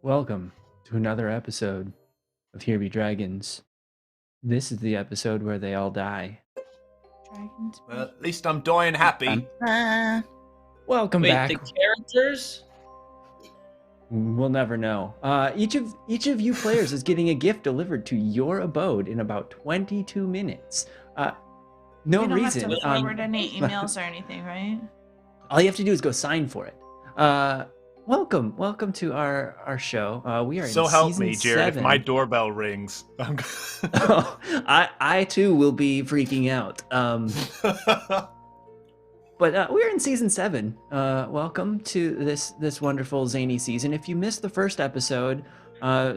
Welcome to another episode of Here Be Dragons. This is the episode where they all die. Dragons. Well, at least I'm dying happy. Welcome Wait, back. the characters? We'll never know. Each of you players is getting a gift delivered to your abode in about 22 minutes. No You don't reason. have to forward any emails or anything, right? All you have to do is go sign for it. Welcome to our show. We are So in help season me, Jared, 7. if my doorbell rings. I too will be freaking out. But we're in season 7. Welcome to this wonderful zany season. If you missed the first episode,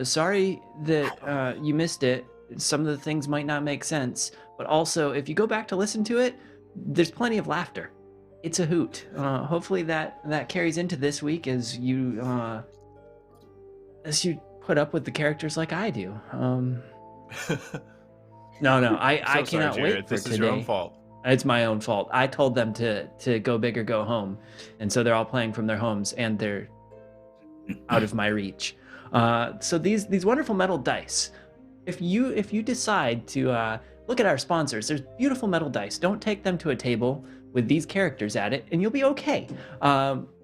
sorry that you missed it. Some of the things might not make sense, but also if you go back to listen to it, there's plenty of laughter. It's a hoot. Hopefully that carries into this week as you put up with the characters like I do. No, I cannot sorry, wait Jared. for This today. is your own fault. It's my own fault. I told them to go big or go home, and so they're all playing from their homes, and they're out of my reach. So these wonderful metal dice. If you decide to look at our sponsors, there's beautiful metal dice. Don't take them to a table with these characters at it, and you'll be okay.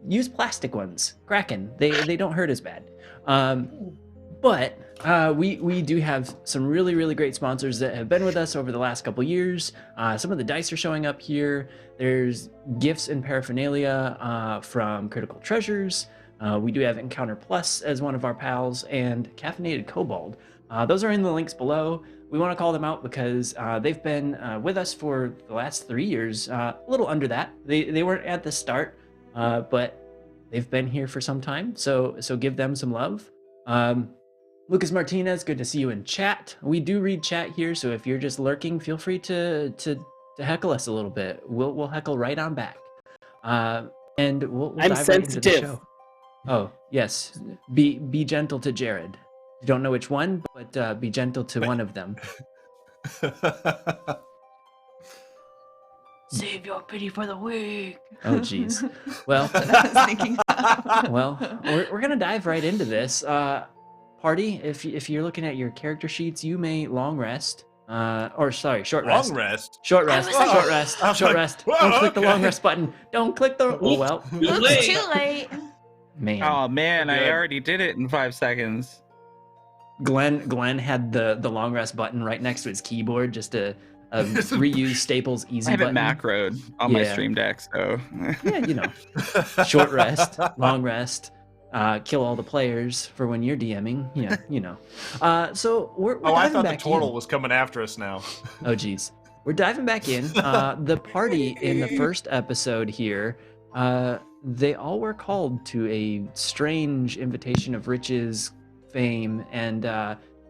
Use plastic ones. Kraken. They don't hurt as bad. But we do have some really great sponsors that have been with us over the last couple years. Some of the dice are showing up here. There's gifts and paraphernalia from Critical Treasures. We do have Encounter Plus as one of our pals, and Caffeinated Kobold. Those are in the links below. We want to call them out because they've been with us for the last 3 years, a little under that. They weren't at the start, but they've been here for some time. So give them some love. Lucas Martinez, good to see you in chat. We do read chat here, so if you're just lurking, feel free to heckle us a little bit. We'll heckle right on back. And we'll I'm dive right into the sensitive. show. Oh yes, be gentle to Jared. You don't know which one, but be gentle to one of them. Save your pity for the weak. Oh geez. Well, That's what I was thinking. well, we're gonna dive right into this. Party, if you're looking at your character sheets, you may long rest. Short rest. Long rest? Short rest. I was Short like- rest. I was Short like, rest. whoa, Don't click the long okay. rest button. Don't click the. Oh well. Too It's late. too late. Man. Oh man, I Good. already did it in 5 seconds. Glenn had the long rest button right next to his keyboard, just a reuse Staples easy I have it button. macroed on my Yeah. stream deck, so Yeah, you know. Short rest, long rest, kill all the players for when you're DMing. Yeah, you know. So we're Oh, I diving thought the back turtle in. was coming after us now. Oh, geez. We're diving back in. The party in the first episode here, they all were called to a strange invitation of riches, fame, and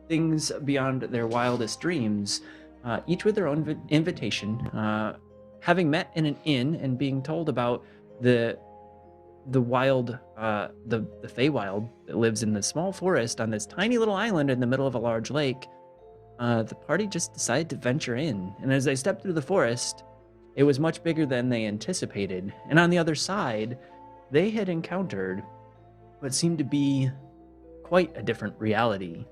things beyond their wildest dreams, each with their own invitation. Having met in an inn and being told about the wild, the Feywild that lives in the small forest on this tiny little island in the middle of a large lake, the party just decided to venture in. And as they stepped through the forest, it was much bigger than they anticipated. And on the other side, they had encountered what seemed to be quite a different reality.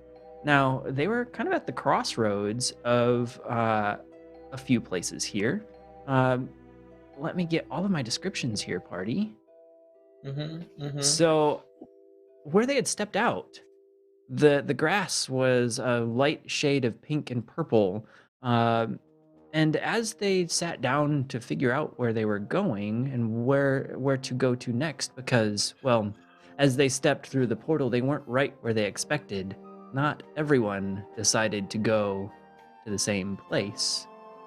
Now, they were kind of at the crossroads of a few places here. Let me get all of my descriptions here, party. So, where they had stepped out, the grass was a light shade of pink and purple. And as they sat down to figure out where they were going and where to go to next, because, well, as they stepped through the portal, they weren't right where they expected. Not everyone decided to go to the same place.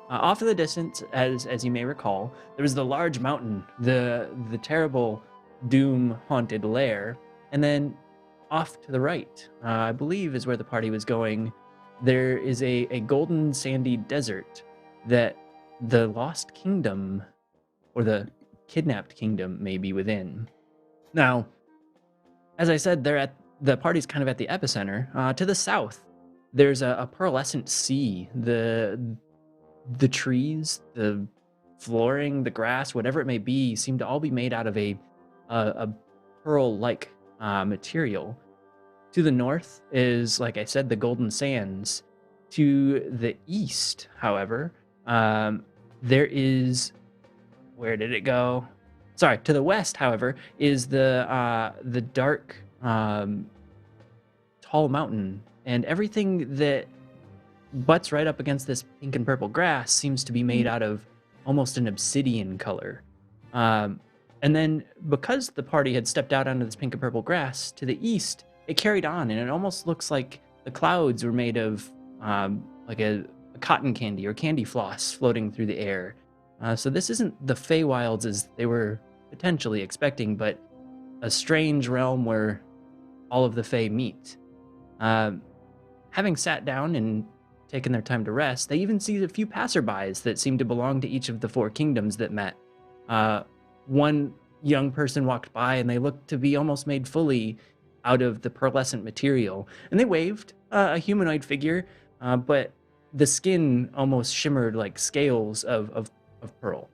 Off in the distance, as you may recall, there was the large mountain, the terrible doom-haunted lair, and then off to the right, I believe is where the party was going, there is a golden sandy desert that the lost kingdom, or the kidnapped kingdom, may be within. Now, as I said, the party's kind of at the epicenter. To the south, there's a pearlescent sea. The trees, the flooring, the grass, whatever it may be, seem to all be made out of a pearl-like material. To the north is, like I said, the Golden Sands. To the east, however, there is, where did it go? Sorry, to the west, however, is the dark, tall mountain, and everything that butts right up against this pink and purple grass seems to be made out of almost an obsidian color. And then, because the party had stepped out onto this pink and purple grass to the east, it carried on, and it almost looks like the clouds were made of like a cotton candy or candy floss floating through the air. So this isn't the Feywilds as they were potentially expecting, but a strange realm where all of the Fey meet. Having sat down and taken their time to rest, they even see a few passerbys that seem to belong to each of the 4 kingdoms that met. One young person walked by, and they looked to be almost made fully out of the pearlescent material, and they waved, a humanoid figure, but the skin almost shimmered like scales of pearl.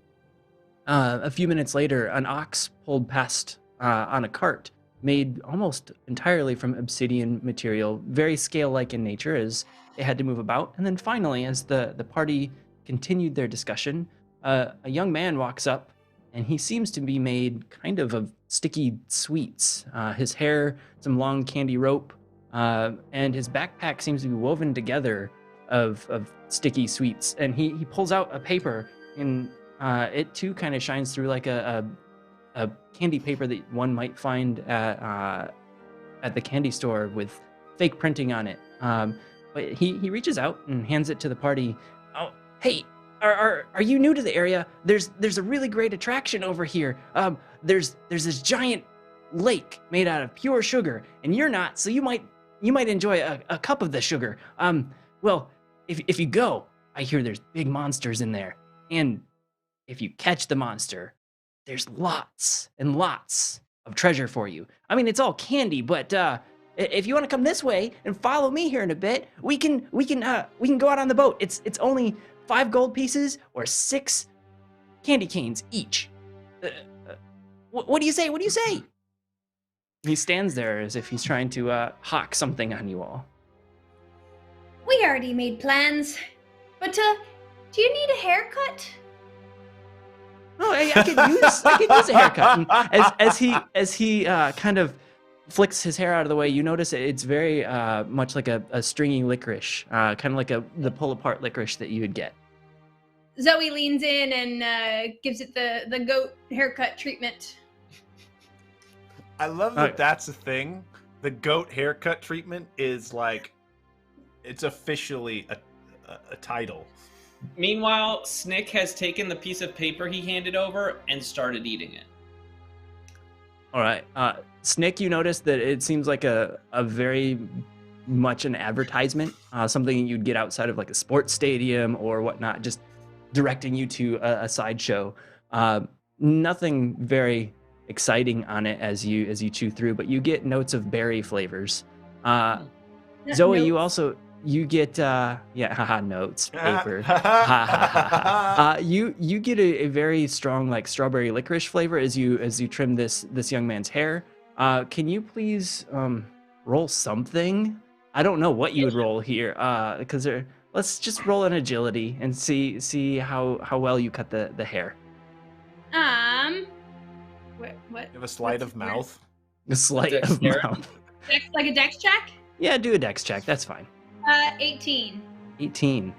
A few minutes later, an ox pulled past on a cart made almost entirely from obsidian material, very scale-like in nature as it had to move about. And then finally, as the party continued their discussion, a young man walks up, and he seems to be made kind of sticky sweets. His hair, some long candy rope, and his backpack seems to be woven together of sticky sweets. And he pulls out a paper, and it too kind of shines through like a candy paper that one might find at the candy store with fake printing on it. But he reaches out and hands it to the party. Oh, hey, are you new to the area? There's a really great attraction over here. There's this giant lake made out of pure sugar, and you're not, so you might enjoy a cup of the sugar. Well, if you go, I hear there's big monsters in there, and if you catch the monster, there's lots and lots of treasure for you. I mean, it's all candy, but if you want to come this way and follow me here in a bit, we can go out on the boat. It's only 5 gold pieces or 6 candy canes each. What do you say? What do you say? He stands there as if he's trying to hawk something on you all. We already made plans. But, do you need a haircut? Oh, I could use a haircut. And as he kind of flicks his hair out of the way, you notice it's very much like a stringy licorice, kind of like the pull apart licorice that you would get. Zoe leans in and gives it the goat haircut treatment. I love that that's a thing. The goat haircut treatment is like, it's officially a title. Meanwhile, Snick has taken the piece of paper he handed over and started eating it. All right. Snick, you notice that it seems like a very much an advertisement, something you'd get outside of like a sports stadium or whatnot, just directing you to a sideshow. Nothing very exciting on it as you chew through, but you get notes of berry flavors. Zoe, Notes. you get notes, paper. You get a very strong like strawberry licorice flavor as you trim this young man's hair. Can you please roll something? I don't know what you would roll here, because let's just roll an agility and see how well you cut the hair. What? You have a sleight of mouth. A sleight of Dexterity. mouth. Dex, like a dex check? Yeah, do a dex check. That's fine. 18. 18.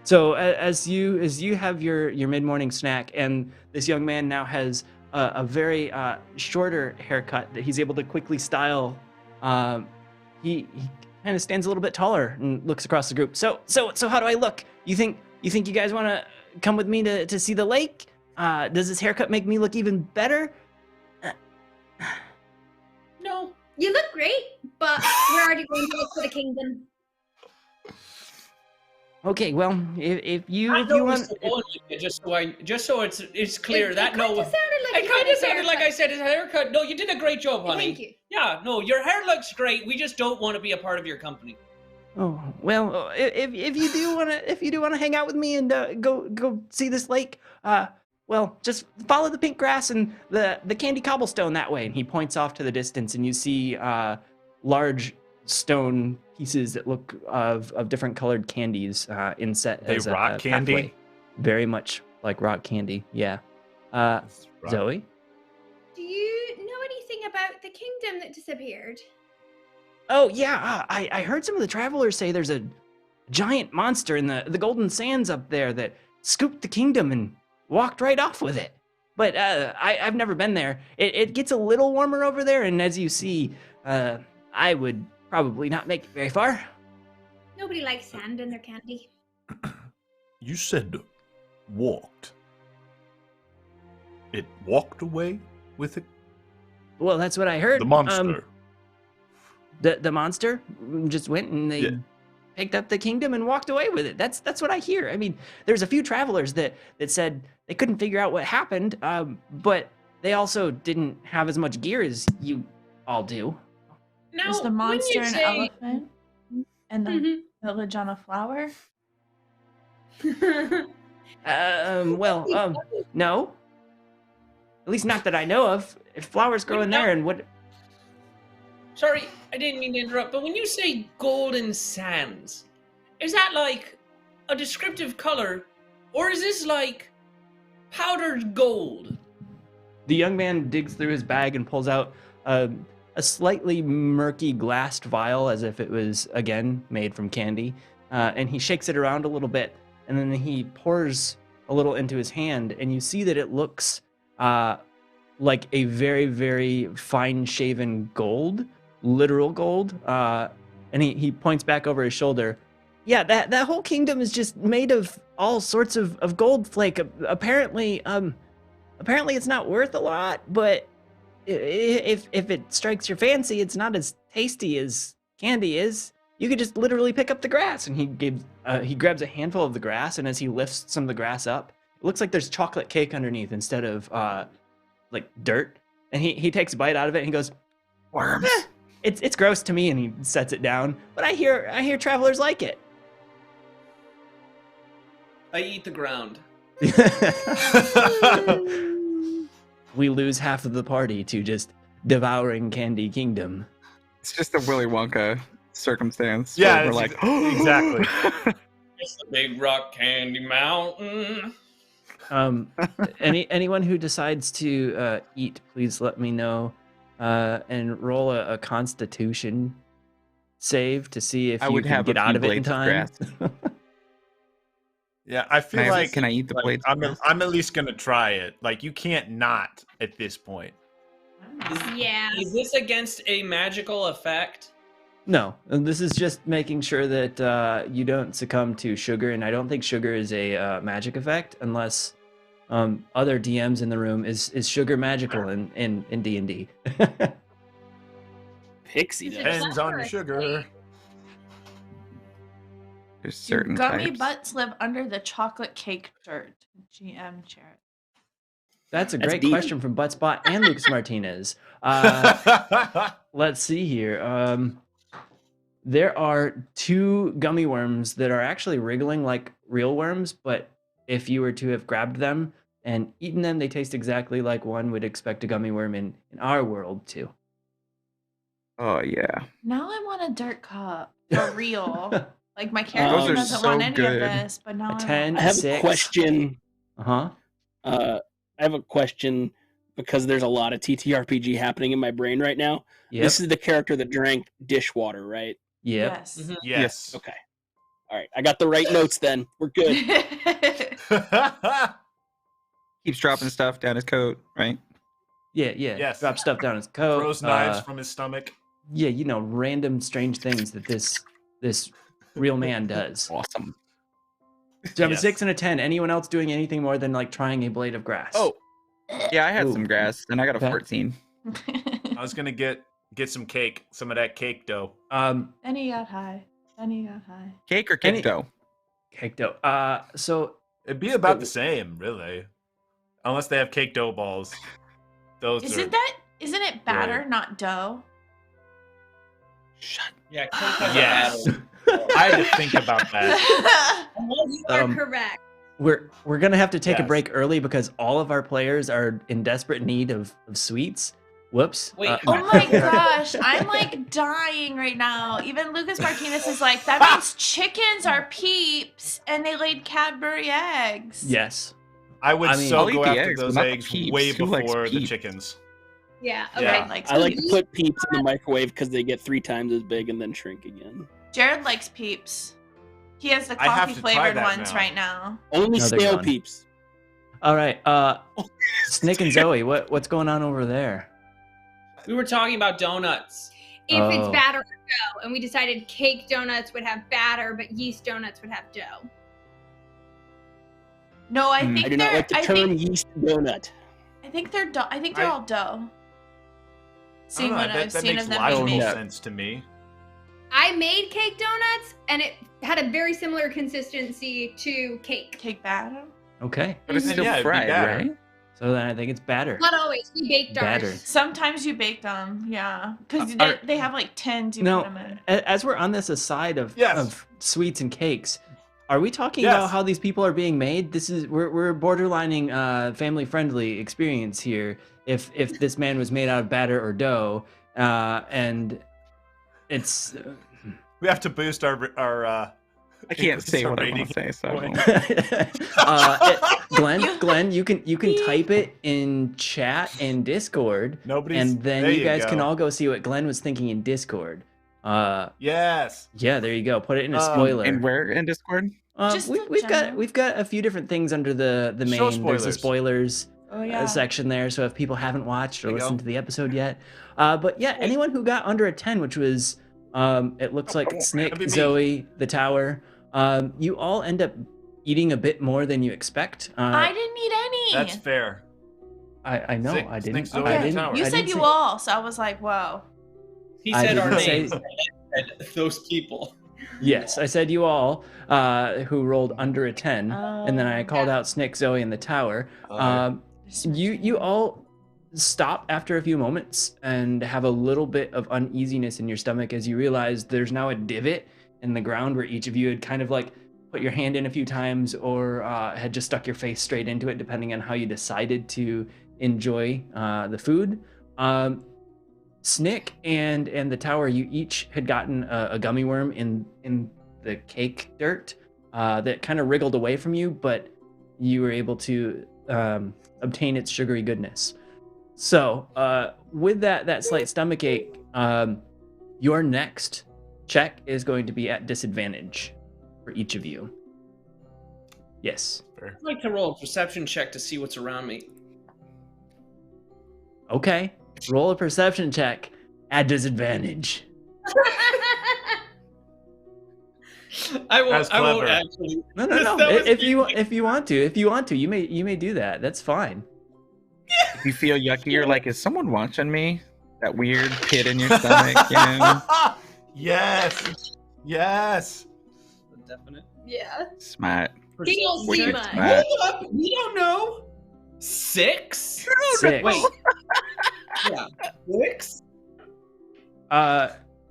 So as you have your mid-morning snack, and this young man now has a very shorter haircut that he's able to quickly style. He kind of stands a little bit taller and looks across the group. So how do I look? You think you guys want to come with me to see the lake? Does this haircut make me look even better? No. You look great, but we're already going to look for the kingdom. Okay, well, if you I know want, just so it's clear It that kinda no. sounded like It you kind had of a sounded like I haircut. said his haircut. No, you did a great job, honey. Thank you. Yeah, no, your hair looks great. We just don't want to be a part of your company. oh well, if you do wanna hang out with me and go see this lake, well, just follow the pink grass and the candy cobblestone that way. And he points off to the distance, and you see large stone pieces that look of different colored candies inset They as rock a candy? pathway. Very much like rock candy. Yeah. That's rock. Zoe. Do you know anything about the kingdom that disappeared? Oh yeah, I heard some of the travelers say there's a giant monster in the golden sands up there that scooped the kingdom and walked right off with it. But I've never been there. It gets a little warmer over there, and as you see, I would probably not make it very far. Nobody likes sand in their candy. You said walked. It walked away with it? Well, that's what I heard. The monster. The monster just went and they Yeah. picked up the kingdom and walked away with it. That's what I hear. I mean, there's a few travelers that said they couldn't figure out what happened, but they also didn't have as much gear as you all do. Now, Is the when monster you an say- elephant? And the Mhm. village on a flower? No. At least not that I know of. If flowers grow in there and what? Sorry, I didn't mean to interrupt, but when you say golden sands, is that like a descriptive color, or is this like powdered gold? The young man digs through his bag and pulls out a slightly murky glassed vial, as if it was, again, made from candy. And he shakes it around a little bit, and then he pours a little into his hand, and you see that it looks like a very, very fine-shaven gold, literal gold. And he points back over his shoulder. Yeah, that whole kingdom is just made of all sorts of gold flake. Apparently it's not worth a lot, but if it strikes your fancy, it's not as tasty as candy is. You could just literally pick up the grass. And he grabs a handful of the grass, and as he lifts some of the grass up, it looks like there's chocolate cake underneath instead of like dirt. And he takes a bite out of it and he goes, Worms. It's gross to me, and he sets it down. But I hear travelers like it. I eat the ground. We lose half of the party to just devouring Candy Kingdom. It's just a Willy Wonka circumstance. Yeah, where we're it's like, exactly. It's the big rock candy mountain. Anyone who decides to eat, please let me know, and roll a Constitution save to see if I you would can have get a out few of it in blades of time. grass. Yeah, I feel Can I- like can I eat the blades of grass? I'm at least gonna try it. Like you can't not at this point. Yeah. Is this against a magical effect? No, and this is just making sure that you don't succumb to sugar, and I don't think sugar is a magic effect unless other DMs in the room is sugar magical in D&D. Pixie Is it dust. Depends on your sugar. There's Do certain gummy types. butts live under the chocolate cake dirt? GM chair. That's a That's great deep. question from Buttspot and Lucas Martinez. Let's see here. There are 2 gummy worms that are actually wriggling like real worms, but if you were to have grabbed them and eaten them, they taste exactly like one would expect a gummy worm in our world to. Oh yeah. Now I want a dirt cup. For real. Like my Those character are doesn't so want any good. of this, but now A I 10, want I have Six. a question. Uh-huh. I have a question because there's a lot of TTRPG happening in my brain right now. Yep. This is the character that drank dishwater, right? Yep. Yes. Mhm. Yes. Okay. All right. I got the right notes then. We're good. Keeps dropping stuff down his coat, right? Yeah. Yes. Drop stuff down his coat. Throws knives from his stomach. Yeah, random strange things that this real man does. Awesome. So I have a Yes. 6 and a 10. Anyone else doing anything more than like trying a blade of grass? Oh, yeah, I had Ooh. some grass, and I got a Okay. 14. I was gonna get some cake, some of that cake dough. Then he got high. Then he got high. Cake or cake Any- dough? Cake dough. So It'd be about the same, really, unless they have cake dough balls. Those are. Isn't it batter, not dough? Shut. Yeah, cake has a Yes. battle. I had to think about that. You are Um, correct. we're gonna have to take a Yes. break early because all of our players are in desperate need of sweets, Whoops. Wait. Oh my gosh, I'm like dying right now. Even Lucas Martinez is like, that means chickens are peeps and they laid Cadbury eggs. Yes. I would I mean, so I'll eat go the after eggs, but those not the eggs peeps. way Who likes before the peeps? chickens. Yeah. Okay. Yeah. Jared likes I like to peeps. put peeps in the microwave because they get 3 times as big and then shrink again. Jared likes peeps. He has the I have coffee to try flavored that ones now. right now. Only No, they're stale gone. peeps. All right. Snick and Zoe, what's going on over there? We were talking about donuts. If it's Oh. batter or dough, and we decided cake donuts would have batter, but yeast donuts would have dough. No, I think I do they're. not like the I term think, yeast donut. I think they're. I think they're I- all dough. I Seeing don't know, what that, I've that seen makes of them logical being made. Yeah. sense to me. I made cake donuts, and it had a very similar consistency to cake. Cake batter. Okay. But it's Then, still yeah, it'd be fried, batter. right? So then I think it's batter. Not always. We baked Batter. ours. Sometimes you bake them, yeah, because Are- they have like tins. You No, put them in. As we're on this aside of Yes. sweets and cakes, are we talking Yes. about how these people are being made? We're borderlining family friendly experience here. If this man was made out of batter or dough, and it's We have to boost our I can't say our what I want rating to say, so I point. won't. Glenn, you can type it in chat and Discord, Nobody's. and then there you guys go. can all go see what Glenn was thinking in Discord. Yes. Yeah, there you go. Put it in a Um, spoiler. And where in Discord? Just the We've general. got a few different things under the Show main. There's the spoilers. spoilers Oh yeah. section there. So if people haven't watched or There you listened go. to the episode yet, but yeah, anyone who got under a 10, which was it looks like That'd be Snick, me. Zoe, the Tower, you all end up eating a bit more than you expect. I didn't eat any. That's fair. I know Snick- I Snick, didn't. Zoe, I the didn't. Tower. You I said didn't you say- all, so I was like, whoa. He I said our didn't say- names. And those people. Yes, I said you all who rolled under a 10, and then I called out Snick, Zoe, and the Tower. You all stop after a few moments and have a little bit of uneasiness in your stomach as you realize there's now a divot in the ground where each of you had kind of like put your hand in a few times or had just stuck your face straight into it, depending on how you decided to enjoy the food. Snick and the Tower, you each had gotten a gummy worm in the cake dirt that kind of wriggled away from you, but you were able to obtain its sugary goodness. So with that slight stomach ache, your next check is going to be at disadvantage for each of you. Yes. I'd like to roll a perception check to see what's around me. Okay. Roll a perception check at disadvantage. I That's won't clever. actually. No. That was If you want to, you may do that. That's fine. If you feel yucky, you're like, is someone watching me? That weird pit in your stomach, you know? Yes. Yes. Definite. Yeah. Smart. He'll see Wicked mine. smart. Hold up, we don't know. 6? 6. Wait. Yeah, 6.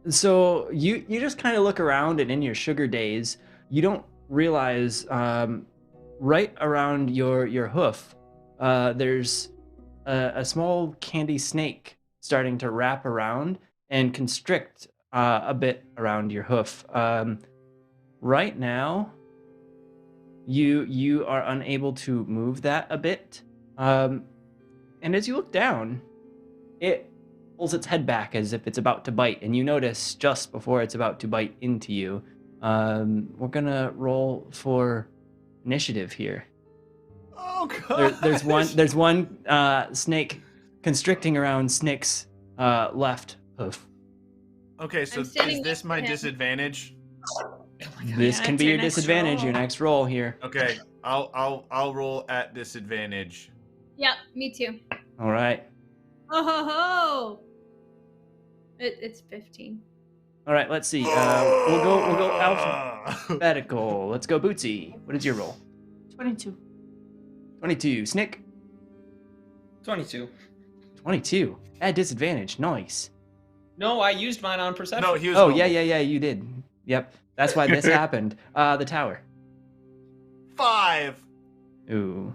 So you just kind of look around, and in your sugar days, you don't realize right around your hoof, there's a small candy snake starting to wrap around and constrict a bit around your hoof. Right now, you are unable to move that a bit, and as you look down, it pulls its head back as if it's about to bite, and you notice just before it's about to bite into you. We're gonna roll for initiative here. Oh god. There's one snake constricting around Snick's left hoof. Okay, so I'm is standing this next my to him. disadvantage? This Yeah, can it's be your your next disadvantage. roll. Your next roll here. Okay, I'll roll at disadvantage. Yep, me too. All right. Oh ho ho! It's 15. All right. Let's see. We'll go alphabetical. Let's go Bootsy. What is your roll? 22. 22. Snick. 22. 22. At disadvantage. Nice. No, I used mine on perception. No, he was. Oh normal. yeah. You did. Yep. That's why this happened. The Tower. 5. Ooh.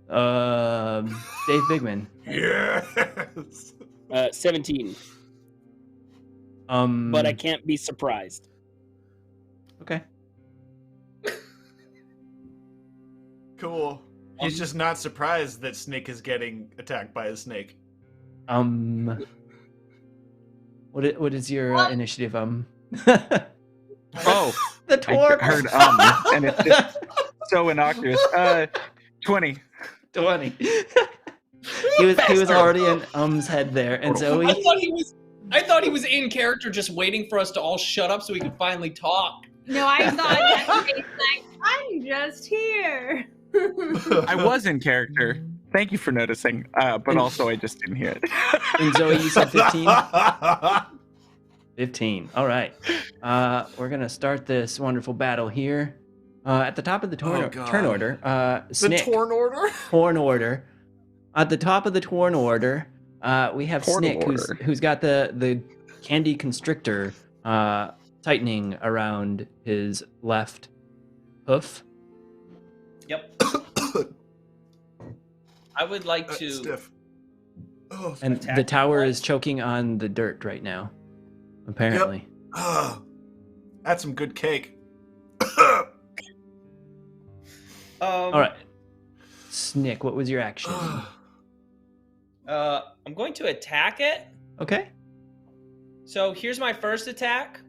Dave Bigman. Yes. 17. Um, But I can't be surprised. Okay. Cool. He's just not surprised that Snake is getting attacked by a snake. What is your initiative? Oh, The I twerp. heard and it's just so innocuous. 20. 20. he was already in head there, and Zoe. I thought he was in character, just waiting for us to all shut up so he could finally talk. No, I thought that was like, I'm just here. I was in character. Thank you for noticing. But also, I just didn't hear it. And Zoe, you said 15. 15. All right. We're gonna start this wonderful battle here. At the top of the turn order, The Snick. torn order? Torn order. At the top of the torn order, we have Torn Snick, order. who's got the candy constrictor tightening around his left hoof. Yep. I would like to. Stiff. Oh, And Attack the tower twice. is choking on the dirt right now, apparently. that's some good cake. All right. Snick, what was your action? I'm going to attack it. Okay. So here's my first attack.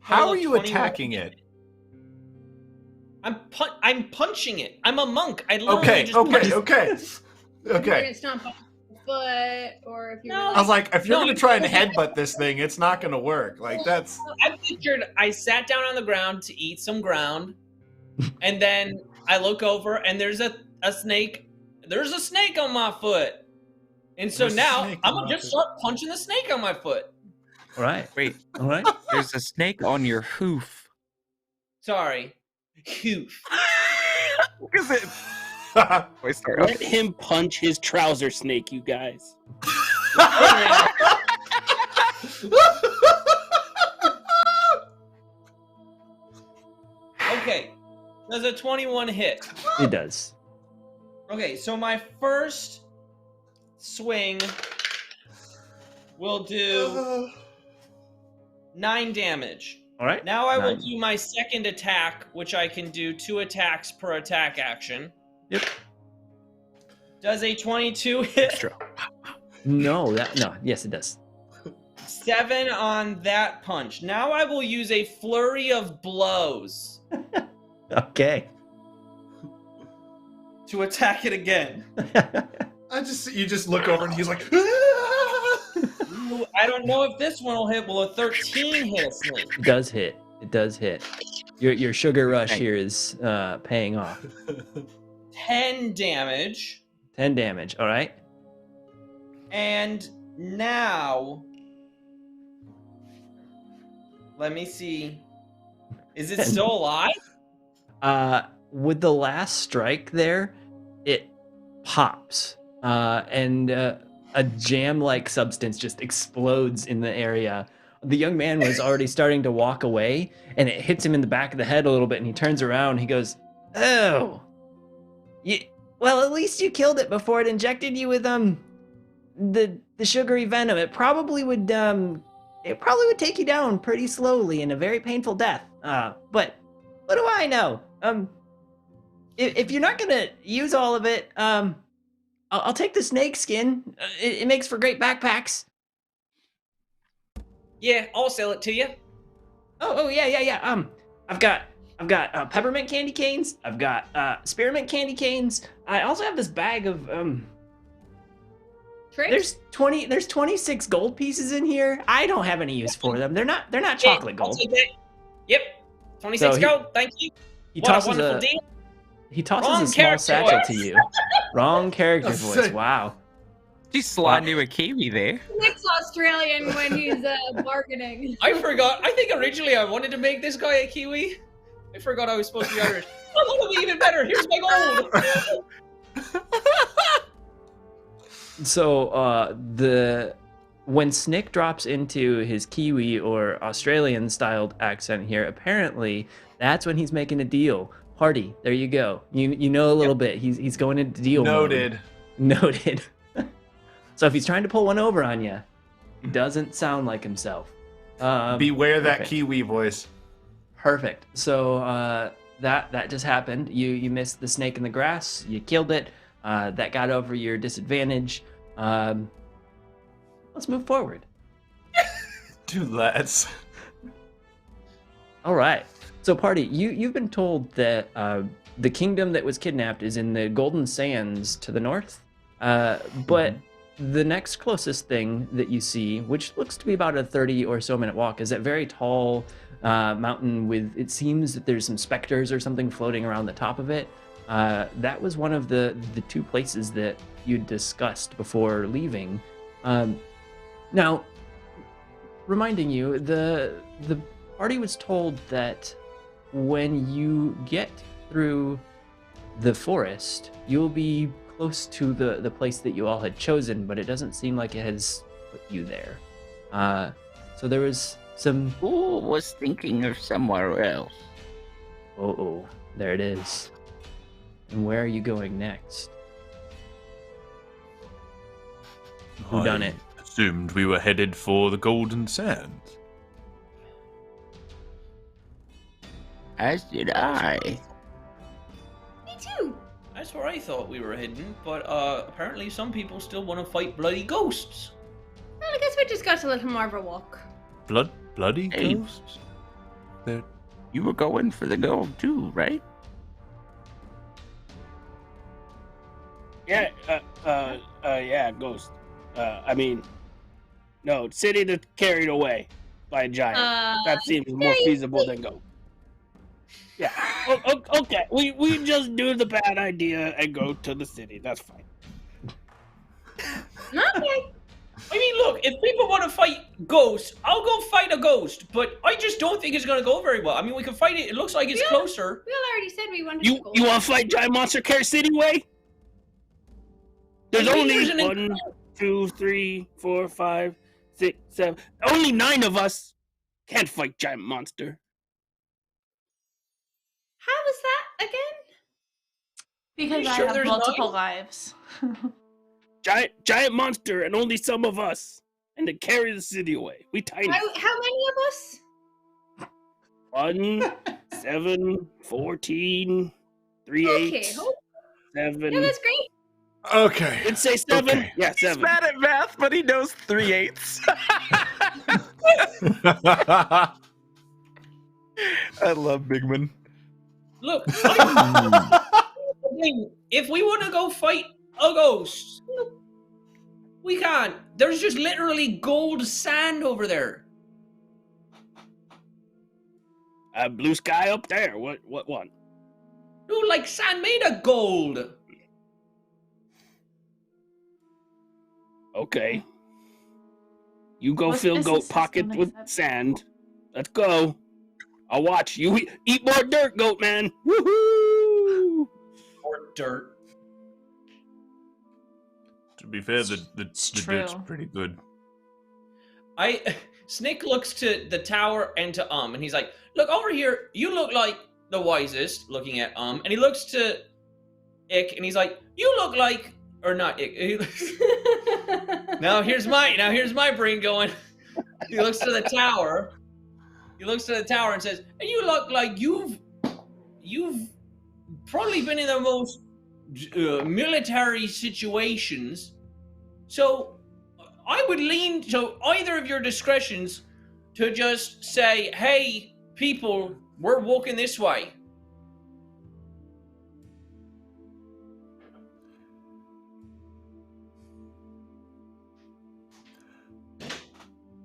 How Total are of you 21 attacking it? I'm punching it. I'm a monk. I literally Okay, just punch- okay. If you're gonna stomp on the foot, or if you're No, I was like, if you're No, gonna try and headbutt this thing, it's not gonna work. Like that's I sat down on the ground to eat some ground, and then I look over and there's a snake. There's a snake on my foot. And so There's a now snake I'm on gonna my just foot. start punching the snake on my foot. All right. Wait, All right. there's a snake on your hoof. Sorry. Hoof. Is it? Wait, sorry. Let him punch his trouser snake, you guys. Okay. Does a 21 hit? It does. Okay, so my first swing will do 9 damage. All right. Now I will 9. do my second attack, which I can do 2 attacks per attack action. Yep. Does a 22 hit? No, yes, it does. 7 on that punch. Now I will use a flurry of blows Okay. to attack it again. you just look over and he's like Ooh, I don't know if this one will hit. Will a 13 hit a snake? It does hit. It does hit. Your sugar rush Thank here is paying off. 10 damage. 10 damage. All right. And now, let me see. Is it still alive? With the last strike there, it pops, and a jam-like substance just explodes in the area. The young man was already starting to walk away, and it hits him in the back of the head a little bit, and he turns around. He goes, "Oh, well, at least you killed it before it injected you with the sugary venom. It probably would take you down pretty slowly in a very painful death. But what do I know? If you're not gonna use all of it, I'll take the snake skin. It makes for great backpacks." Yeah, I'll sell it to you. Oh yeah. I've got peppermint candy canes. I've got spearmint candy canes. I also have this bag of Tricks? There's 26 gold pieces in here. I don't have any use for them. They're not chocolate I'll gold. take that. Yep. 26 So gold. Thank you. He What a tosses wonderful a deal. he tosses Wrong a small character satchel voice. to you. Wrong character voice. Wow. She's sliding to a kiwi there. Nick's Australian when he's bargaining. I forgot. I think originally I wanted to make this guy a Kiwi. I forgot I was supposed to be Irish. Oh, that'll be even better. Here's my gold. So when Snick drops into his Kiwi or Australian styled accent here, apparently that's when he's making a deal. Hardy, there you go. You know a little bit. He's going into deal mode. noted. Noted. So if he's trying to pull one over on you, he doesn't sound like himself. Beware that perfect. Kiwi voice. Perfect. So that just happened. You missed the snake in the grass. You killed it. That got over your disadvantage. Let's move forward. Dude, let's. All right. So, party, you've been told that the kingdom that was kidnapped is in the Golden Sands to the north. But the next closest thing that you see, which looks to be about a 30 or so minute walk, is that very tall mountain with, it seems that there's some specters or something floating around the top of it. That was one of the two places that you discussed before leaving. Now, reminding you, the party was told that when you get through the forest, you'll be close to the place that you all had chosen, but it doesn't seem like it has put you there. So there was some... Who was thinking of somewhere else? Oh, there it is. And where are you going next? Who done it? Assumed we were headed for the Golden Sands. As did I. Me too. That's where I thought we were heading, but apparently some people still want to fight bloody ghosts. Well, I guess we just got a little more of a walk. Bloody Hey. ghosts? They're... You were going for the gold too, right? Yeah, yeah, ghost. I mean, no, city that's carried away by a giant. That seems more feasible than go. Yeah. Okay. We just do the bad idea and go to the city. That's fine. Okay. I mean, look, if people want to fight ghosts, I'll go fight a ghost, but I just don't think it's going to go very well. I mean, we can fight it. It looks like it's Yeah. closer. We all already said we wanted You to go. you want to fight giant monster carry city way? There's I mean, only there's an 1, 2, 3, 4, 5, 6, 7. Only 9 of us can't fight giant monster. How was that again? Because You I sure have there's multiple 9? lives. Giant monster and only some of us, and to carry the city away. We tiny. How many of us? 1, 7, 14, 3, Okay. 8, Oh, 7. yeah, that's great. Okay. Did say 7? Okay. Yeah, He's 7. bad at math, but he knows 3/8. I love Bigman. Look, if we want to go fight a ghost, we can't. There's just literally gold sand over there. Blue sky up there. What one? No, like sand made of gold. Okay. You go What's fill business goat system pocket with except- sand. Let's go. I'll watch you eat more dirt, goat man. Woohoo! Or dirt. To be fair, the It's dirt's true. pretty good. Snake looks to the tower and to and he's like, look over here, you look like the wisest, looking at and he looks to Ick and he's like, you look like, or not Ick. now here's my brain going. He looks to the tower. He looks to the tower and says, and you look like you've probably been in the most military situations. So I would lean to either of your discretions to just say, hey, people, we're walking this way.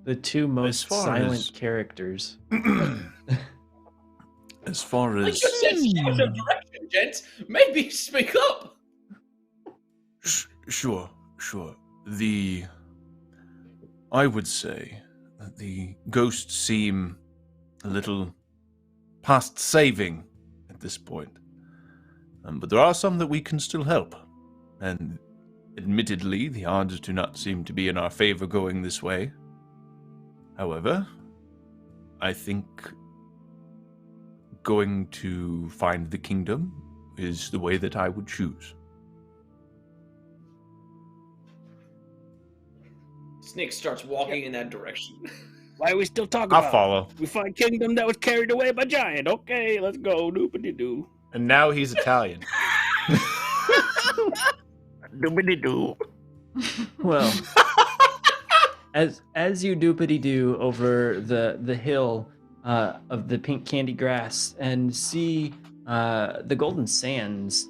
The two most far silent as- characters. As far I as just said change of direction, gents. Maybe speak up. sure. I would say that the ghosts seem a little past saving at this point. But there are some that we can still help. And admittedly, the odds do not seem to be in our favor going this way. However, I think going to find the kingdom is the way that I would choose. Snick starts walking in that direction. Why are we still talking I'll about? follow. We find kingdom that was carried away by giant. Okay, let's go. Doopity doo. And now he's Italian. Doobity-doo. Well, as you doopity doo over the hill of the pink candy grass and see the golden sands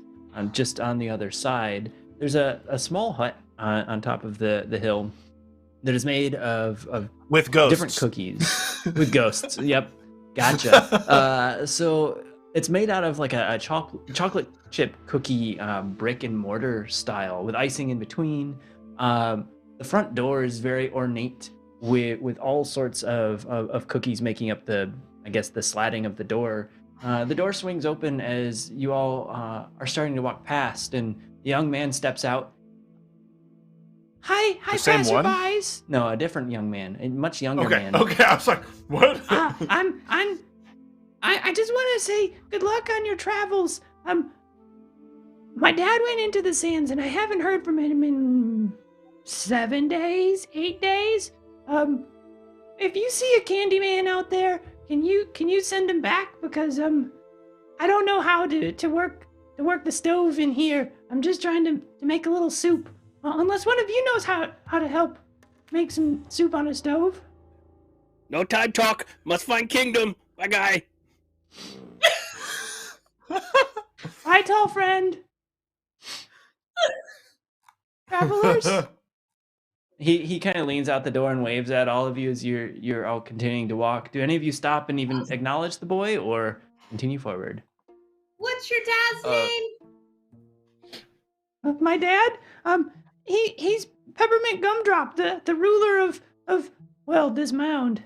just on the other side, there's a small hut on top of the hill that is made of With ghosts. different cookies with ghosts. Yep, gotcha. So it's made out of like a chocolate chip cookie brick and mortar style with icing in between. The front door is very ornate with all sorts of cookies making up the slatting of the door. The door swings open as you all are starting to walk past, and the young man steps out. Hi, The same one? passerbys. No, a different young man, a much younger man. Okay. I was like, what? I just want to say good luck on your travels. My dad went into the sands, and I haven't heard from him in 7 days, 8 days. If you see a candy man out there, can you send him back? Because I don't know how to work the stove in here. I'm just trying to make a little soup. Unless one of you knows how to help make some soup on a stove. No time talk. Must find kingdom. Bye, guy. Hi, tall friend. Travelers. He kind of leans out the door and waves at all of you as you're all continuing to walk. Do any of you stop and even acknowledge the boy, or continue forward? What's your dad's name? My dad? He's Peppermint Gumdrop, the ruler of this mound.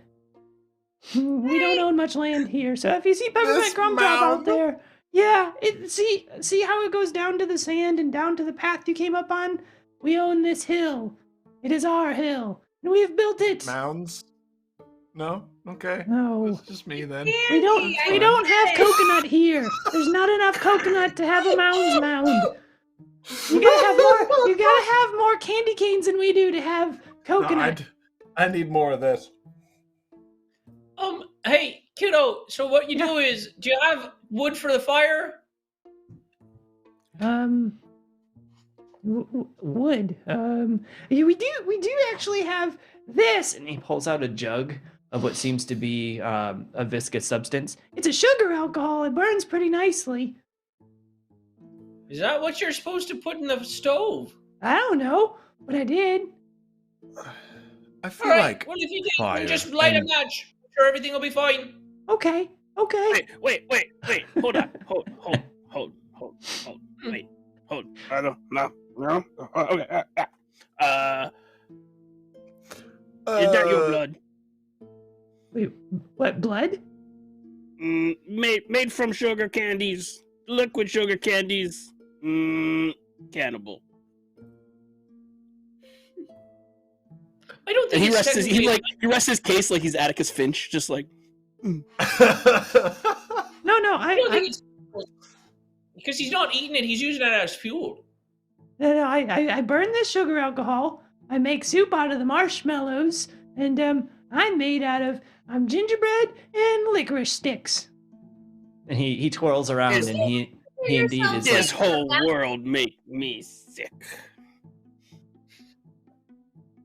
We don't own much land here, so if you see Peppermint This Gumdrop out mound? there, yeah, see how it goes down to the sand and down to the path you came up on? We own this hill. It is our hill, and we have built it. Mounds? No? Okay. No. It's just me then. We don't have coconut here. There's not enough coconut to have a mound. You gotta have more candy canes than we do to have coconut. No, I need more of this. Hey, kiddo. So what you do is, do you have wood for the fire? Wood. We do actually have this, and he pulls out a jug of what seems to be a viscous substance. It's a sugar alcohol. It burns pretty nicely. Is that what you're supposed to put in the stove? I don't know, but I did. I feel All right. like Well, if you did, fire then just light a and- match. Sure, everything will be fine. Okay. Wait. Hold on. Hold. Wait. Hold. I don't. No. Okay. Is that your blood? Wait, what, blood? Made from sugar candies. Liquid sugar candies. Cannibal. I don't think And he it's technically- rests his case like he's Atticus Finch, just like. No, I don't think it's because he's not eating it. He's using it as fuel. No, I burn this sugar alcohol. I make soup out of the marshmallows, and I'm made out of gingerbread and licorice sticks. And he twirls around, and he indeed is This like, whole world make me sick.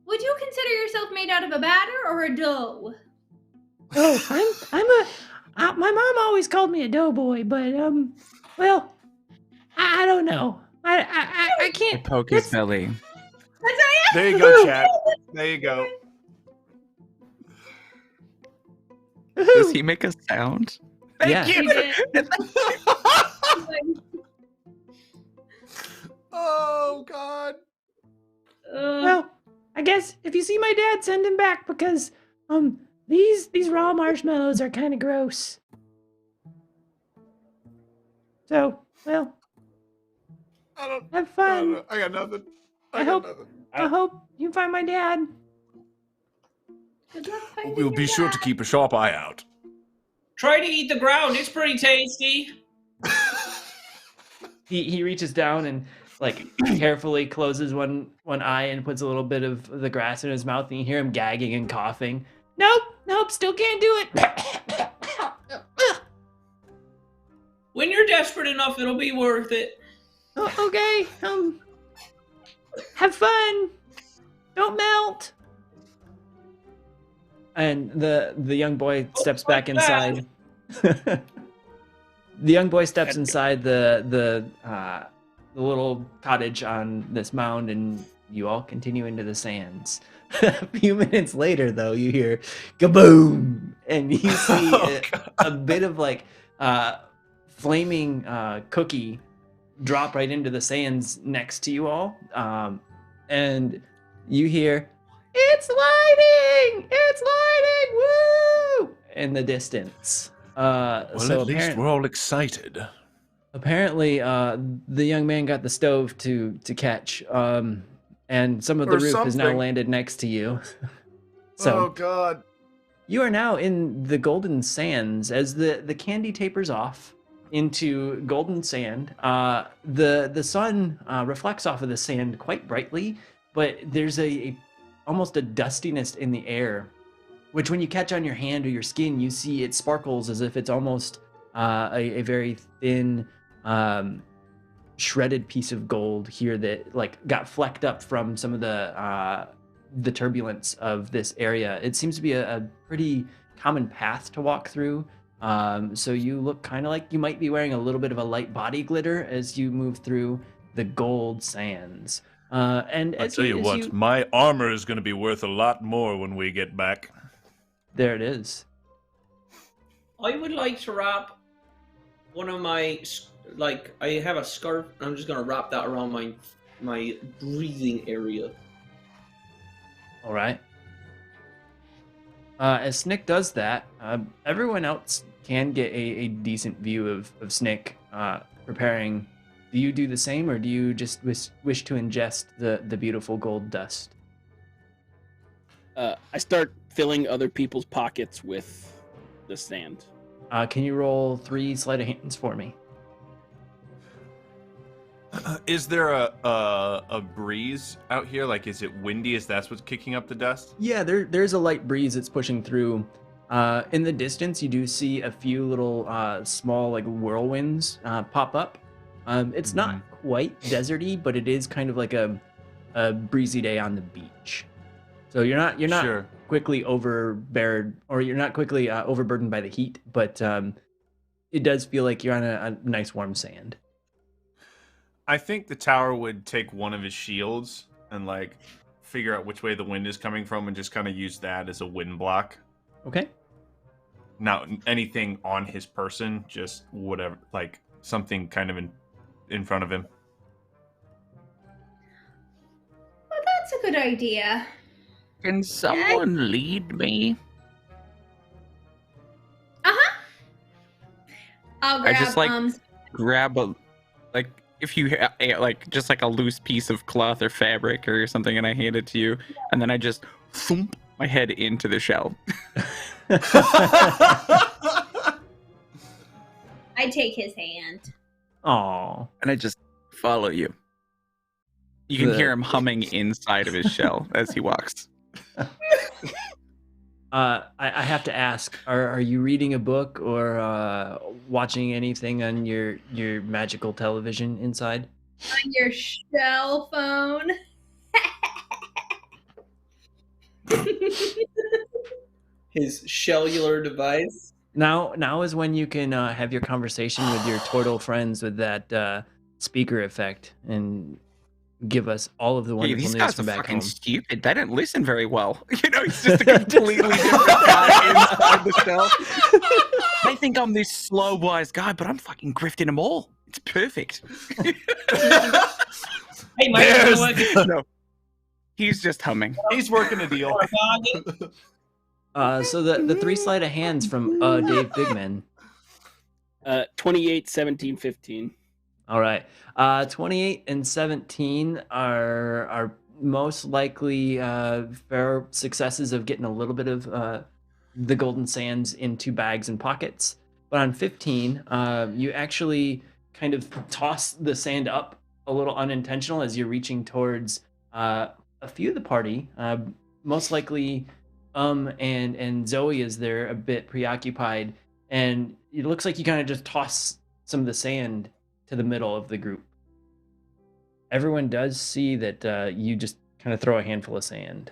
Would you consider yourself made out of a batter or a dough? oh, my mom always called me a doughboy, but well, I don't know. I can't Poke his belly. There you go, chat. There you go. Does he make a sound? Yeah. He did. Oh God. Well, I guess if you see my dad, send him back because these raw marshmallows are kind of gross. So, well, have fun. I got nothing. I hope you find my dad. Good luck finding We'll your be sure to dad. keep a sharp eye out. Try to eat the ground. It's pretty tasty. He reaches down and like carefully closes one eye and puts a little bit of the grass in his mouth, and you hear him gagging and coughing. Nope, still can't do it. When you're desperate enough, it'll be worth it. Okay, have fun. Don't melt. And the young boy steps back inside. The young boy steps inside the little cottage on this mound, and you all continue into the sands. A few minutes later, though, you hear kaboom, and you see a bit of like flaming cookie drop right into the sands next to you all, and you hear, "It's lighting! It's lighting! Woo!" in the distance. Well, So at least we're all excited. apparently, the young man got the stove to catch, and some of the Or roof has now something. landed next to you. So God. you are now in the golden sands as the candy tapers off into golden sand. The sun reflects off of the sand quite brightly, but there's a almost a dustiness in the air, which when you catch on your hand or your skin, you see it sparkles as if it's almost a very thin, shredded piece of gold here that like got flecked up from some of the turbulence of this area. It seems to be a pretty common path to walk through. So you look kind of like you might be wearing a little bit of a light body glitter as you move through the gold sands. And I as tell you as what, my armor is going to be worth a lot more when we get back. there it is. I would like to wrap one of my, like, I have a scarf, and I'm just gonna wrap that around my breathing area. All right. As Snick does that, everyone else can get a decent view of Snick preparing. Do you do the same, or do you just wish to ingest the beautiful gold dust? I start filling other people's pockets with the sand. Can you roll 3 sleight of hands for me? Is there a breeze out here? Like, is it windy? Is that what's kicking up the dust? Yeah, there's a light breeze that's pushing through. In the distance, you do see a few little small like whirlwinds pop up. It's not quite deserty, but it is kind of like a breezy day on the beach. So you're not Sure. quickly overburdened, or you're not quickly overburdened by the heat, but it does feel like you're on a nice warm sand. I think the tower would take one of his shields and like figure out which way the wind is coming from and just kind of use that as a wind block. Okay. Not anything on his person, just whatever, like something kind of in front of him. Well, that's a good idea. Can someone lead me? I'll I grab just grab a, like, if you like just like a loose piece of cloth or fabric or something, and I hand it to you, and then I just thump my head into the shell. I take his hand. Aw. And I just follow you. You can hear him humming inside of his shell as he walks. I have to ask: Are you reading a book or watching anything on your magical television inside? On your shell phone. His cellular device. Now is when you can have your conversation with your turtle friends with that speaker effect and give us all of the Hey, wonderful these news guys from are back fucking home. stupid. They didn't listen very well. You know, he's just a completely different guy inside the shell. They think I'm this slow, wise guy, but I'm fucking grifting them all. It's perfect. Hey, Mike, No, he's just humming. He's working a deal. So the 3 sleight of hands from Dave Bigman. 28, 17, 15. All right. 28 and 17 are most likely fair successes of getting a little bit of the golden sands into bags and pockets. But on 15, you actually kind of toss the sand up a little unintentional as you're reaching towards a few of the party. Most likely, and Zoe is there a bit preoccupied, and it looks like you kind of just toss some of the sand to the middle of the group. Everyone does see that you just kind of throw a handful of sand.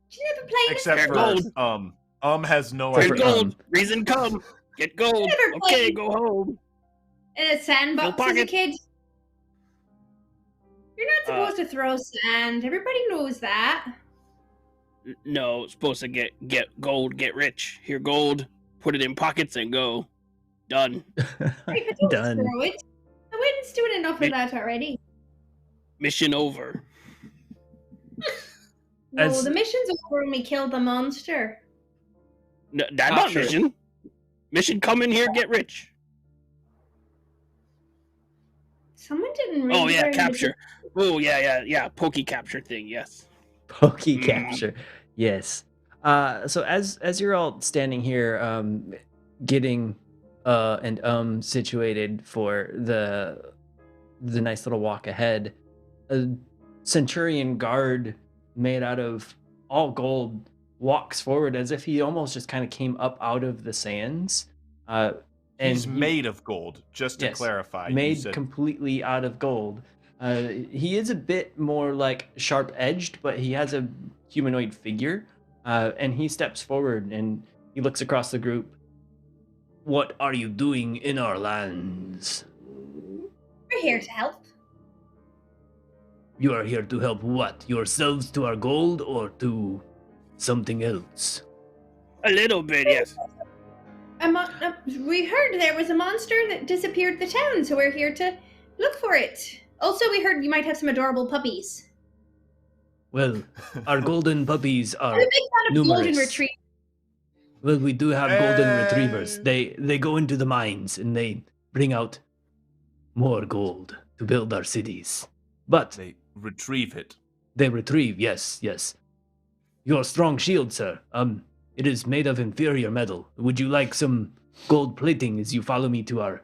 Did you ever play Except Get for gold. has no Except Get for, idea. gold. Reason come. Get gold. Never Okay, played. go home. in a sandbox Fill as a pocket. kid? You're not Uh, supposed to throw sand. Everybody knows that. No, it's supposed to get gold, get rich. Here, gold. Put it in pockets and go. Done. Right, but don't Done. throw it. The wind's doing enough of that already. Mission over. No, As- the mission's over when we killed the monster. No, that's Not not true. mission. Mission, come in here, get rich. Someone didn't read Oh yeah, very much- capture. Oh yeah. Pokey capture thing. Yes. Pokey capture. Yes. So as you're all standing here, getting and situated for the nice little walk ahead, a centurion guard made out of all gold walks forward as if he almost just kind of came up out of the sands. And He's he- made of gold, just to Yes, clarify. You made said- completely out of gold. He is a bit more like sharp edged, but he has a humanoid figure. And he steps forward and he looks across the group. What are you doing in our lands? We're here to help. You are here to help what? Yourselves to our gold or to something else? A little bit, yes. We heard there was a monster that disappeared the town, so we're here to look for it. Also, we heard you might have some adorable puppies. Well, our golden puppies I'm are a big fan of golden numerous. retrievers. Well, we do have golden retrievers. They go into the mines and they bring out more gold to build our cities. But They retrieve it. they retrieve, yes. Your strong shield, sir. It is made of inferior metal. Would you like some gold plating as you follow me to our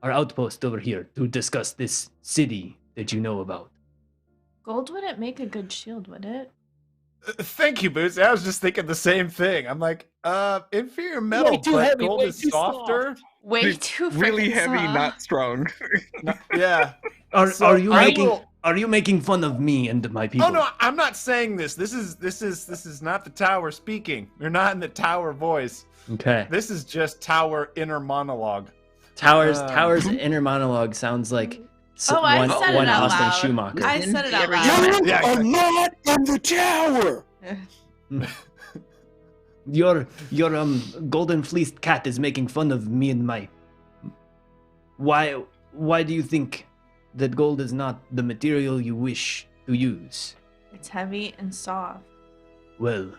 outpost over here to discuss this city that you know about? Gold wouldn't make a good shield, would it? Thank you, Boots. I was just thinking the same thing. I'm like, inferior metal, too but heavy, gold way is too softer. Way Dude, too really freaking heavy, soft. not strong. Yeah. Are So are you I making will- are you making fun of me and my people? Oh no, I'm not saying this. This is not the tower speaking. You're not in the tower voice. Okay. This is just tower inner monologue. Tower's inner monologue sounds like Oh, I one said it out Austin loud. Schumacher. I said it out Yeah, loud. Yeah, exactly. not in the tower. Your golden fleeced cat is making fun of me and my. Why do you think that gold is not the material you wish to use? It's heavy and soft. Well,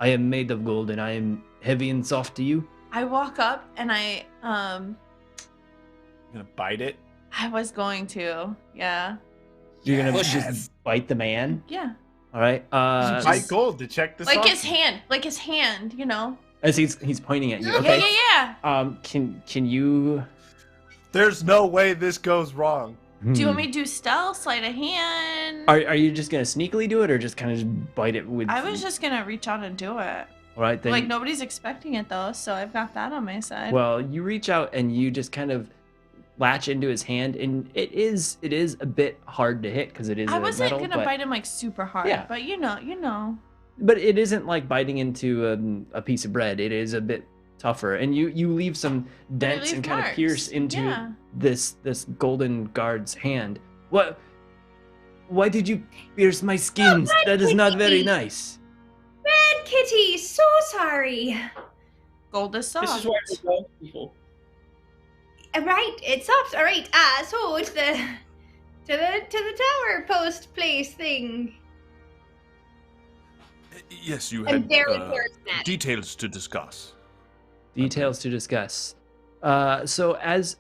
I am made of gold and I am heavy and soft to you. I walk up and I You gonna bite it? was going to. Yeah. You're gonna Push just bite the man. Yeah. All right. Bite gold to check this. Like off. his hand, you know. As he's pointing at you. Yeah, Okay. yeah. Can you? There's no way this goes wrong. Do you want me to do stealth, sleight of hand? Are you just gonna sneakily do it, or just kind of just bite it with? I was just gonna reach out and do it. All right then. Like nobody's expecting it though, so I've got that on my side. Well, you reach out and you just kind of latch into his hand, and it is a bit hard to hit because it is I a wasn't metal, gonna but, bite him like super hard, Yeah. but you know. but it isn't like biting into a piece of bread. It is a bit tougher, and you leave some dents leave and kind of marks. pierce into Yeah. this golden guard's hand. What? Why did you pierce my skin? That is not very nice. Bad kitty, so sorry. Gold is soft. This is why we love people. Right, it's soft. All right. So it's the to the tower post place thing. Yes, you I'm had very charismatic. details to discuss. Details to discuss. So as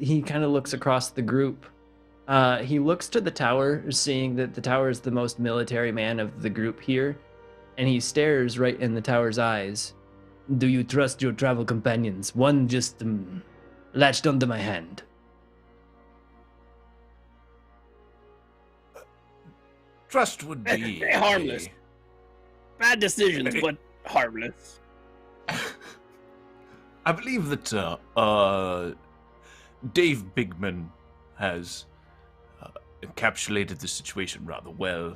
he kind of looks across the group, he looks to the tower, seeing that the tower is the most military man of the group here, and he stares right in the tower's eyes. Do you trust your travel companions? One just latched onto my hand. Trust would be They're harmless. Bad decisions, but harmless. I believe that Dave Bigman has encapsulated the situation rather well.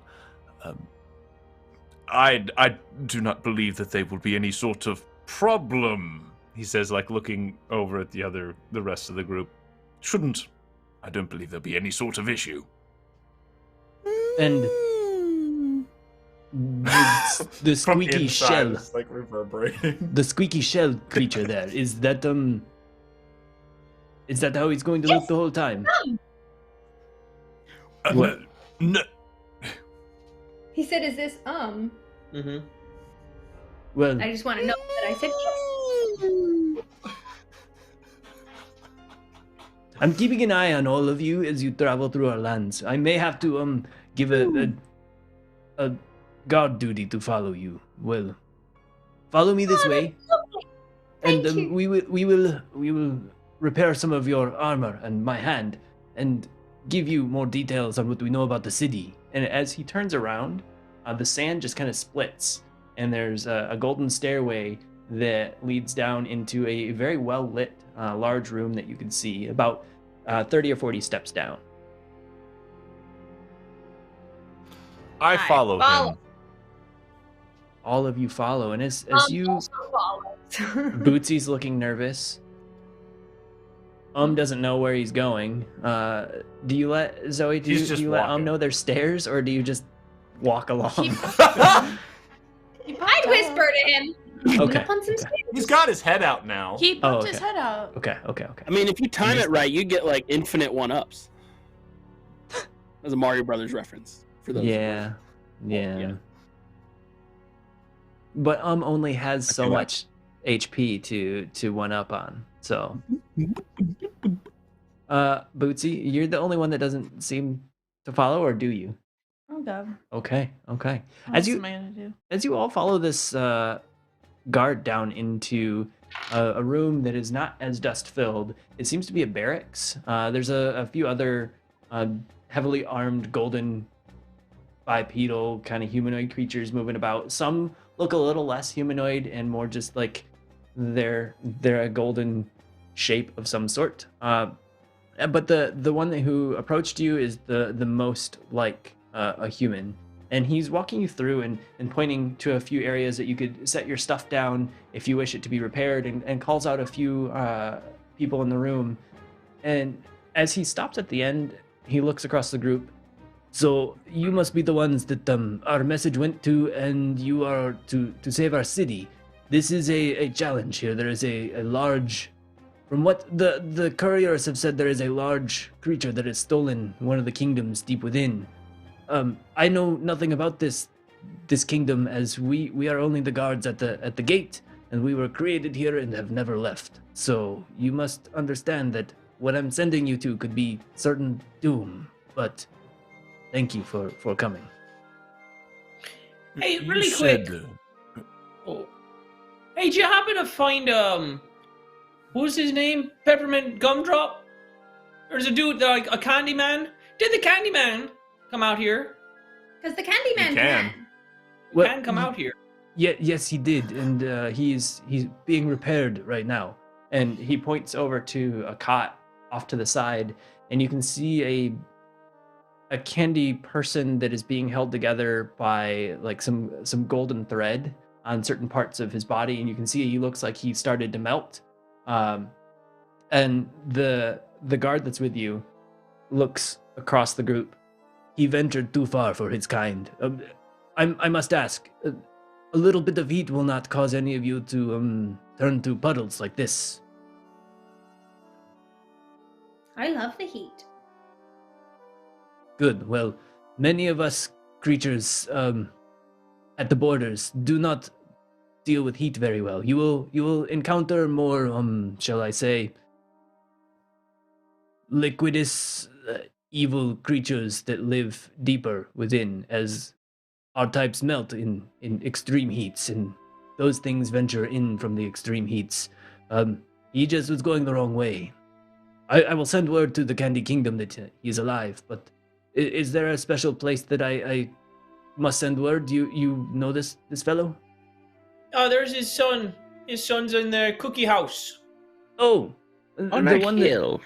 I do not believe that there will be any sort of problem, he says, like looking over at the rest of the group. I don't believe there'll be any sort of issue. And the From squeaky inside, shell, it's like reverberating. the squeaky shell creature there, is that how he's going to look the whole time? What? No. He said, "Is this Mm-hmm. Well, I just want to know that I said yes." I'm keeping an eye on all of you as you travel through our lands. I may have to give a guard duty to follow you. Well, follow me this way, and Thank you. we will repair some of your armor and my hand, and give you more details on what we know about the city. And as he turns around, the sand just kind of splits, and there's a golden stairway that leads down into a very well lit, large room that you can see about 30 or 40 steps down. I follow him. All of you follow, and as you, also follows. Bootsy's looking nervous. Doesn't know where he's going. Do you let Zoe? Do He's just you let walking. know there's stairs, or do you just walk along? I'd whisper to him. Okay, Up on some okay. stairs. He's got his head out now. He poked his okay. head out. Okay. I mean, if you time it right, you get like infinite one-ups. That's a Mario Brothers reference for those. Yeah. But only has so feel like- much HP to one up on. So, Bootsy, you're the only one that doesn't seem to follow, or do you? Oh god. Okay. What As else am I gonna do? As you all follow this guard down into a room that is not as dust filled, it seems to be a barracks. There's a few other heavily armed golden bipedal kind of humanoid creatures moving about. Some look a little less humanoid and more just like they're a golden shape of some sort. But the one who approached you is the most like a human. And he's walking you through and pointing to a few areas that you could set your stuff down if you wish it to be repaired, and calls out a few people in the room. And as he stops at the end, he looks across the group. So you must be the ones that our message went to, and you are to save our city. This is a challenge here. There is a large... From what the couriers have said, there is a large creature that has stolen one of the kingdoms deep within. I know nothing about this kingdom, as we are only the guards at the gate, and we were created here and have never left. So you must understand that what I'm sending you to could be certain doom. But thank you for coming. Hey, You really said, quick. Oh. Hey, did you happen to find what was his name? Peppermint Gumdrop? Or is a dude like a Candyman? Did the Candyman come out here? Because the Candyman You can. can. Well, Can come out here. Yes, he did, and he's being repaired right now. And he points over to a cot off to the side, and you can see a candy person that is being held together by like some golden thread on certain parts of his body, and you can see he looks like he started to melt. And the guard that's with you looks across the group. He ventured too far for his kind. I must ask, a little bit of heat will not cause any of you to turn to puddles like this. I love the heat. Good. Well, many of us creatures at the borders do not deal with heat very well. You will encounter more, shall I say, liquidous, evil creatures that live deeper within, as our types melt in extreme heats, and those things venture in from the extreme heats. He just was going the wrong way. I will send word to the Candy Kingdom that he's alive, but is there a special place that I must send word. You know this fellow? Oh, there's his son. His son's in the cookie house. Oh, On the a one that. hill.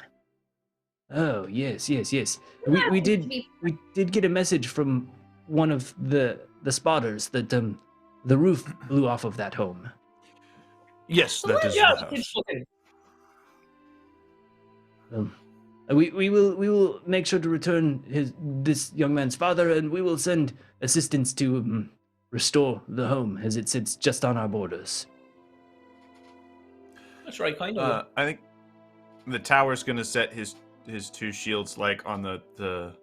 Oh yes. We did get a message from one of the spotters that the roof blew off of that home. Yes, that is Yeah, the house. it's okay. We will make sure to return this young man's father, and we will send assistance to restore the home as it sits just on our borders. That's right, kind of. I think the tower's gonna set his two shields like on the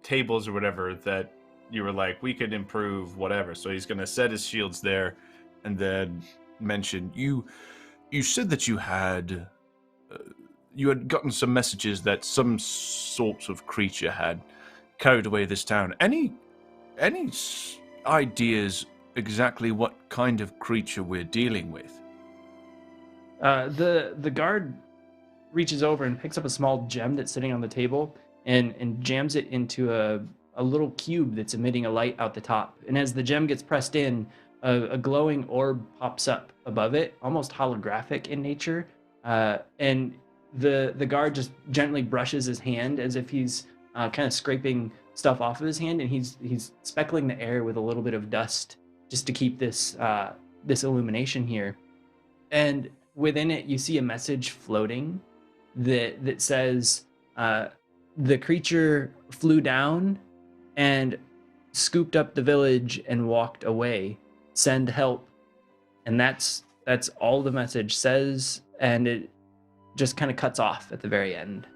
tables or whatever that you were like, we could improve whatever. So he's gonna set his shields there, and then mention you said that you had gotten some messages that some sort of creature had carried away this town. Any ideas exactly what kind of creature we're dealing with? The guard reaches over and picks up a small gem that's sitting on the table and jams it into a little cube that's emitting a light out the top. And as the gem gets pressed in, a glowing orb pops up above it, almost holographic in nature. And the guard just gently brushes his hand as if he's kind of scraping stuff off of his hand, and he's speckling the air with a little bit of dust just to keep this illumination here. And within it, you see a message floating that says, the creature flew down and scooped up the village and walked away. Send help. And that's all the message says, and it just kind of cuts off at the very end.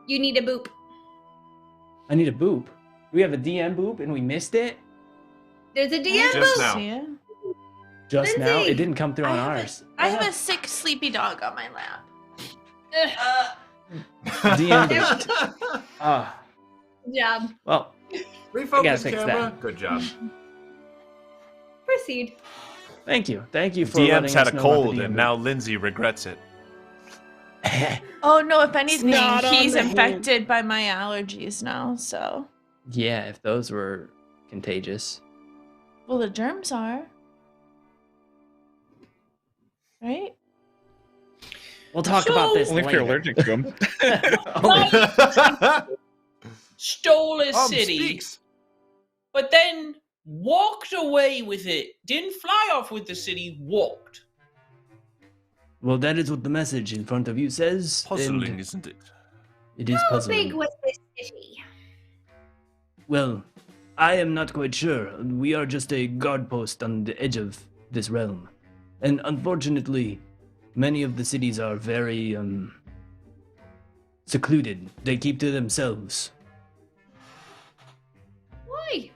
You need a boop. I need a boop. We have a DM boop and we missed it? There's a DM Just boop. now. See it? Just now? Lindsay! It didn't come through on ours. I have a sick, sleepy dog on my lap. DM boop. Ah, Good job. well, gotta Refocus fix camera. that. Good job. Proceed. thank you. Thank you for DM's letting had us a know about the cold, DM and boop. now Lindsay regrets it. Oh no, if anything, Snot on he's the hand. infected by my allergies now, so. Yeah, if those were contagious. Well, the germs are. Right? We'll talk about this Only if you're later. allergic to them. Stole a city, Speaks. but then walked away with it. Didn't fly off with the city, walked. Well, that is what the message in front of you says. Puzzling, and isn't it? it is How puzzling. big was this city? Well, I am not quite sure. We are just a guard post on the edge of this realm. And unfortunately, many of the cities are very, secluded. They keep to themselves. Why?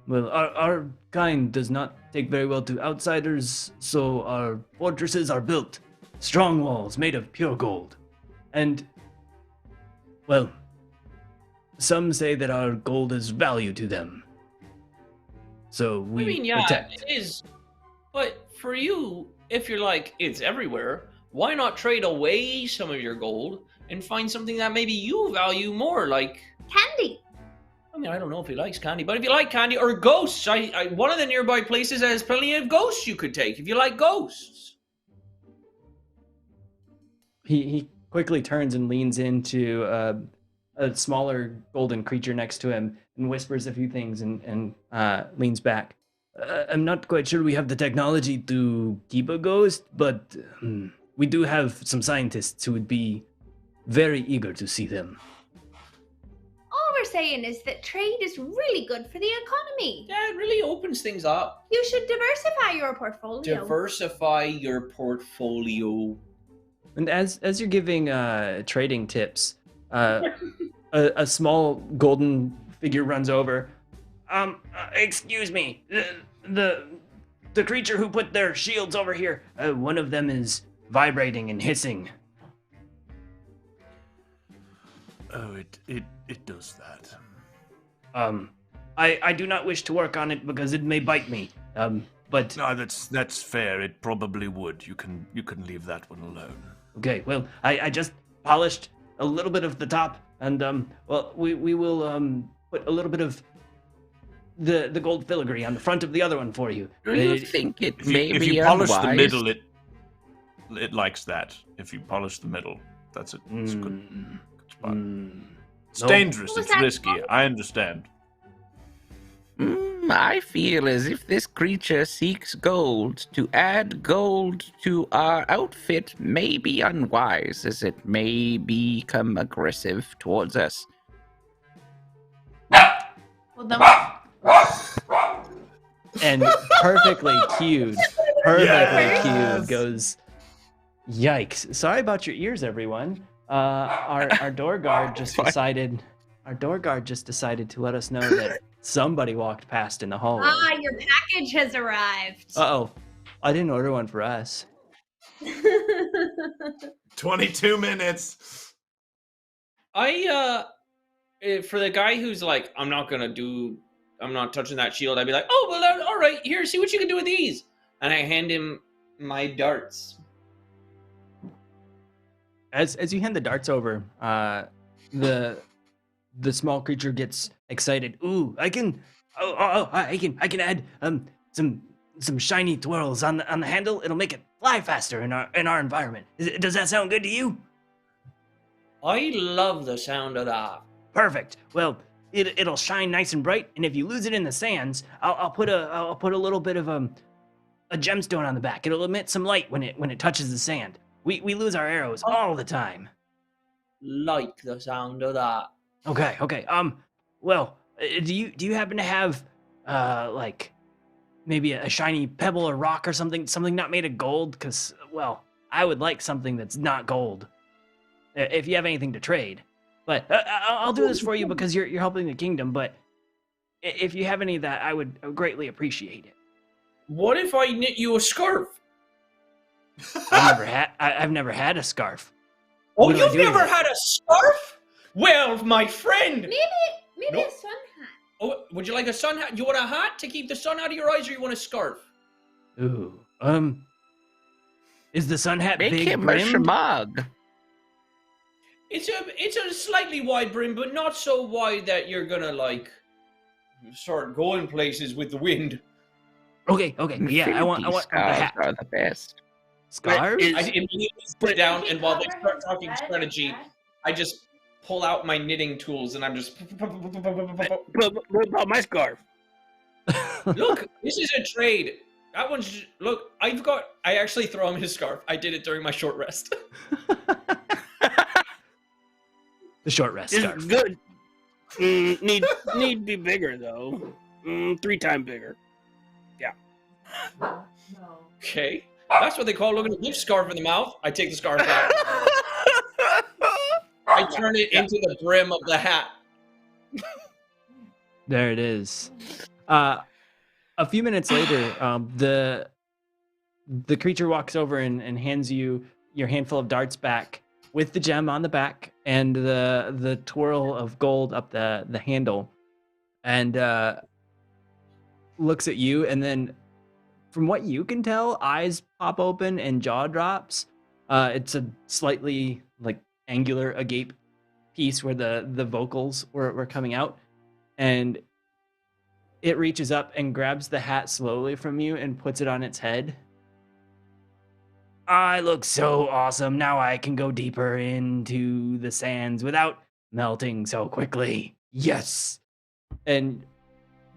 Well, our kind does not take very well to outsiders, so our fortresses are built. Strong walls made of pure gold. And, well, some say that our gold is value to them. So we I mean, yeah, protect. it is. But for you, if you're like, it's everywhere, why not trade away some of your gold and find something that maybe you value more? Like, Candy. I mean, I don't know if he likes candy, but if you like candy or ghosts, I one of the nearby places has plenty of ghosts you could take if you like ghosts. He quickly turns and leans into a smaller golden creature next to him and whispers a few things and leans back. I'm not quite sure we have the technology to keep a ghost, but we do have some scientists who would be very eager to see them. All we're saying is that trade is really good for the economy. Yeah, it really opens things up. You should diversify your portfolio. Diversify your portfolio. And as you're giving trading tips, a small golden figure runs over. Excuse me, the creature who put their shields over here. One of them is vibrating and hissing. Oh, it does that. I do not wish to work on it because it may bite me. But No, that's fair. It probably would. You can leave that one alone. okay, well, I just polished a little bit of the top, and well, we will put a little bit of the gold filigree on the front of the other one for you. Do you think it If may you, if be you polish unwise? the middle, it likes that. If you polish the middle, that's a good spot. It's No. dangerous. What was It's that risky. called? I understand. I feel as if this creature seeks gold. To add gold to our outfit may be unwise, as it may become aggressive towards us. Well, then And perfectly cued Yes. goes, yikes. Sorry about your ears, everyone. Our door guard just Fine. decided to let us know that somebody walked past in the hallway. Ah, your package has arrived. Uh-oh. I didn't order one for us. 22 minutes. For the guy who's like, I'm not touching that shield, I'd be like, oh, well, all right, here, see what you can do with these. And I hand him my darts. As you hand the darts over, the small creature gets excited. Ooh, I can add some shiny twirls on the handle. It'll make it fly faster in our environment. Does that sound good to you? I love the sound of that. Perfect. Well, it'll shine nice and bright, and if you lose it in the sands, I'll put a little bit of a gemstone on the back. It'll emit some light when it touches the sand. We lose our arrows all the time. Like the sound of that. Okay. Well, do you happen to have like maybe a shiny pebble or rock or something not made of gold? Because, well, I would like something that's not gold. If you have anything to trade. But I'll do this for you because you're helping the kingdom. But if you have any of that, I would greatly appreciate it. What if I knit you a scarf? I've never had a scarf. Oh, What do I you've do with never it? had a scarf? Well, my friend. Maybe Nope. a sun hat. Oh, would you like a sun hat? You want a hat to keep the sun out of your eyes, or you want a scarf? Ooh. Is the sun hat Make big him a brimmed? shemag. It's a slightly wide brim, but not so wide that you're gonna like start going places with the wind. Okay. Yeah, I want the Infinity hat. scars are the best. Scarves? I immediately put it down, and while they start talking strategy, I just pull out my knitting tools, and I'm just What about my scarf? look. This is a trade. That one's look. I actually throw him his scarf. I did it during my short rest. The short rest It's scarf. good. Need to be bigger though. 3 times bigger. Okay, that's what they call looking at a scarf in the mouth. I take the scarf out. I turn it into the brim of the hat. There it is. A few minutes later, the creature walks over and hands you your handful of darts back with the gem on the back and the twirl of gold up the handle, and looks at you, and then from what you can tell, eyes pop open and jaw drops. It's a slightly like angular agape piece where the vocals were coming out, and it reaches up and grabs the hat slowly from you and puts it on its head. I look so awesome. Now I can go deeper into the sands without melting so quickly. Yes. And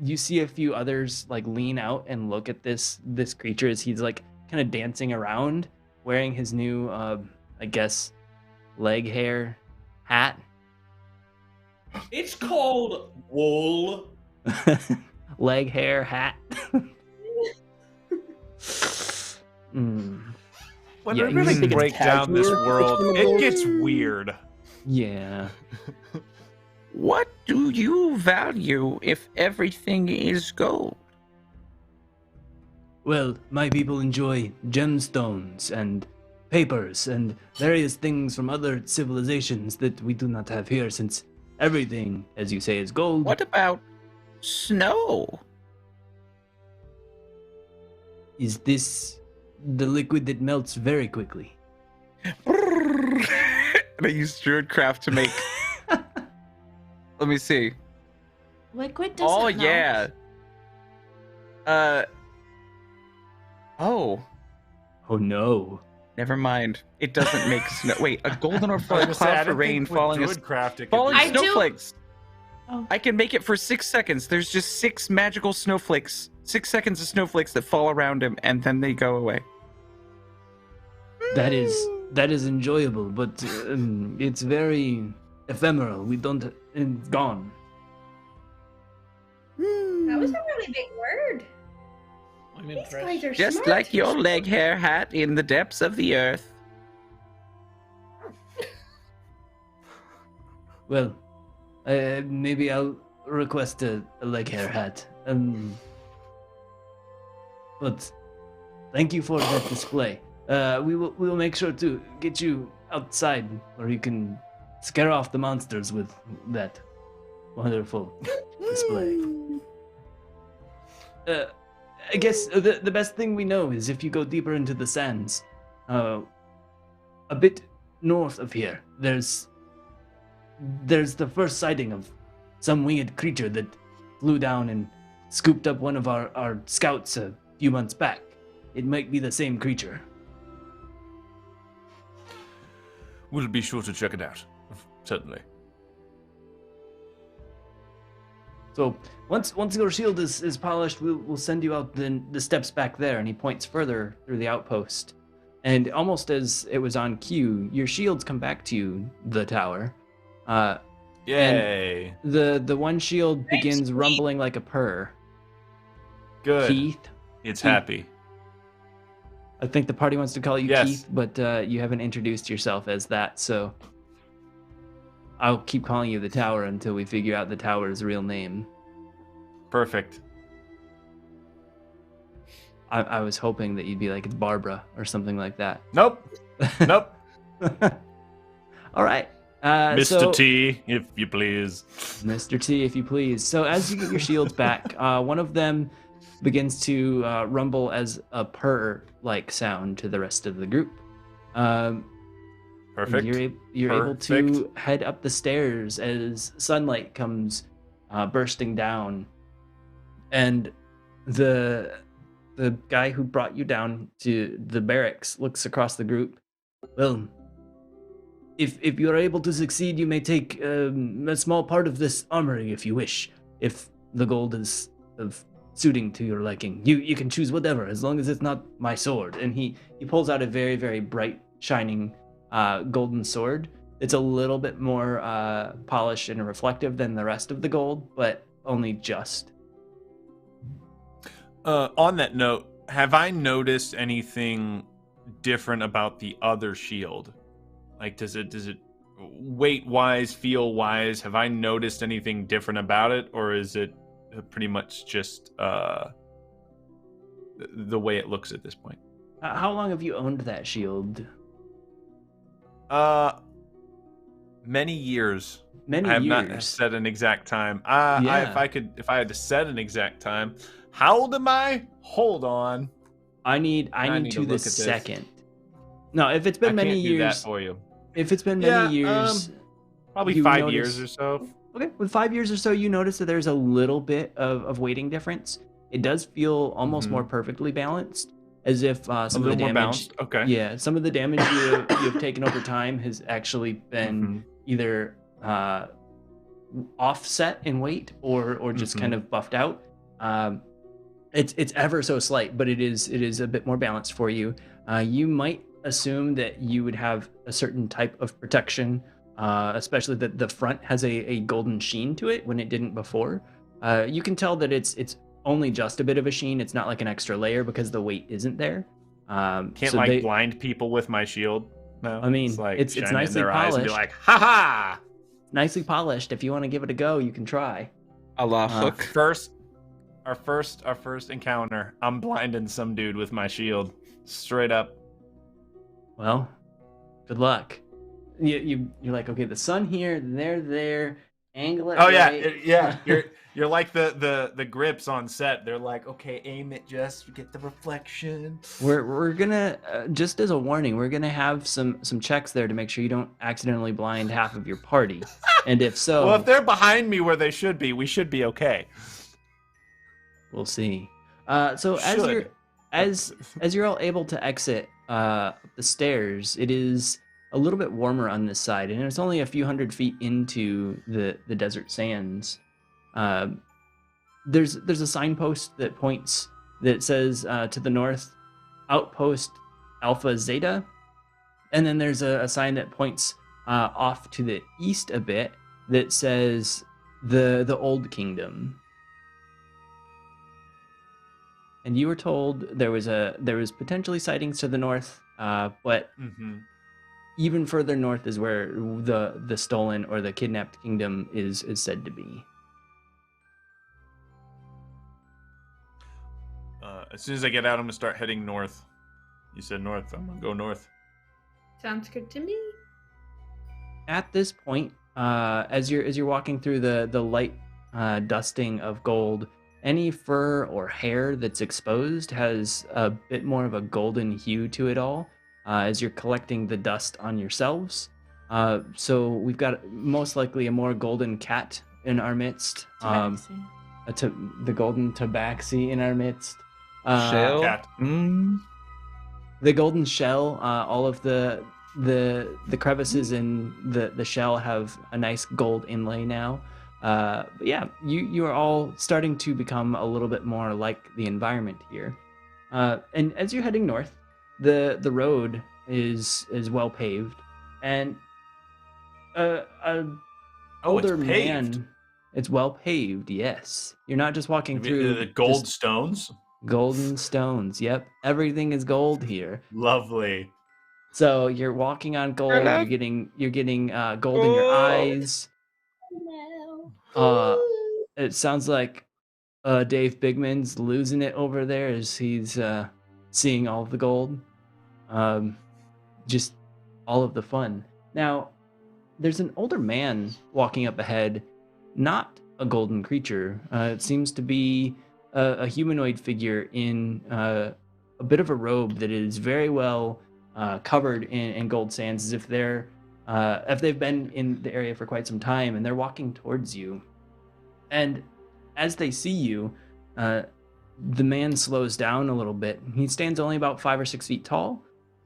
you see a few others like lean out and look at this creature as he's like kind of dancing around wearing his new I guess leg hair hat. It's called wool. Leg hair hat. Mm, When Yeah, we really you think it's break down this casual. world, it gets weird. yeah. What do you value if everything is gold? Well, my people enjoy gemstones and papers and various things from other civilizations that we do not have here, since everything, as you say, is gold. What about snow? Is this the liquid that melts very quickly? And I use Druidcraft to make. Let me see. Liquid doesn't Oh melt. yeah. Oh, Oh no. never mind. It doesn't make snow. Wait, a golden orb for I was a gonna say, I cloud for didn't rain think with falling as Druidcraft it could falling do I that. do- snowflakes. Oh. I can make it for 6 seconds. There's just 6 magical snowflakes. 6 seconds of snowflakes that fall around him, and then they go away. That is enjoyable, but it's very ephemeral. We don't. It's gone. That was a really big word. I'm These impressed. guys are Just smart. like your leg hair hat in the depths of the earth. Well, maybe I'll request a leg hair hat. But thank you for that display. We will make sure to get you outside where you can scare off the monsters with that wonderful display. I guess the best thing we know is if you go deeper into the sands, a bit north of here, there's the first sighting of some winged creature that flew down and scooped up one of our scouts a few months back. It might be the same creature. We'll be sure to check it out. Certainly. So once your shield is polished, we'll send you out the steps back there. And he points further through the outpost. And almost as it was on cue, your shields come back to you, the tower. Yay! The one shield begins rumbling like a purr. Good. Keith, It's happy. I think the party wants to call you Yes. Keith, but you haven't introduced yourself as that, so I'll keep calling you the tower until we figure out the tower's real name. Perfect. I was hoping that you'd be like, it's Barbara or something like that. Nope. Nope. All right. Mr. So, T, if you please. Mr. T, if you please. So as you get your shields back, one of them begins to rumble as a purr-like sound to the rest of the group. Perfect. You're able to Perfect. head up the stairs as sunlight comes bursting down, and the guy who brought you down to the barracks looks across the group. Well, if you are able to succeed, you may take a small part of this armory if you wish. If the gold is of suiting to your liking, you can choose whatever as long as it's not my sword. And he pulls out a very, very bright, shining golden sword. It's a little bit more polished and reflective than the rest of the gold, but only just. On that note, have I noticed anything different about the other shield? Like, does it weight wise, feel wise? Have I noticed anything different about it, or is it pretty much just the way it looks at this point? How long have you owned that shield? Many years. Many I have years. not set an exact time. Yeah. If I had to set an exact time, how old am I? Hold on. I need need to to the look at this. second. No, if it's been I many can't do that years, for you. if it's been Yeah, many years, Probably you 5 notice- years or so. okay, with 5 years or so, you notice that there's a little bit of weighting difference. It does feel almost more perfectly balanced, as if A some of the little more damage. balanced. Okay. Yeah, some of the damage you've taken over time has actually been either offset in weight or just kind of buffed out. It's ever so slight, but it is a bit more balanced for you. You might assume that you would have a certain type of protection, especially that the front has a golden sheen to it when it didn't before. You can tell that it's only just a bit of a sheen. It's not like an extra layer because the weight isn't there. Can't So blind people with my shield. No, I mean, like it's shine it in nicely their eyes and be polished. like, ha ha! nicely polished. If you want to give it a go, you can try. A la hook. Our first encounter. I'm blinding some dude with my shield, straight up. Well, good luck. You're like, okay, the sun here, they're there. Angle it. Oh yeah, right. yeah. You're like the grips on set. They're like, okay, aim it, just get the reflection. We're gonna just as a warning, we're gonna have some checks there to make sure you don't accidentally blind half of your party, and if so, Well, if they're behind me where they should be, we should be okay. we'll see. So Should. as you're all able to exit the stairs, it is a little bit warmer on this side, and it's only a few hundred feet into the desert sands. There's a signpost that says to the north, Outpost Alpha Zeta, and then there's a sign that points off to the east a bit that says the Old Kingdom. And you were told there was potentially sightings to the north, but even further north is where the stolen or the kidnapped kingdom is said to be. As soon as I get out, I'm gonna start heading north. You said north. I'm gonna go north. Sounds good to me. At this point, as you're walking through the light dusting of gold, any fur or hair that's exposed has a bit more of a golden hue to it all. As you're collecting the dust on yourselves, so we've got most likely a more golden cat in our midst. The golden tabaxi in our midst. Shell. Cat. The golden shell, all of the crevices in the shell have a nice gold inlay now. But yeah, you are all starting to become a little bit more like the environment here. And as you're heading north, the road is well paved, and older it's paved. man. It's well paved. Yes, you're not just walking through The gold just stones. golden stones. Yep, everything is gold here. Lovely. So you're walking on gold. Hello? You're getting gold in your eyes. It sounds like Dave Bigman's losing it over there as he's seeing all of the gold. Just all of the fun. Now, there's an older man walking up ahead, not a golden creature. It seems to be a humanoid figure in a bit of a robe that is very well covered in gold sands, as if they've been in the area for quite some time, and they're walking towards you. And as they see you, the man slows down a little bit. He stands only about 5 or 6 feet tall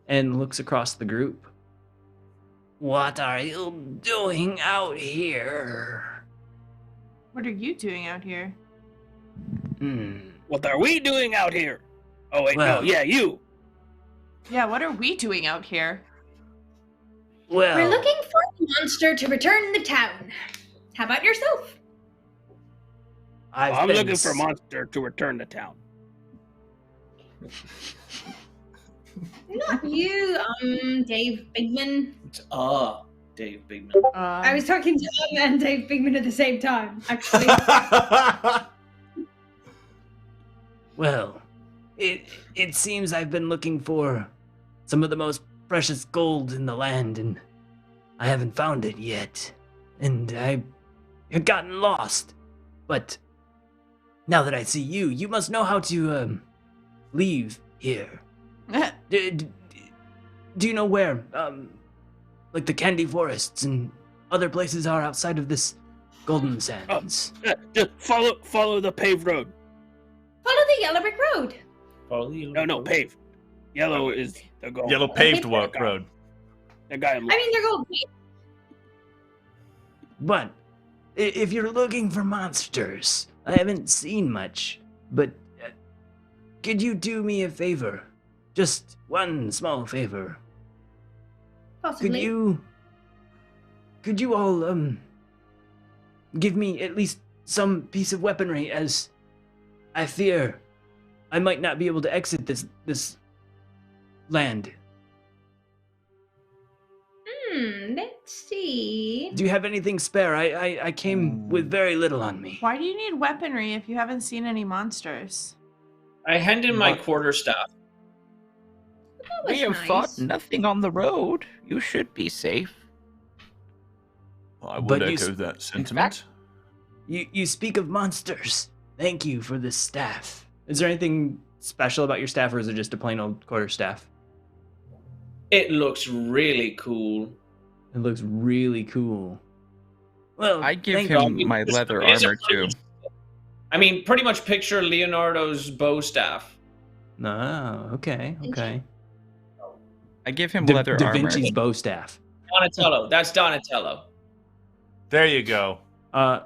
and looks across the group. What are you doing out here? What are you doing out here? What are we doing out here? Oh wait, Well- no, yeah, you. Yeah, what are we doing out here? Well, We're looking for a monster to return the town. How about yourself? I'm looking for a monster to return to town. Not you, Dave Bigman. It's Dave Bigman. I was talking to and Dave Bigman at the same time, actually. Well, it seems I've been looking for some of the most precious gold in the land, and I haven't found it yet. And I have gotten lost. But now that I see you, you must know how to leave here. Do you know where, like the candy forests and other places are outside of this golden sands? Just follow the paved road. Follow the yellow brick road. No, paved. Yellow is the goal. Yellow paved Okay. road. The guy. I mean, they're gold. But if you're looking for monsters, I haven't seen much, but could you do me a favor? Just one small favor. Possibly. Could you all give me at least some piece of weaponry, as I fear I might not be able to exit this land. Let's see. Do you have anything spare? I came with very little on me. Why do you need weaponry if you haven't seen any monsters? I hand in my quarterstaff. That We was have nice. fought nothing on the road. You should be safe. I would But you echo s- that sentiment. You speak of monsters. Thank you for this staff. Is there anything special about your staff, or is it just a plain old quarterstaff? It looks really cool. It looks really cool. Well, I give thank him you. my It's- leather it is a armor too. I mean, pretty much picture Leonardo's bow staff. No, okay. I give him Da, leather Da armor. Vinci's bow staff. Donatello. That's Donatello. There you go. As a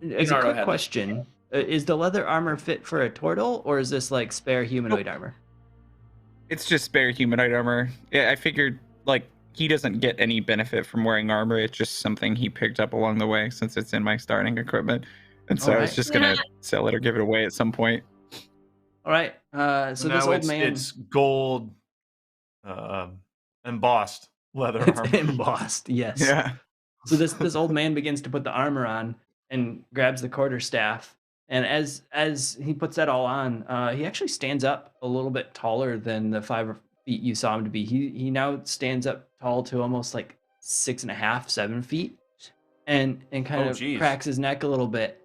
Leonardo quick had this. question, is the leather armor fit for a turtle, or is this like spare humanoid armor? It's just spare humanoid armor. Yeah, I figured like he doesn't get any benefit from wearing armor. It's just something he picked up along the way since it's in my starting equipment. And so I was Alright. just gonna sell it or give it away at some point. All right. So now this old man, it's gold, embossed leather it's armor. embossed. Yes. Yeah. So this old man begins to put the armor on and grabs the quarterstaff. And as he puts that all on, he actually stands up a little bit taller than the 5 feet you saw him to be. He now stands up tall to almost like 6.5, 7 feet, and kind Oh, of geez. cracks his neck a little bit.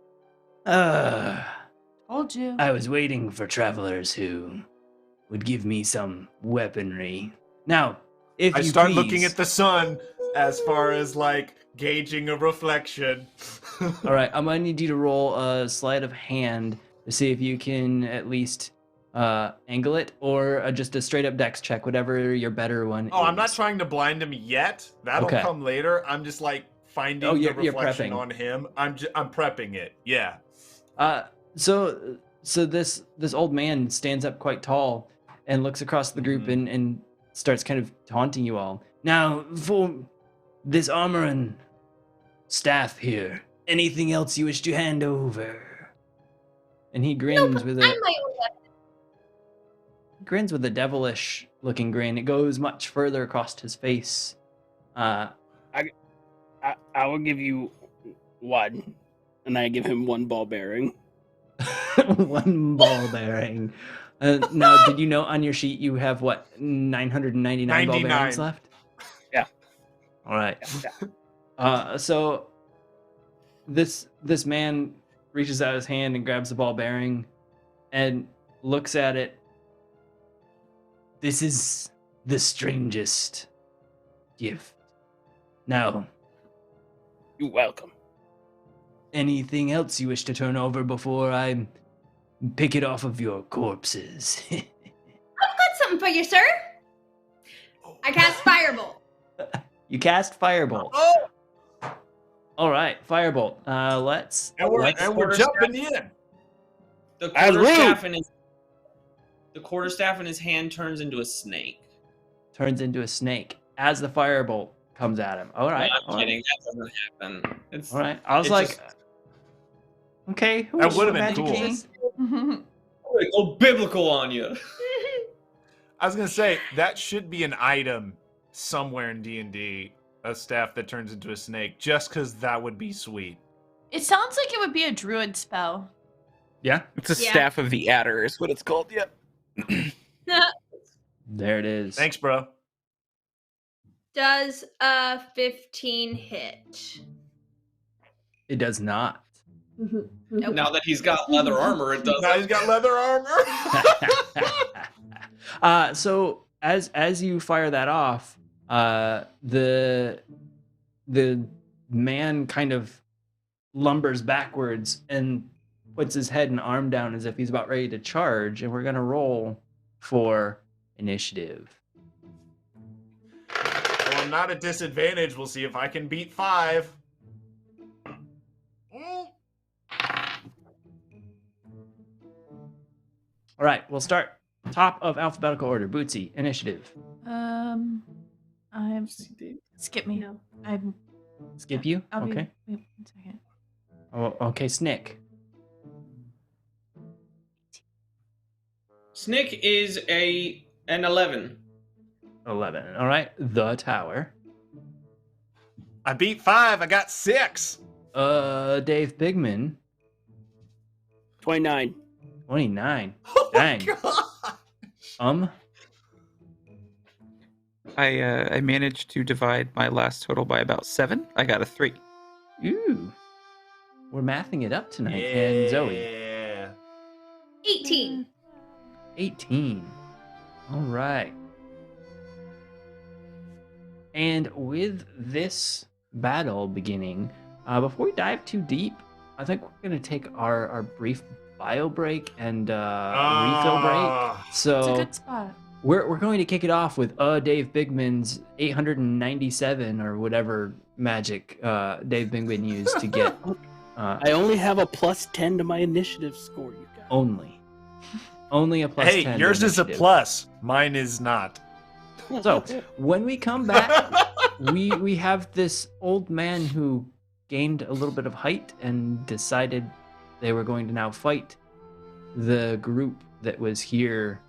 Told you. I was waiting for travelers who would give me some weaponry. Now, if I you start please, looking at the sun as far as like gauging a reflection. All right, I'm gonna need you to roll a sleight of hand to see if you can at least angle it, or just a straight up dex check, whatever your better one Oh, is. I'm not trying to blind him yet. That'll Okay. come later. I'm just like finding Oh, the you're reflection prepping. on him. I'm prepping it. Yeah. So this old man stands up quite tall and looks across the group Mhm. and starts kind of taunting you all. Now, for this armor and staff here, anything else you wish to hand over? And he grins with I'm a my own weapon. grins with a devilish looking grin. It goes much further across his face. I will give you one, and I give him one ball bearing. One ball bearing. Now, did you note on your sheet you have what, 999 ball 99. bearings left? Yeah. All right. Yeah. So this man reaches out his hand and grabs the ball bearing and looks at it. This is the strangest gift. Now, You're welcome. anything else you wish to turn over before I pick it off of your corpses? I've got something for you, sir. I cast Firebolt. You cast Firebolt. Oh, All right, Firebolt. Let's. and we're quarterstaff. jumping in. The As quarterstaff in his hand turns into a snake. Turns into a snake as the Firebolt comes at him. All right. No, I'm all right. kidding. That doesn't happen. It's All right. I was It like, just- okay, who That is would've the been magic cool. king? I'm gonna go biblical on you. I was gonna say that should be an item somewhere in D&D, a staff that turns into a snake, just because that would be sweet. It sounds like it would be a druid spell. Yeah. It's a Yeah. staff of the adder is what it's called. Yep. There it is. Thanks, bro. Does a 15 hit? It does not. Nope. Now that he's got leather armor, it does. Now he's got leather armor. So as you fire that off, the man kind of lumbers backwards and puts his head and arm down as if he's about ready to charge, and we're gonna roll for initiative. Well, I'm not at disadvantage. We'll see if I can beat 5. All right, we'll start top of alphabetical order. Bootsy, initiative. I'm skip me. No. I'm. Skip you. I'll be. Okay. Wait 1 second. Oh, okay. Snick. Snick is an 11. 11. All right. The tower. I beat 5. I got 6. Dave Bigman. 29. 29. Oh my Dang. God. I managed to divide my last total by about 7. I got a 3. Ooh. We're mathing it up tonight. And Zoe. Yeah. 18. 18. All right. And with this battle beginning, before we dive too deep, I think we're going to take our brief bio break and refill break. It's a So good spot. we're going to kick it off with Dave Bigman's 897 or whatever magic Dave Bigman used to get. I only have a +10 to my initiative score, you guys. Only a plus 10. Hey, yours is a initiative. plus. Mine is not. So when we come back, we have this old man who gained a little bit of height and decided they were going to now fight the group that was here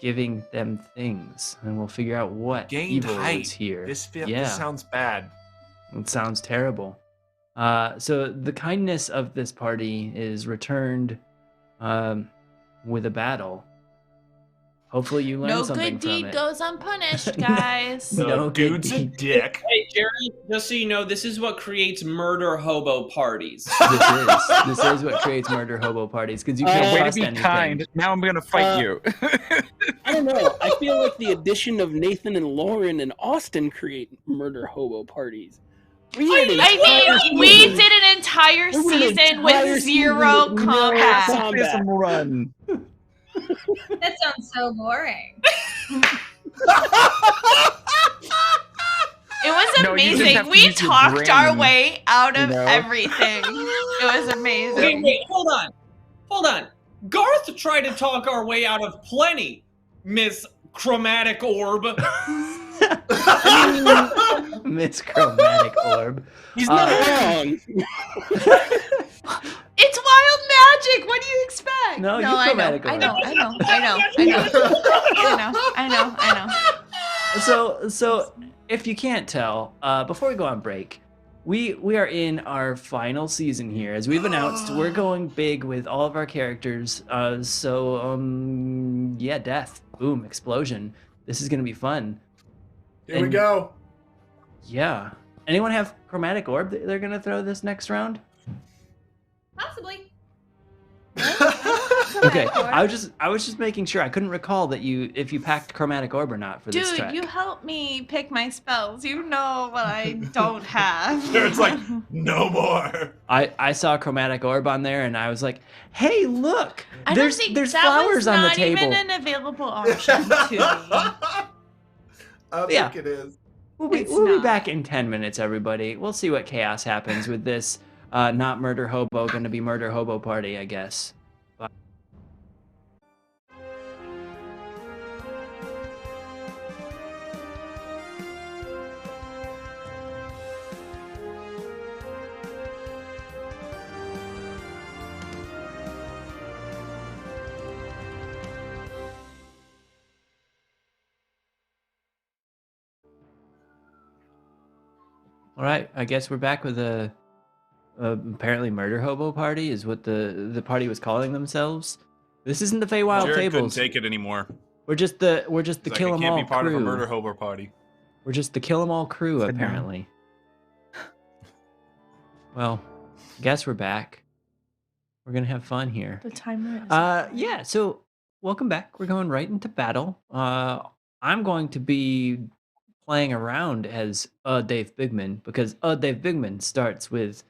giving them things, and we'll figure out what Gained evil height. is here. This Yeah. sounds bad. It sounds terrible. So the kindness of this party is returned with a battle. Hopefully you learn No something good from deed it. goes unpunished, guys. No. No, good dude's a deed. dick. Hey, Jerry, just so you know, this is what creates murder hobo parties. This is what creates murder hobo parties, because you can't Way to trust be anything. kind. Now I'm gonna fight you. I don't know. I feel like the addition of Nathan and Lauren and Austin create murder hobo parties. We had an I entire mean, we season- did an entire we had an season entire with season zero with no combat. combat. Pacifism run. That sounds so boring. It was No, you just amazing. have to We use your talked our brain, way out of you know? everything. It was amazing. Okay, wait, hold on. Garth tried to talk our way out of plenty, Miss Chromatic Orb. Miss Chromatic Orb. He's not wrong. It's wild magic. What do you expect? No, you I know. chromatic I orb. know. So if you can't tell, before we go on break, we are in our final season here. As we've announced, we're going big with all of our characters. Yeah, death, boom, explosion. This is gonna be fun. Here we And- go. Yeah. Anyone have chromatic orb that they're gonna throw this next round? Possibly. Okay, I was just making sure. I couldn't recall that if you packed chromatic orb or not for this Dude, track. you help me pick my spells. You know what I don't have. It's like, no more. I saw chromatic orb on there and I was like, hey, look, I don't there's think there's that flowers was on the not table. even an available option to me. I Yeah. think it is. We'll be It's back not. in 10 minutes, everybody. We'll see what chaos happens with this not murder hobo, gonna be murder hobo party, I guess. Bye. All right, I guess we're back with a apparently murder hobo party is what the party was calling themselves. This isn't the Feywild Jared couldn't tables. take it anymore. We're just the He's like, kill I 'em can't all be part crew. of a murder hobo party. We're just the kill 'em all crew, Said no. apparently. Well, guess we're back. We're gonna have fun here. The timer is. Yeah. So welcome back. We're going right into battle. I'm going to be playing around as Dave Bigman because Dave Bigman starts with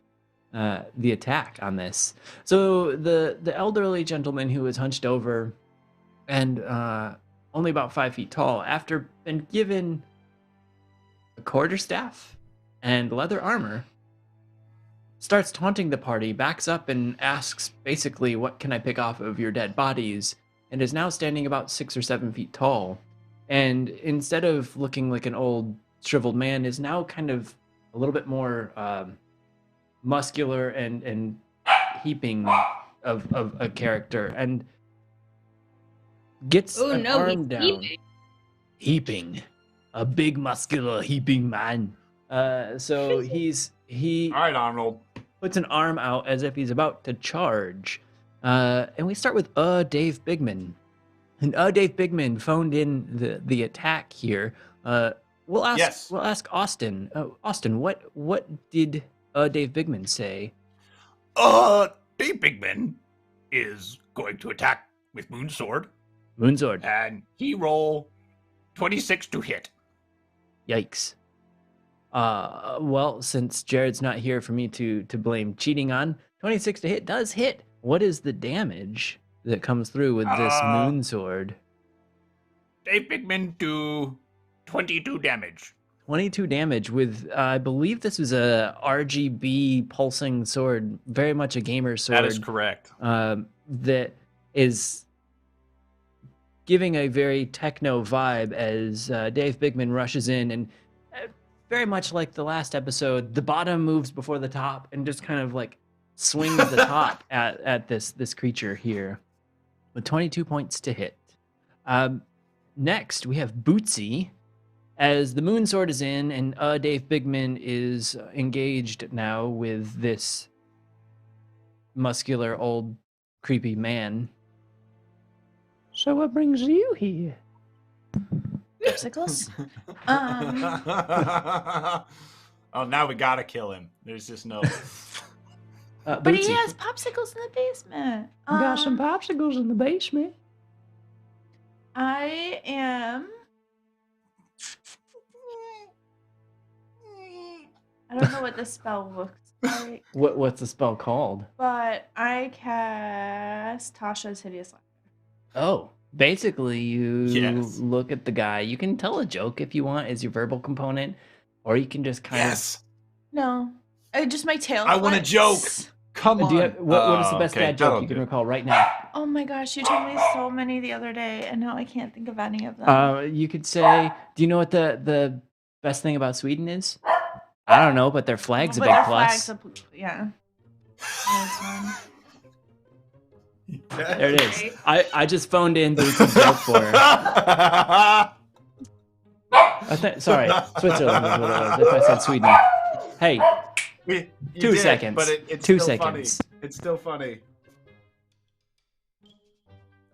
the attack on this. So the elderly gentleman who was hunched over and only about 5 feet tall, after been given a quarterstaff and leather armor, starts taunting the party, backs up and asks basically, what can I pick off of your dead bodies? And is now standing about 6 or 7 feet tall. And instead of looking like an old shriveled man, is now kind of a little bit more muscular and heaping of a character, and gets Oh an no, arm he's down. sleeping. Heaping, a big muscular heaping man. So he All right, Arnold. puts an arm out as if he's about to charge. And we start with Dave Bigman. And Dave Bigman phoned in the attack here. we'll ask. Yes. We'll ask Austin. Austin, what did Dave Bigman say? Dave Bigman is going to attack with Moonsword, Moonsword. and he roll 26 to hit. Yikes. Well, since Jared's not here for me to blame cheating on, 26 to hit does hit. What is the damage that comes through with this Moonsword? Dave Bigman do 22 damage. 22 damage with, I believe this was a RGB pulsing sword, very much a gamer sword. That is correct. That is giving a very techno vibe as Dave Bigman rushes in, and very much like the last episode, the bottom moves before the top and just kind of like swings the top at this creature here with 22 points to hit. Next, we have Bootsy. As the Moonsword is in, and Dave Bigman is engaged now with this muscular, old, creepy man. So what brings you here? Popsicles? Oh, now we gotta kill him. There's just no. But he has popsicles in the basement. Got some popsicles in the basement. I am. I don't know what the spell looks like, What's the spell called? but I cast Tasha's Hideous Laughter. Oh, basically you Yes. look at the guy. You can tell a joke if you want as your verbal component, or you can just kind Yes. No, just my tail. I want a flips. joke. Come of. on. Do you have, what is the best okay, dad joke that'll you can do. recall right now? Oh my gosh, you told me so many the other day, and now I can't think of any of them. You could say, do you know what the best thing about Sweden is? I don't know, but their flag's a But big their plus. flag's yeah. That's one. There it is. I just phoned in Boots's joke for her. Sorry, Switzerland is what it was. If I said Sweden. Hey, You 2 did, seconds. But it's 2 still seconds. Funny. It's still funny.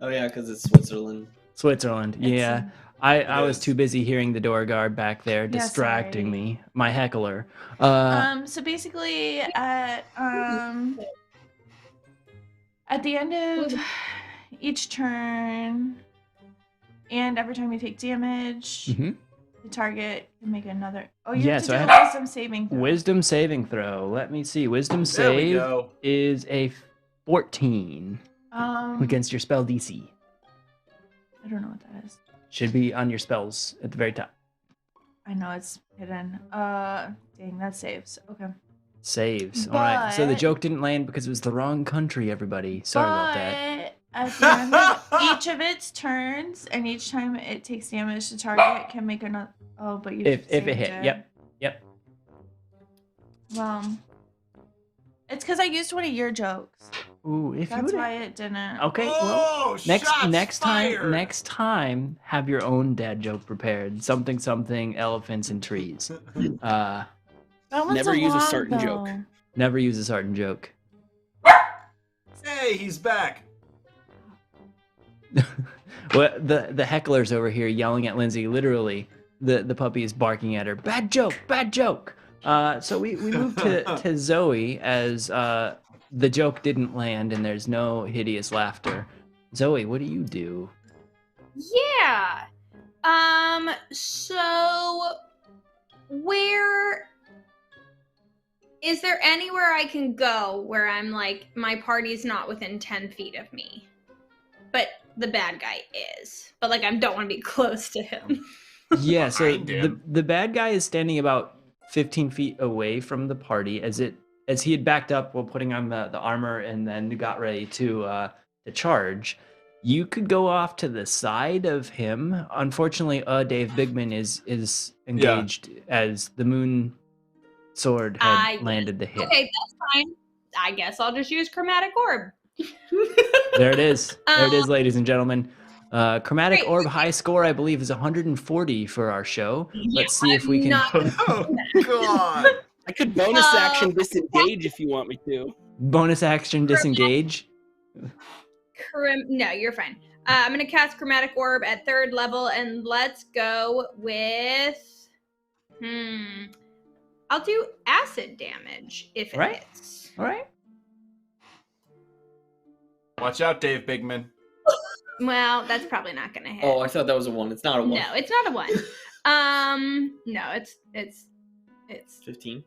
Oh yeah, because it's Switzerland. Switzerland. It's Yeah. I was is. too busy hearing the door guard back there Yeah, distracting sorry. me. My heckler. So basically at the end of each turn and every time you take damage, mhm. the target can make another. Oh, you Yeah, have to so do I a have- wisdom saving throw. Wisdom saving throw. Let me see. Wisdom There we save go. is a 14 against your spell DC. I don't know what that is. Should be on your spells at the very top. I know it's hidden. Dang, that saves. Okay. Saves. All right. So the But- joke didn't land because it was the wrong country, everybody. Sorry about that. At the end of each of its turns, and each time it takes damage, the target can make another. Oh, but you. If it saved hit. Yep. Yep. Well, it's because I used one of your jokes. Ooh, if you That's would. why it didn't. Okay. Well, Oh, next shots fired. next time, have your own dad joke prepared. Something elephants and trees. That one's Never use a long, certain joke. though. Never use a certain joke. Hey, he's back. Well, the heckler's over here yelling at Lindsay. Literally, the puppy is barking at her. Bad joke, bad joke. So we moved to Zoe as the joke didn't land and there's no hideous laughter. Zoe, what do you do? Yeah. So where is there anywhere I can go where I'm like my party's not within 10 feet of me, but the bad guy is, but like I don't want to be close to him. Yeah, so Behind him. the bad guy is standing about 15 feet away from the party as he had backed up while putting on the armor and then got ready to charge. You could go off to the side of him. Unfortunately, Dave Bigman is engaged as the moon sword had landed the hit. Okay, that's fine. I guess I'll just use chromatic orb. There it is. There it is, ladies and gentlemen. Chromatic Great. orb high score, I believe, is 140 for our show. Let's see if we can. Not- Oh God. I could bonus action disengage if you want me to. Bonus action disengage. No, you're fine. I'm gonna cast chromatic orb at 3rd level, and let's go with I'll do acid damage if it Right. hits. All right. Watch out, Dave Bigman. Well, that's probably not gonna hit. Oh, I thought that was a 1. It's not a 1. No, it's not a 1. No, it's 15.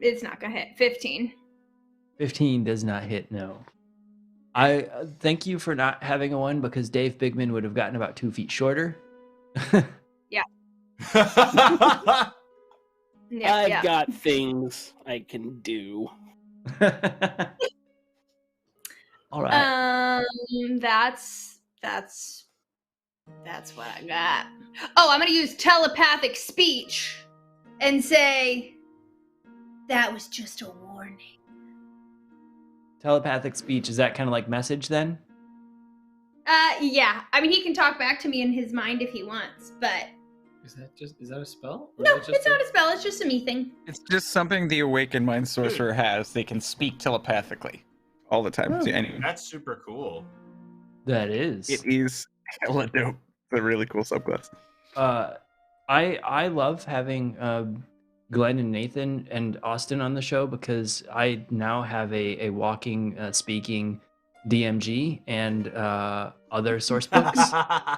It's not gonna hit. 15. 15 does not hit. No. I thank you for not having a 1 because Dave Bigman would have gotten about 2 feet shorter. Yeah, I've got things I can do. All right. That's what I got. Oh, I'm gonna use telepathic speech and say that was just a warning. Telepathic speech, is that kind of like message then? Yeah. I mean, he can talk back to me in his mind if he wants, but Is that a spell? Or no, is that just it's not a spell. It's just a me thing. It's just something the awakened mind sorcerer has. They can speak telepathically all the time to anyone. That's super cool. That is. It is hella dope. It's a really cool subclass. I love having Glenn and Nathan and Austin on the show because I now have a walking, speaking DMG and other source books.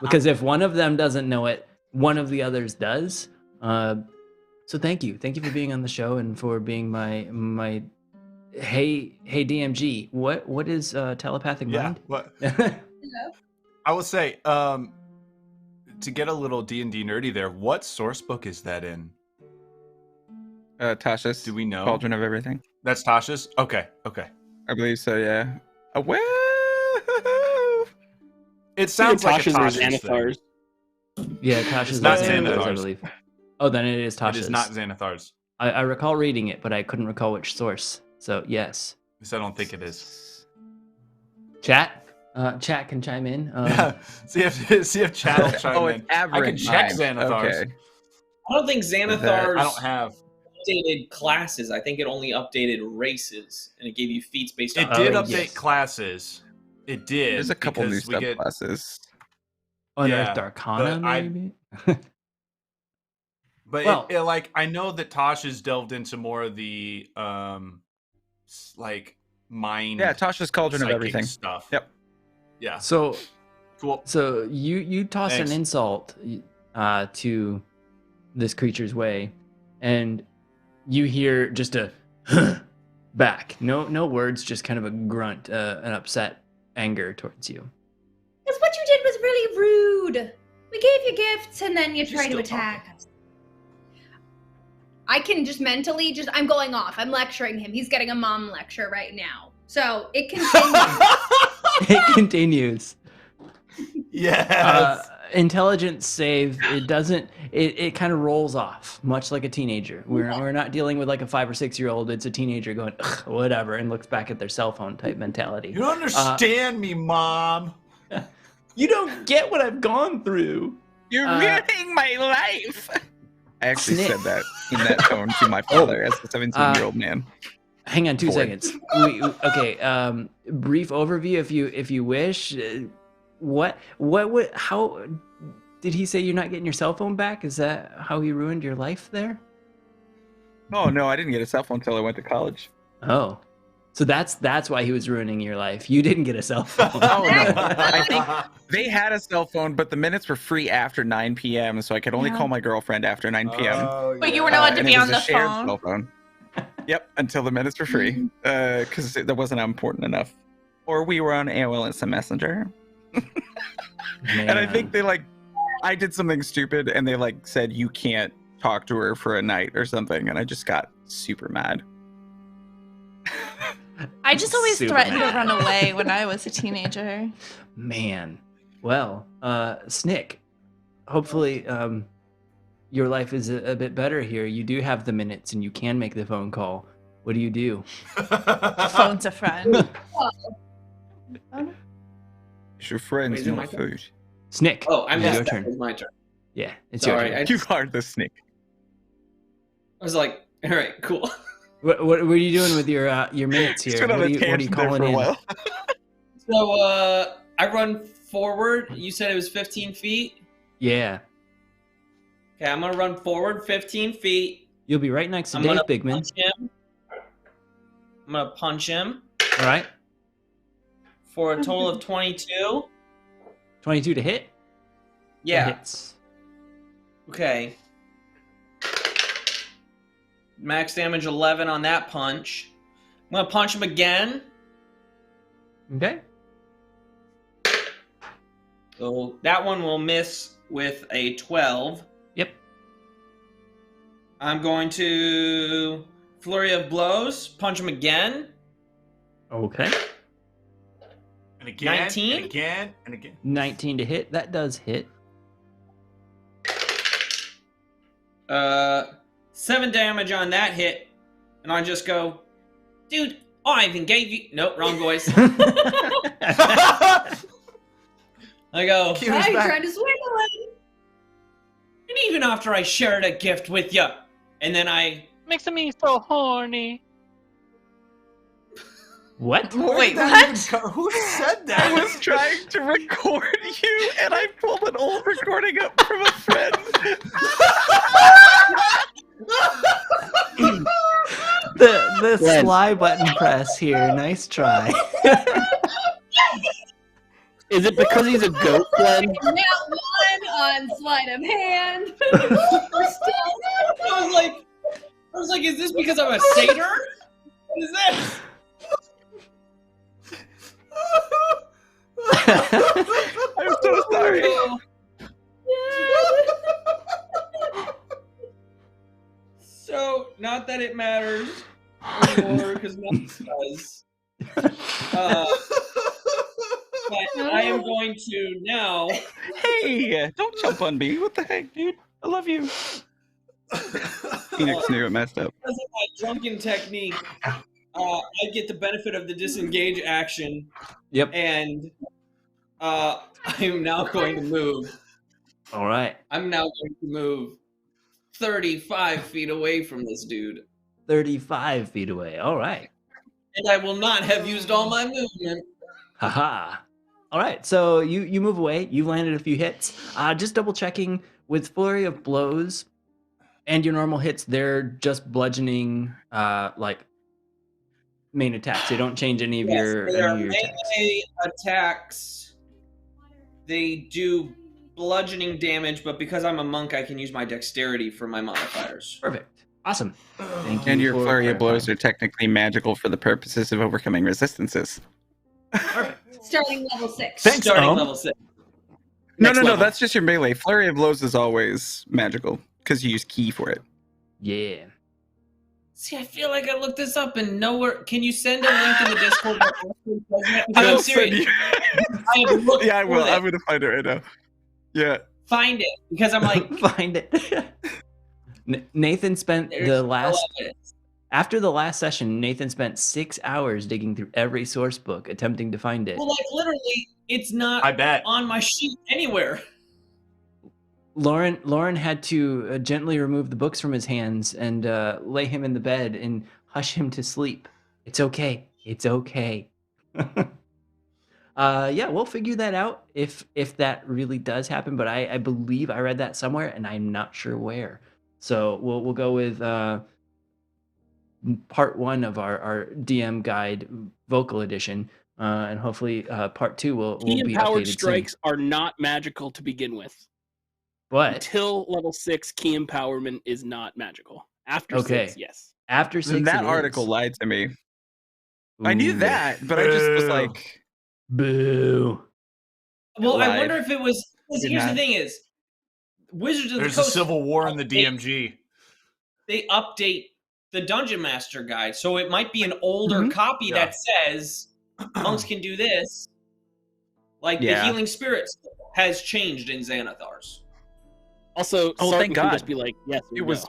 Because if one of them doesn't know it, one of the others does. So thank you for being on the show and for being my hey DMG. What is telepathic mind? What? I will say, to get a little D&D nerdy there, what source book is that in? Tasha's. Do we know? Cauldron of Everything. That's Tasha's? Okay. I believe so, yeah. Well, it sounds like a Tasha's or Tasha's Xanathar's. Yeah, Tasha's It's not Xanathar's, I Xanathar's. believe. Oh, then it is Tasha's. It is not Xanathar's. I recall reading it, but I couldn't recall which source. So yes. At least I don't think it is. Chat can chime in. see if chat will chime in. It's aberrant I can check mind. Xanathar's. Okay. I don't think Xanathar's I don't have. updated classes. I think it only updated races, and it gave you feats based on. It did Oh, update yes. classes. It did. There's a couple new because we get- subclasses. Unearthed yeah, Arcana, but I- maybe. But Well- it, like I know that Tosh has delved into more of the like mind. Yeah, Tasha's Cauldron of psychic Everything. stuff. Yep. Yeah. So Cool. you toss Thanks. an insult to this creature's way, and you hear just a back. No words, just kind of a grunt, an upset anger towards you. Because what you did was really rude. We gave you gifts and then you She's try to still attack talking. us. I can just mentally I'm going off. I'm lecturing him. He's getting a mom lecture right now. So it continues. It continues. Yes. Intelligence save. It doesn't. It kind of rolls off, much like a teenager. We're not dealing with like a 5 or 6 year old. It's a teenager going "Ugh, whatever and looks back at their cell phone type mentality. You don't understand me, Mom. You don't get what I've gone through. You're ruining my life. I actually Snip. said that in that tone to my father as a 17-year-old man. Hang on 2 Boy. seconds. Okay. Brief overview, if you wish. What would how did he say you're not getting your cell phone back? Is that how he ruined your life there? Oh no, I didn't get a cell phone until I went to college. Oh, so that's why he was ruining your life. You didn't get a cell phone. Oh no, I think they had a cell phone, but the minutes were free after 9 p.m., so I could only Yeah. call my girlfriend after 9 p.m. Oh, But you weren't allowed to and be it was on a the shared phone. cell phone. Yep, until the minutes were free, because that wasn't important enough. Or we were on AOL Instant Messenger, and I think I did something stupid, and they said you can't talk to her for a night or something, and I just got super mad. I just always Super threatened mad. to run away when I was a teenager. Man. Well, Snick, hopefully your life is a bit better here. You do have the minutes and you can make the phone call. What do you do? Phone's a friend. Your friends Wait, is it no my turn? food. Snick. Oh, I it's missed your that. turn. It's my turn. Yeah, it's Sorry, your turn. You are the snake. I was like, all right, cool. What are you doing with your minutes He's here? been on What a are you tangent there calling for a in? while. So I run forward. You said it was 15 feet. Yeah. Okay, I'm gonna run forward 15 feet. You'll be right next to I'm Dave gonna Bigman. punch him. I'm gonna punch him All right. for a total of 22. 22 to hit. That Yeah. hits. Okay. Max damage 11 on that punch. I'm gonna punch him again. Okay. So that one will miss with a 12. Yep. I'm going to flurry of blows, punch him again. Okay. And again, 19? and again, and again. 19 to hit. That does hit. 7 damage on that hit. And I just go, dude, I even gave you. Nope, wrong voice. I go, Cue Why is are you back. trying to swing away? and even after I shared a gift with you, and then I. Makes me so horny. What? Wait, what? Who said I that? was trying to record you, and I pulled an old recording up from a friend. The Glenn. sly button press here. Nice try. Is it because he's a goat, Glenn? Now one on sleight of hand. We're still. I was like, is this because I'm a satyr? What is this? I'm so sorry. So, not that it matters anymore, because nothing does. But I am going to now. Hey, don't jump on me. What the heck, dude? I love you. Phoenix knew it messed up. Because of my drunken technique, I get the benefit of the disengage action, Yep. and I'm now going to move. All right. I'm now going to move 35 feet away from this dude. 35 feet away. All right. And I will not have used all my movement. Haha. All right. So you move away. You've landed a few hits. Just double checking with flurry of blows and your normal hits. They're just bludgeoning, like main attacks. They don't change any of your they are attacks. melee attacks. They do bludgeoning damage, but because I'm a monk, I can use my dexterity for my modifiers. Perfect. Awesome. Thank you. And your for flurry of blows clarifying. are technically magical for the purposes of overcoming resistances. Perfect. Starting level 6. Thanks, Starting Om. level 6. No, Next no, level. that's just your melee. Flurry of blows is always magical because you use key for it. Yeah. See, I feel like I looked this up and nowhere. Can you send a link in the Discord? That actually says that? Because I'm I'll send serious. you. I have looked Yeah, I for will. this. I'm gonna find it right now. Yeah. Find it because I'm like, Find it. Nathan spent there's the no last evidence. after the last session. Nathan spent 6 hours digging through every source book attempting to find it. Well, like literally, it's not I bet. on my sheet anywhere. Lauren had to gently remove the books from his hands and lay him in the bed and hush him to sleep. It's okay. It's okay. Yeah, we'll figure that out if that really does happen. But I believe I read that somewhere, and I'm not sure where. So we'll go with part 1 of our DM guide vocal edition, and hopefully part 2 will Key be empowered updated strikes soon. are not magical to begin with. But Until level 6, key empowerment is not magical. After Okay. 6, yes. after 6, That it article is. lied to me. I knew Ooh. that, but I just was Boo. like, Boo. Well, I lied. wonder if it was. Because Did here's the not. thing: is Wizards of There's the a Coast civil war in the update- DMG. They update the Dungeon Master guide, so it might be an older Mhm. copy Yeah. that says monks can do this. Like Yeah. the healing spirits has changed in Xanathar's. Also, Oh, Sarton thank can God. just be like, yes, it was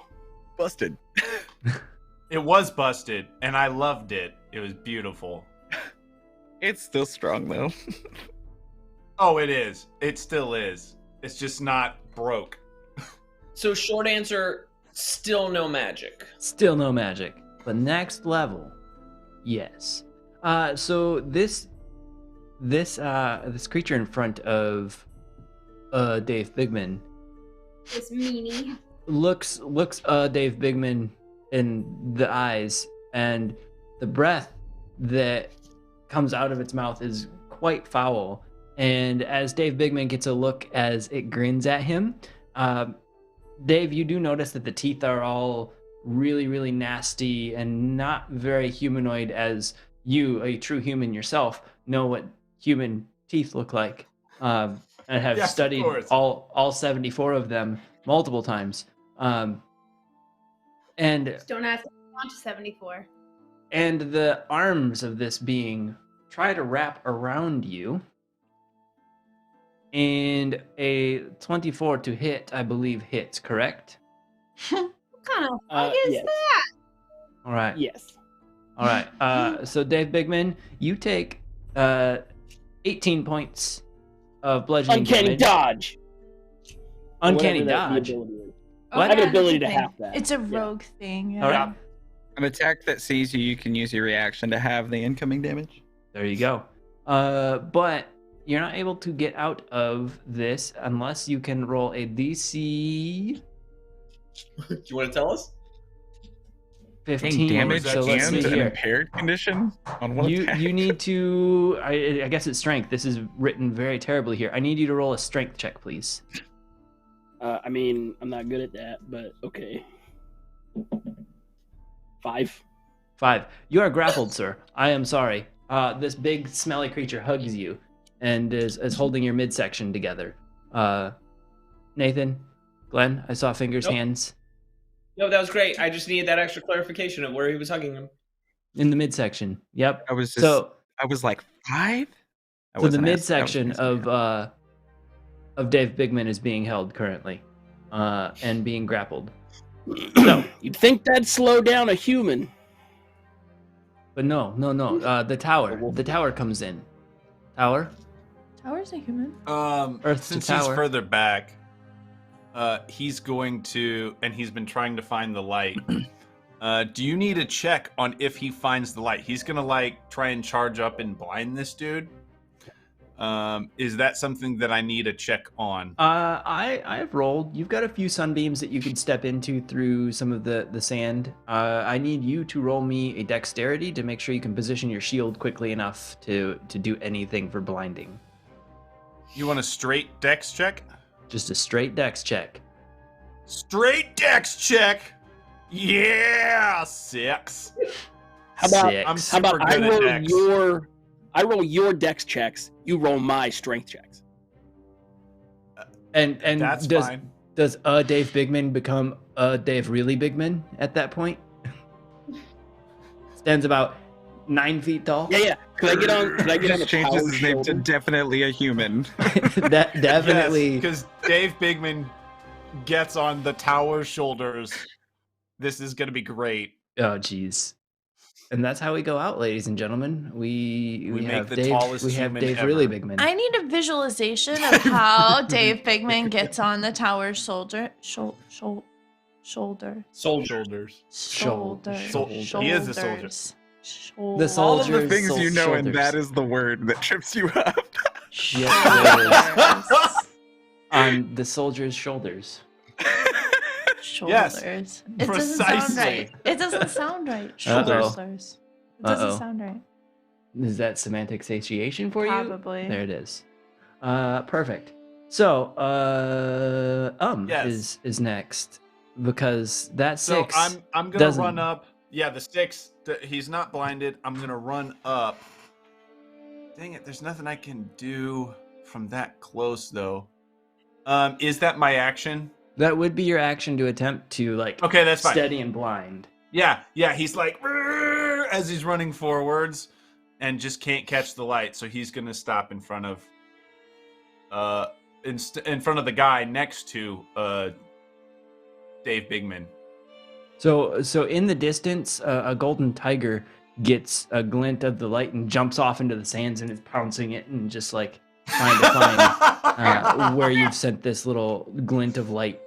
busted. It was busted, and I loved it. It was beautiful. It's still strong though. Oh, it is. It still is. It's just not broke. So short answer: still no magic. Still no magic. But next level, yes. So this creature in front of Dave Bigman This meanie. looks Dave Bigman in the eyes, and the breath that comes out of its mouth is quite foul. And as Dave Bigman gets a look as it grins at him, Dave, you do notice that the teeth are all really, really nasty and not very humanoid, as you, a true human yourself, know what human teeth look like, and have Yes, of studied course. all 74 of them multiple times. And Just don't ask me on to 74. and the arms of this being try to wrap around you. And a 24 to hit, I believe, hits, correct? What kind of fuck is yes. that? All right. Yes. All right. So Dave Bigman, you take 18 points of bludgeoning Uncanny damage. dodge. Uncanny Whatever that- the dodge. ability is. What? I have an yeah, ability that's to a have thing. that. It's a Yeah. rogue thing. Yeah. All right. An attack that sees you, you can use your reaction to have the incoming damage. There you go. But you're not able to get out of this unless you can roll a DC Do you want to tell us? 15. damage So let's see and an here. impaired condition on one You attack. you need to. I guess it's strength. This is written very terribly here. I need you to roll a strength check, please. I mean, I'm not good at that, but okay. 5. 5. You are grappled, sir. I am sorry. This big, smelly creature hugs you and is holding your midsection together. Nathan, Glenn, I saw fingers, Nope. hands No, that was great. I just needed that extra clarification of where he was hugging him. in the midsection. Yep. I was just, So, I was like 5. so the midsection of Dave Bigman is being held currently, and being grappled. So, You'd think that'd slow down a human. but no. The tower comes in. Tower. Tower's a human. Earth to Since he's tower. further back, he's going to, and he's been trying to find the light. Do you need a check on if he finds the light? He's gonna like try and charge up and blind this dude. Is that something that I need a check on? I've rolled. You've got a few sunbeams that you could step into through some of the sand. I need you to roll me a dexterity to make sure you can position your shield quickly enough to do anything for blinding. You want a straight dex check? Just a straight dex check. Straight dex check. Yeah, 6. How about Six. I'm how super about I good at roll dex. your dex checks, you roll my strength checks. And That's does fine. does Dave Bigman become Dave really Bigman at that point? Stands about 9 feet tall. Yeah. Could I get on the Just changes tower his name to shoulder? definitely a human. That definitely. Because Dave Bigman gets on the tower's shoulders. This is gonna be great. Oh, jeez. And that's how we go out, ladies and gentlemen. We make have the Dave. tallest We have human Dave ever. really Bigman. I need a visualization of how Dave Bigman gets on the tower's shoulder. Shoulder. Soldier. Shoulders. Shoulder. He is a soldier. Shoulder. The All of the Soldiers, things you know, and shoulders. that is the word that trips you up. Yes, it is. On the soldier's shoulders. Shoulders. It doesn't sound precisely. right. It doesn't sound right. Uh-oh. Shoulders. It doesn't Uh-oh. sound right. Is that semantic satiation for you? Probably. There it is. Perfect. So, Yes. is next because that So 6. I'm gonna doesn't- run up. Yeah, the 6. He's not blinded. I'm gonna run up. Dang it! There's nothing I can do from that close though. Is that my action? That would be your action to attempt to like Okay, that's fine. steady and blind. Yeah. He's like "Rrrr," as he's running forwards, and just can't catch the light. So he's gonna stop in front of, in front of the guy next to Dave Bigman. So in the distance, a golden tiger gets a glint of the light and jumps off into the sands and is pouncing it and just like trying to find where you've sent this little glint of light.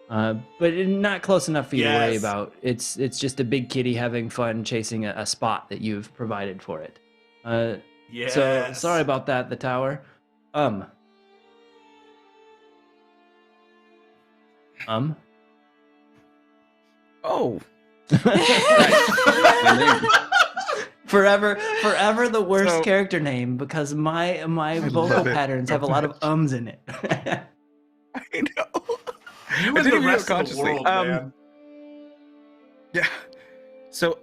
But not close enough for you to worry Yes. about. It's just a big kitty having fun chasing a spot that you've provided for it. Yeah. So sorry about that, the tower. Oh. Forever the worst So- character name because my vocal love it. patterns have a lot of ums in it. I know. You I and the didn't do it rest of the consciously. world, man. Yeah. So,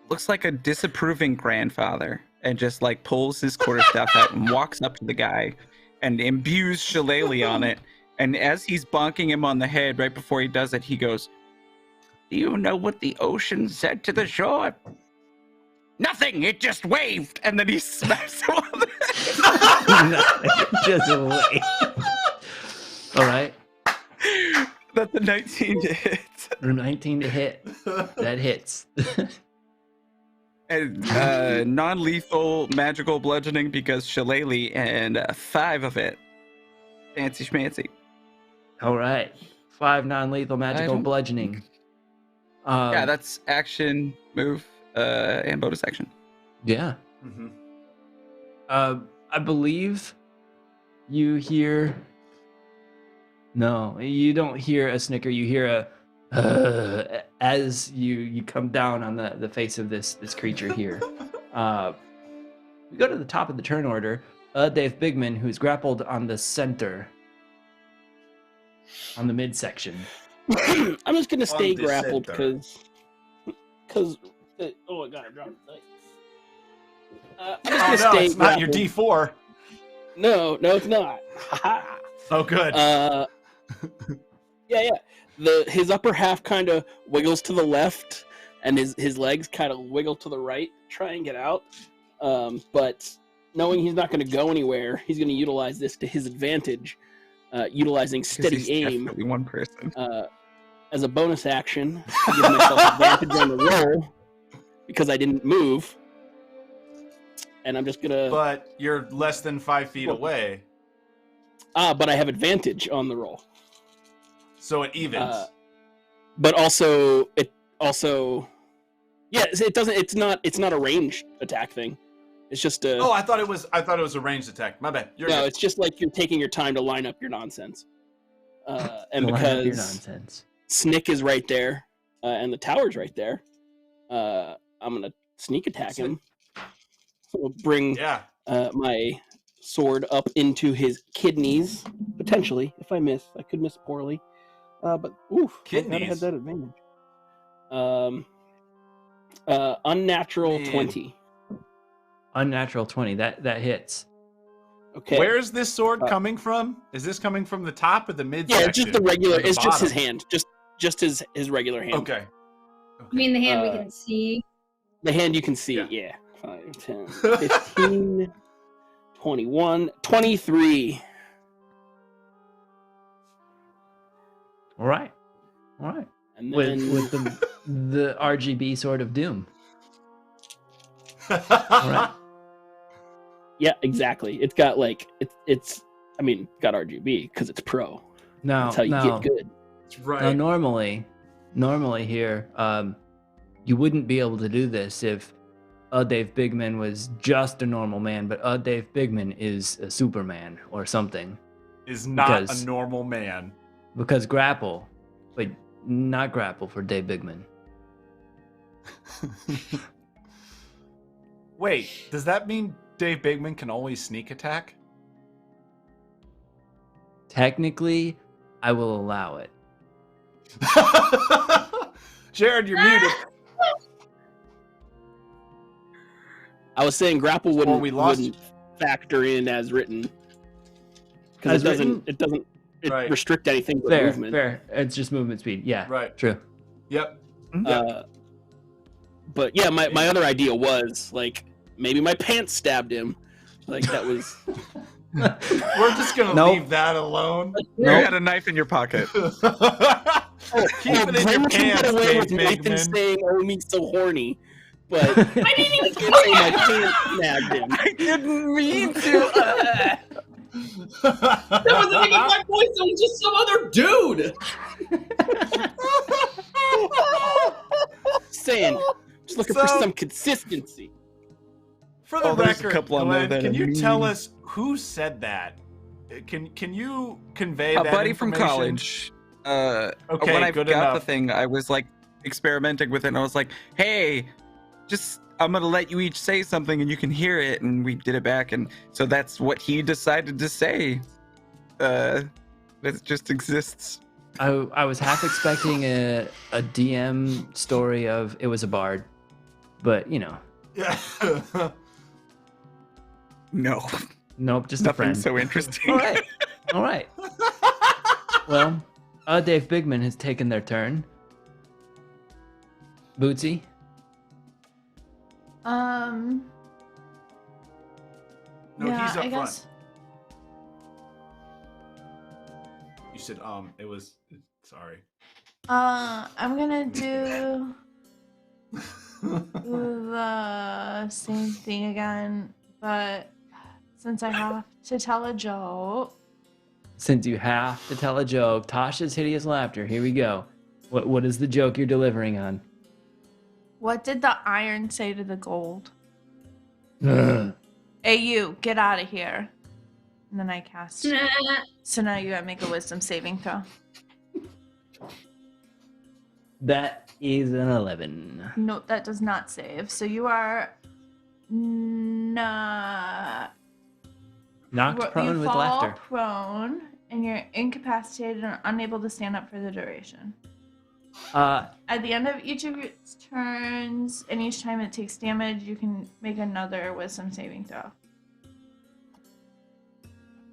looks like a disapproving grandfather, and just like pulls his quarterstaff out and walks up to the guy, and imbues shillelagh on it. And as he's bonking him on the head, right before he does it, he goes, "Do you know what the ocean said to the shore?" "Nothing. It just waved." And then he smacks him on the head. Just wait. All right. That's a 19 to hit. 19 to hit. That hits. And non-lethal magical bludgeoning because shillelagh, and 5 of it. Fancy schmancy. All right. 5 non-lethal magical don't- bludgeoning. Yeah, that's action, move, and bonus action. Yeah. Mm-hmm. I believe you hear. No, you don't hear a snicker. You hear a as you come down on the face of this creature here. We go to the top of the turn order. Dave Bigman, who's grappled on the center, on the midsection. I'm just gonna stay On the grappled center. because oh, I got it. I'm Oh just gonna no, stay it's not your grappled. D4. No, it's not. Oh, good. Yeah. His upper half kind of wiggles to the left, and his legs kind of wiggle to the right, try and get out. But knowing he's not going to go anywhere, he's going to utilize this to his advantage, utilizing 'Cause steady he's aim definitely one person. as a bonus action to give myself advantage on the roll because I didn't move. And I'm just gonna. But you're less than 5 feet Well- away, But I have advantage on the roll. so it evens. But also, it doesn't. It's not a ranged attack thing. It's just a. Oh, I thought it was a ranged attack. My bad. You're No, good. it's just like you're taking your time to line up your nonsense. And Line up your because nonsense. Snick is right there, and the tower's right there, I'm gonna sneak attack him. So we'll bring Yeah. my sword up into his kidneys, potentially. If I miss, I could miss poorly. But oof, I gotta have Kidneys? that advantage. Unnatural Man. 20. Unnatural 20. That hits. Okay. Where is this sword Uh, coming from? Is this coming from the top or the mid? Yeah, it's just the regular. Or the It's just his bottom? hand. Just his regular hand. Okay. I mean, the hand we Uh, can see. The hand you can see. Yeah. Yeah. 5, 10, 15, 21, 23. All right. And With then with the RGB sword of doom. All right. yeah, exactly. It's got like it's. I mean, got RGB because it's pro. Now, That's how you now, get good. That's right. now, normally here, you wouldn't be able to do this if Dave Bigman was just a normal man, but Dave Bigman is a Superman or something. Is not because- a normal man. Because grapple, but not grapple for Dave Bigman. Wait, does that mean Dave Bigman can always sneak attack? Technically, I will allow it. Jared, you're muted. I was saying grapple Or wouldn't we lost wouldn't factor in as written because As written? it doesn't Right. restrict anything but Fair, movement. fair. It's just movement speed. Yeah, Right. true. Yep. But yeah, my other idea was like maybe my pants stabbed him. Like that was We're just gonna Nope. leave that alone. You had a knife in your pocket. Keep it in your pants, away Dave with Nathan Bigman. saying, "Oh, me so horny," but I didn't even can't say my pants snagged him. I didn't mean to. That wasn't even my voice. It was just some other dude. Saying, just looking for some consistency. For the Oh, there's a record, couple on there Glenn, that can are you tell mean. us who said that can you convey A that buddy from information? college. Okay, when I good got enough. the thing, I was like experimenting with it, and I was like, "Hey, I'm gonna let you each say something, and you can hear it." And we did it back, and so that's what he decided to say. It just exists. I was half expecting a DM story of it was a bard, but you know, Yeah. No, nope, just a nothing friend. so interesting. All right, all right. Well, Dave Bigman has taken their turn. Bootsy. No, yeah, he's up I front. guess. You said it was sorry. I'm gonna do the same thing again, but since I have to tell a joke. Since you have to tell a joke, Tasha's hideous laughter. Here we go. What is the joke you're delivering on? What did the iron say to the gold? Ugh. Hey, you, get out of here. And then I cast. Nah. So now you gotta make a wisdom saving throw. That is an 11. Nope, that does not save. So you are not. Knocked prone you with fall laughter. prone, and you're incapacitated and unable to stand up for the duration. At the end of each of its turns, and each time it takes damage, you can make another wisdom saving throw.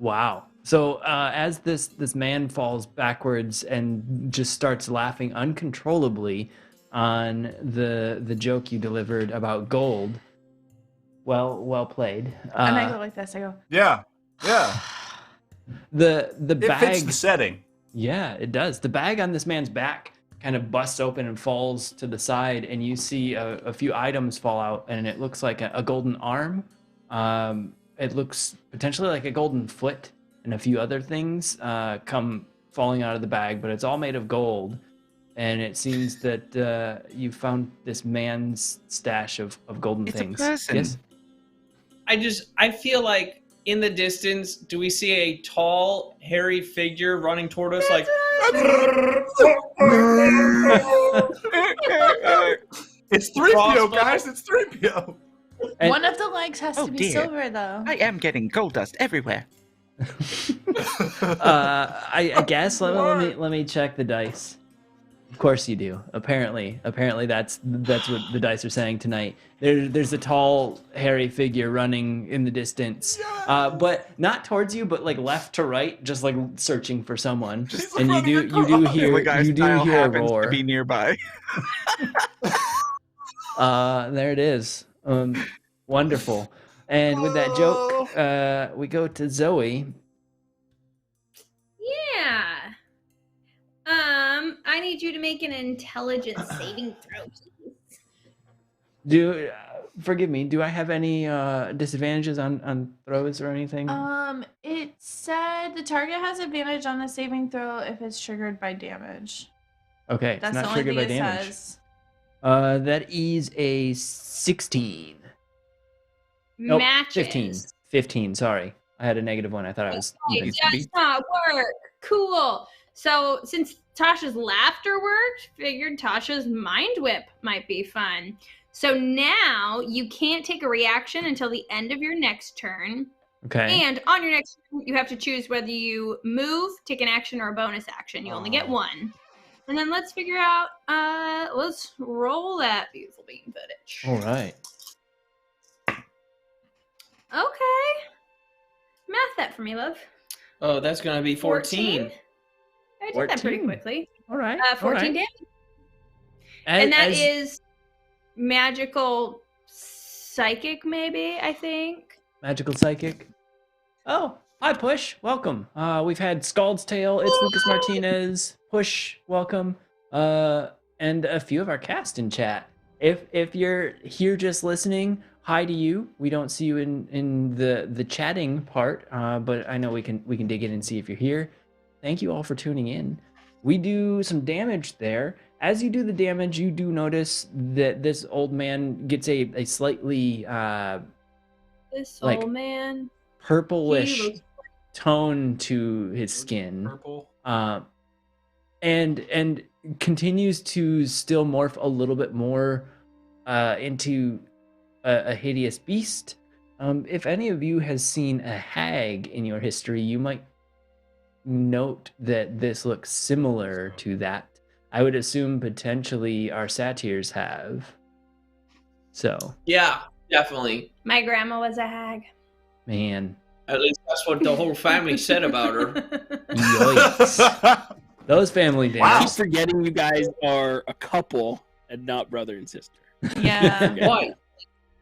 Wow. So as this man falls backwards and just starts laughing uncontrollably on the joke you delivered about gold. Well played. And I go like this. I go. Yeah. The It bag fits the setting. Yeah, it does. The bag on this man's back kind of busts open and falls to the side, and you see a few items fall out, and it looks like a golden arm. It looks potentially like a golden foot, and a few other things come falling out of the bag, but it's all made of gold. And it seems that you found this man's stash of golden It's things. a person. Yes. I feel like in the distance, do we see a tall, hairy figure running toward us? Like, It's 3PO, guys. It's 3PO. And- One of the legs has Oh, to be dear. silver, though. I am getting gold dust everywhere. I guess let me check the dice. Of course you do. Apparently that's what the dice are saying tonight. There's a tall, hairy figure running in the distance, but not towards you, but like left to right, just like searching for someone. Just And running you do across. hear The guy's you do style hear a happens roar. to be nearby. There it is. Wonderful. And with that joke, we go to Zoe. Yeah. I need you to make an intelligence saving throw, please. Forgive me. Do I have any disadvantages on throws or anything? It said the target has advantage on the saving throw if it's triggered by damage. Okay, it's That's not the only triggered thing by it damage. says. That is a 16. Nope, Matches. 15. 15, sorry. I had a negative one. I thought I was even. It does not work. Cool. So since Tasha's laughter worked, figured Tasha's mind whip might be fun. So now you can't take a reaction until the end of your next turn. Okay. And on your next turn, you have to choose whether you move, take an action, or a bonus action. You only get one. And then let's figure out, let's roll that beautiful bean footage. All right. Okay. Math that for me, love. oh, that's gonna be 14. I did that pretty 14. quickly. All right. 14 damage. And that is magical psychic, maybe, I think. Magical Psychic. Oh, hi, Push. Welcome. We've had Scald's Tale. It's Lucas Martinez. Push, welcome. And a few of our cast in chat. If you're here just listening, hi to you. We don't see you in the chatting part, but I know we can dig in and see if you're here. Thank you all for tuning in. We do some damage there. As you do the damage, you do notice that this old man gets a slightly This like, old man. purplish He looks tone to his skin, Purple. and continues to still morph a little bit more into a hideous beast. If any of you has seen a hag in your history, you might note that this looks similar to that. I would assume potentially our satyrs have. So, Yeah, definitely. My grandma was a hag. man, At least that's what the whole family said about her. yikes. Those family dinners. I keep forgetting you guys are a couple and not brother and sister. Yeah. Why?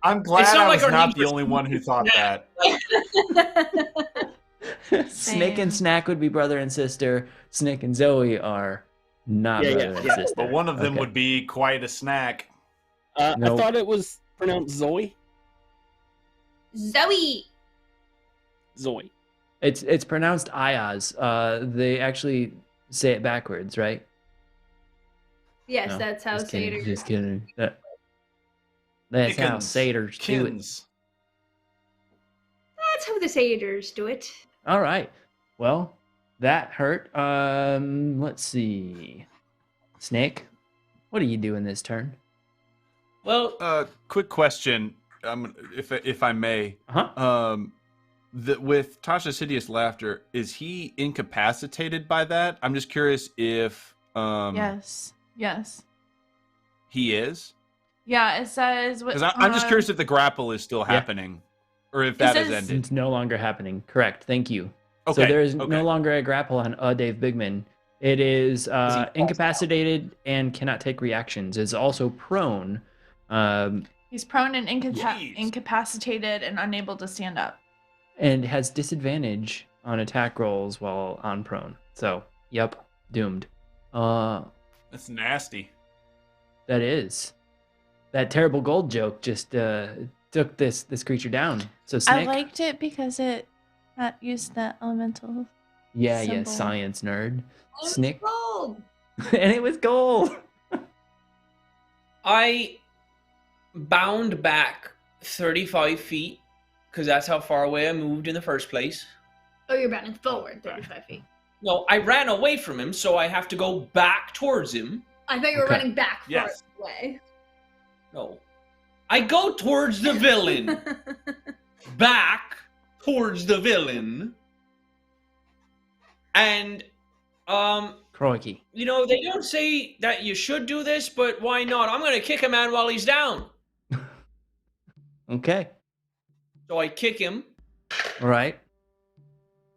I'm glad It's not I like was our not names the are only one who thought that. Snake and Snack would be brother and sister. Snick and Zoe are not Yeah, brother yeah, and yeah. sister. But one of them Okay. would be quite a snack. Nope. I thought it was pronounced Zoe. Zoe. Zoe. It's pronounced Ayaz. They actually say it backwards, right? Yes, No, that's how just kidding, satyrs. Just kidding. That's how Dickens. satyrs do it. Kins. That's how the satyrs do it. All right. Well, that hurt. Let's see. Snake, what are you doing this turn? Well, Quick question, if I may. Uh-huh. With Tasha's hideous laughter, is he incapacitated by that? I'm just curious if Yes. he is. Yeah, it says. Because I'm just curious if the grapple is still happening, or if that has says- ended. It's no longer happening. Correct. Thank you. Okay. So there is okay. no longer a grapple on Dave Bigman. It is incapacitated and cannot take reactions. Is also prone. He's prone and Jeez. incapacitated and unable to stand up. And has disadvantage on attack rolls while on prone. So, yep, doomed. That's nasty. That is. That terrible gold joke just took this creature down. So I Snake, liked it because it used that elemental. yeah, symbol. science nerd. Oh, Snick, gold. and it was gold. I bound back 35 feet because that's how far away I moved in the first place. Oh, you're bounding forward 35 feet. No, I ran away from him, so I have to go back towards him. I thought you were Okay. running back far Yes. away. No. I go towards the villain. Back towards the villain. And, Crikey. you know, they don't say that you should do this, but why not? I'm going to kick a man while he's down. Okay. So I kick him. All right.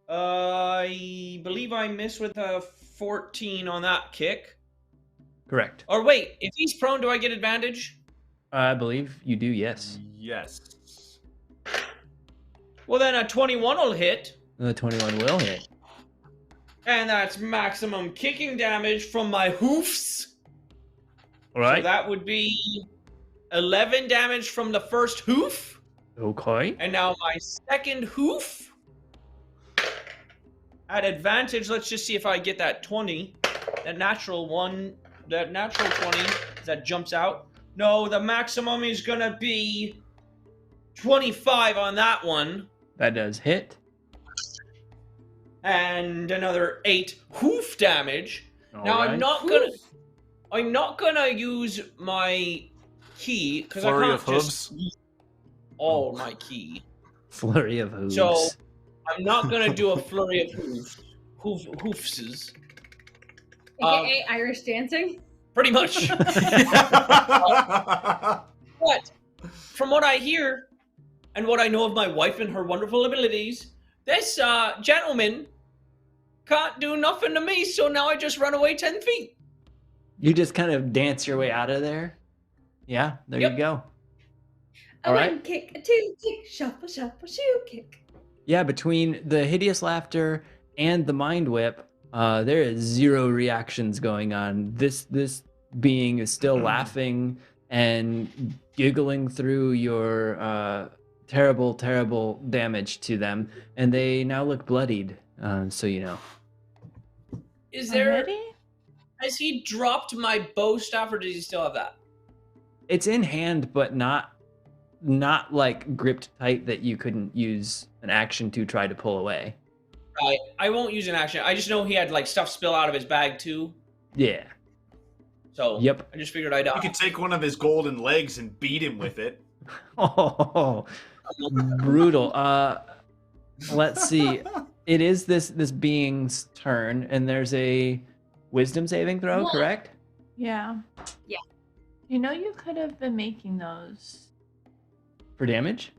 I believe I missed with a 14 on that kick. Correct. Or wait, if he's prone, do I get advantage? I believe you do. Yes. Yes. Well, then a 21 will hit. The 21 will hit. And that's maximum kicking damage from my hoofs. All right. So that would be 11 damage from the first hoof. Okay. And now my second hoof. At advantage, let's just see if I get that 20. That natural 20 that jumps out. No, the maximum is going to be 25 on that one. That does hit. And another 8 hoof damage. All Now right. I'm not gonna use my key because I Flurry can't of just hooves? use all my key. Flurry of hooves. So I'm not gonna do a flurry of hoofses. AKA Irish dancing. Pretty much. But from what I hear and what I know of my wife and her wonderful abilities, this gentleman can't do nothing to me. So now I just run away 10 feet. You just kind of dance your way out of there. Yeah, there Yep. you go. A All one right. kick, a two kick, shuffle, shuffle, shoe kick. Yeah, between the hideous laughter and the mind whip, there is zero reactions going on. This being is still laughing and giggling through your terrible damage to them, and they now look bloodied. So you know. Is there? Already? Has he dropped my bow staff, or does he still have that? It's in hand, but not like gripped tight that you couldn't use an action to try to pull away. I won't use an action. I just know he had like stuff spill out of his bag too. Yeah. So Yep. I just figured I'd. You could take one of his golden legs and beat him with it. Oh, brutal. Let's see. It is this being's turn, and there's a wisdom saving throw, What? correct? Yeah. Yeah. You know, you could have been making those. For damage?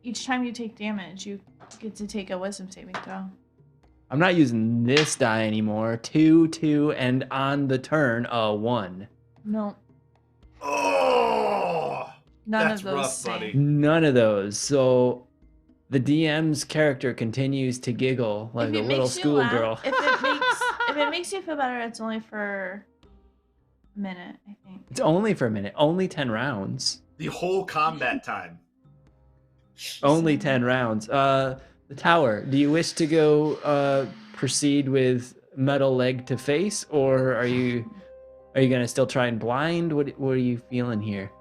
Each time you take damage, you get to take a wisdom saving throw. I'm not using this die anymore. 2, 2, and on the turn, 1. No, Oh, none that's of those. rough, same. buddy. None of those. So the DM's character continues to giggle like If a it little makes you laugh- schoolgirl. If it makes you feel better, it's only for a minute, I think. It's only for a minute. Only 10 rounds. The whole combat time. Only 10 rounds. The tower. Do you wish to go proceed with metal leg to face, or are you gonna still try and blind? What are you feeling here?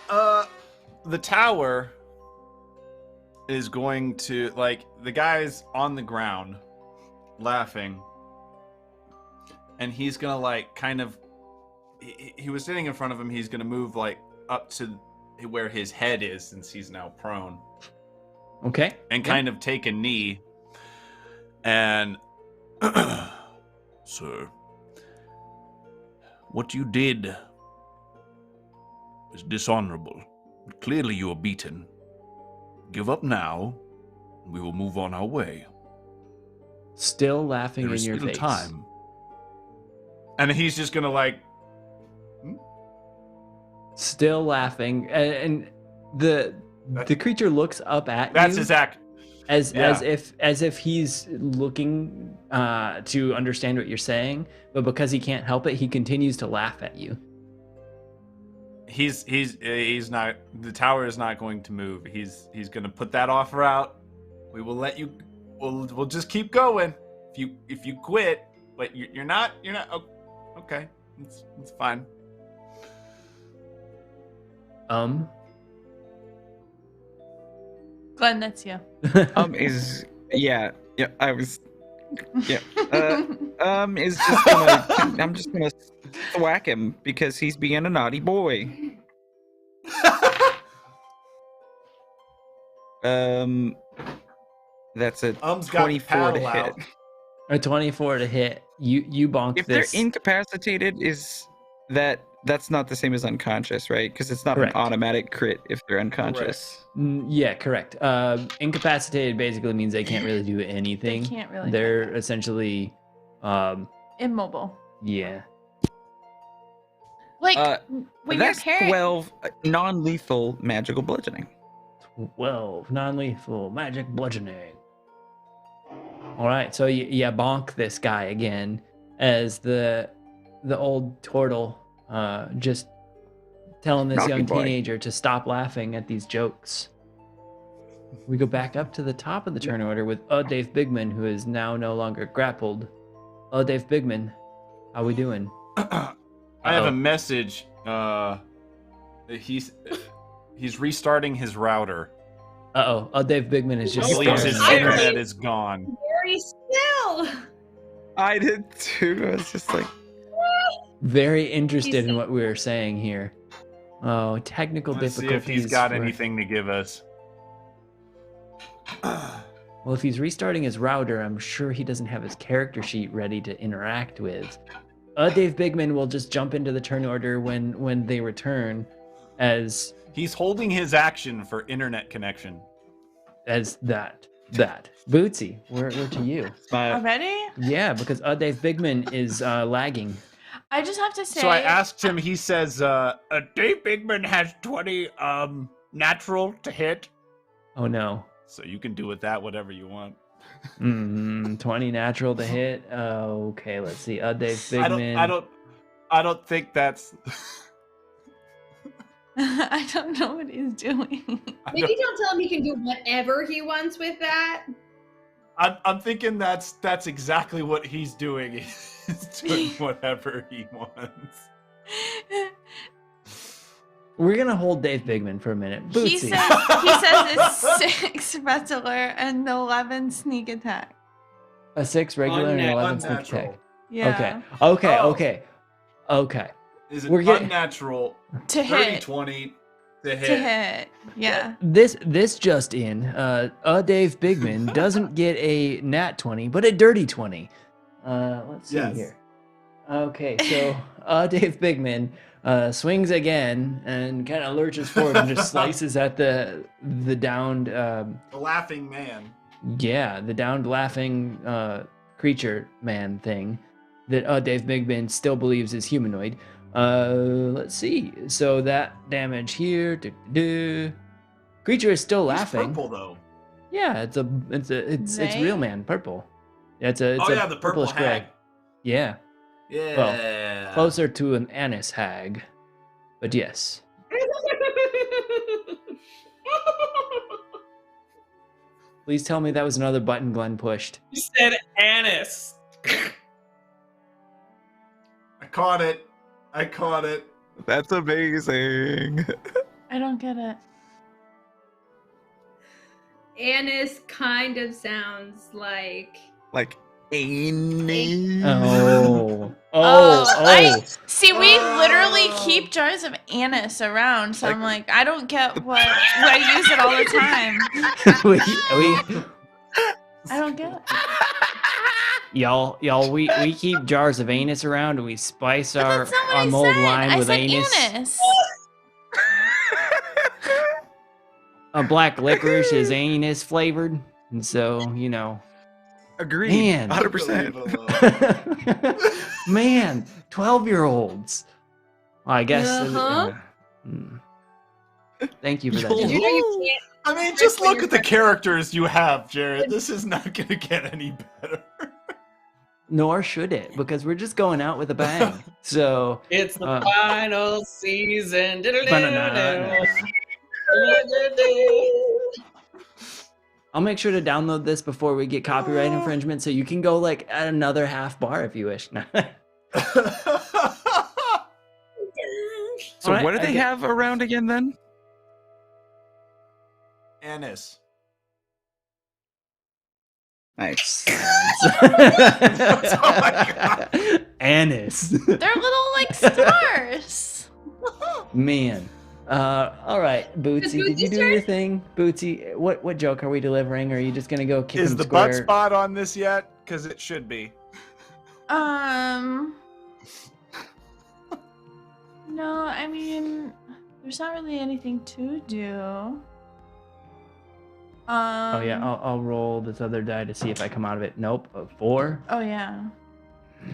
The tower is going to, like, the guy's on the ground laughing, and he's gonna, like, kind of, he was sitting in front of him, he's gonna move, like, up to where his head is, since he's now prone, Okay. and kind of take a knee, and Sir, what you did is dishonorable. Clearly you are beaten. Give up now, and we will move on our way. Still laughing There in is your still face. time. and he's just gonna, like, Still laughing, and the creature looks up at that's you his act. as yeah. as if he's looking to understand what you're saying, but because he can't help it, he continues to laugh at you. He's not, the tower is not going to move. He's going to put that offer out. We will let you, we'll just keep going. If you quit, but you're not, oh, okay. It's fine. Glenn, that's you. Is I was is just gonna I'm just gonna thwack him because he's being a naughty boy. That's a Got 24 to paddle hit. out. A 24 to hit. You bonk If this. they're incapacitated, is that's not the same as unconscious, right? Because it's not Correct. an automatic crit if they're unconscious. Yeah, correct. Incapacitated basically means they can't really do anything. They can't really. They're essentially, immobile. yeah. Like when your That's parent. 12 non-lethal magical bludgeoning. 12 non-lethal magic bludgeoning. All right, so you bonk this guy again as the old turtle just telling this Naughty young boy. teenager to stop laughing at these jokes. We go back up to the top of the turn order with Dave Bigman, who is now no longer grappled. Dave Bigman, how we doing? I have Uh-oh. a message. He's restarting his router. Dave Bigman is He just believes staring his at I- us. internet is gone. Very still. I did too. I was just like, Very interested He's- in what we were saying here. Oh, technical Let's see difficulties. if he's got were- anything to give us. Well, if he's restarting his router, I'm sure he doesn't have his character sheet ready to interact with. Dave Bigman will just jump into the turn order when they return, as He's holding his action for internet connection. that. Bootsy, we're to you. Already? Yeah, because Dave Bigman is lagging. I just have to say. So I asked him. He says, Dave Bigman has 20 natural to hit. Oh no. "So you can do with that whatever you want." 20 natural to hit. Okay, let's see. Dave Bigman. I don't think that's. I don't know what he's doing. Maybe don't tell him he can do whatever he wants with that. I'm thinking that's exactly what he's doing. He's doing whatever he wants. We're gonna hold Dave Bigman for a minute. He Bootsy. says it's 6 wrestler and 11 sneak attack. A 6 regular and 11 sneak Unnatural. attack. Yeah. Okay. Is it We're getting- unnatural? To 30, hit. 20 to hit. To hit. Yeah. This just in. Dave Bigman doesn't get a nat 20, but a dirty 20. Let's see Yes. here. Okay, so Dave Bigman swings again and kind of lurches forward and just slices at the downed The laughing man. the downed laughing creature man thing that Dave Bigman still believes is humanoid. Let's see. So that damage here. Creature is still He's laughing. purple though. Yeah, it's They? real man purple. Yeah, it's a Oh yeah, the purple purplish gray. hag. Yeah, Yeah. closer to an anise hag, but yes. Please tell me that was another button Glenn pushed. You said anise. I caught it. That's amazing. I don't get it. Anise kind of sounds like Like anise. See, we literally keep jars of anise around, so I'm like, I don't get why I use it all the time. I don't get it. Y'all, we keep jars of anise around and we spice But our that's not what I mulled said. wine I with said anise. anise. A black licorice is anise flavored, and so Agreed. Man. 100%. Man, 12-year-olds. Well, I guess. Thank you for that. Did you Jared. know you can't I mean, just look at the characters you have, Jared. This is not gonna get any better. Nor should it, because we're just going out with a bang. So It's the final season. Ba-na-na-na. I'll make sure to download this before we get copyright infringement, so you can go like at another half bar if you wish. So Alright, what do I they get- have around again then? Anise. Nice. Anise. They're little like stars. Man. All right, Bootsy, did you do your thing? Bootsy, what joke are we delivering? Or are you just gonna go kick Is him the square? butt spot on this yet? Because it should be. No, I mean, there's not really anything to do. Oh yeah, I'll roll this other die to see if I come out of it. Nope, a 4. Oh yeah.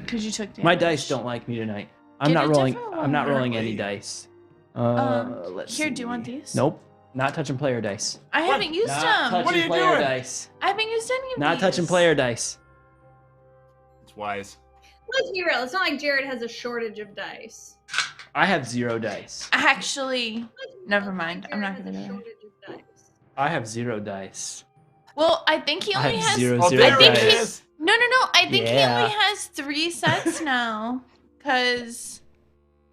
Because you took damage. My dice don't like me tonight. I'm Get not a rolling. different I'm not one. rolling any dice. Let's Here, see. do you want these? Nope, not touching player dice. I haven't used Not them. touching are you player doing? dice. I haven't used any of Not these. touching player dice. It's wise. Let's be real. It's not like Jared has a shortage of dice. I have 0 dice. Actually, never mind. I'm not Jared gonna has a do it. shortage of dice. I have 0 dice. Well, I think he I only have has. zero Oh, zero there think it he's- dice. is. No. I think he Yeah. only has 3 sets now. Cause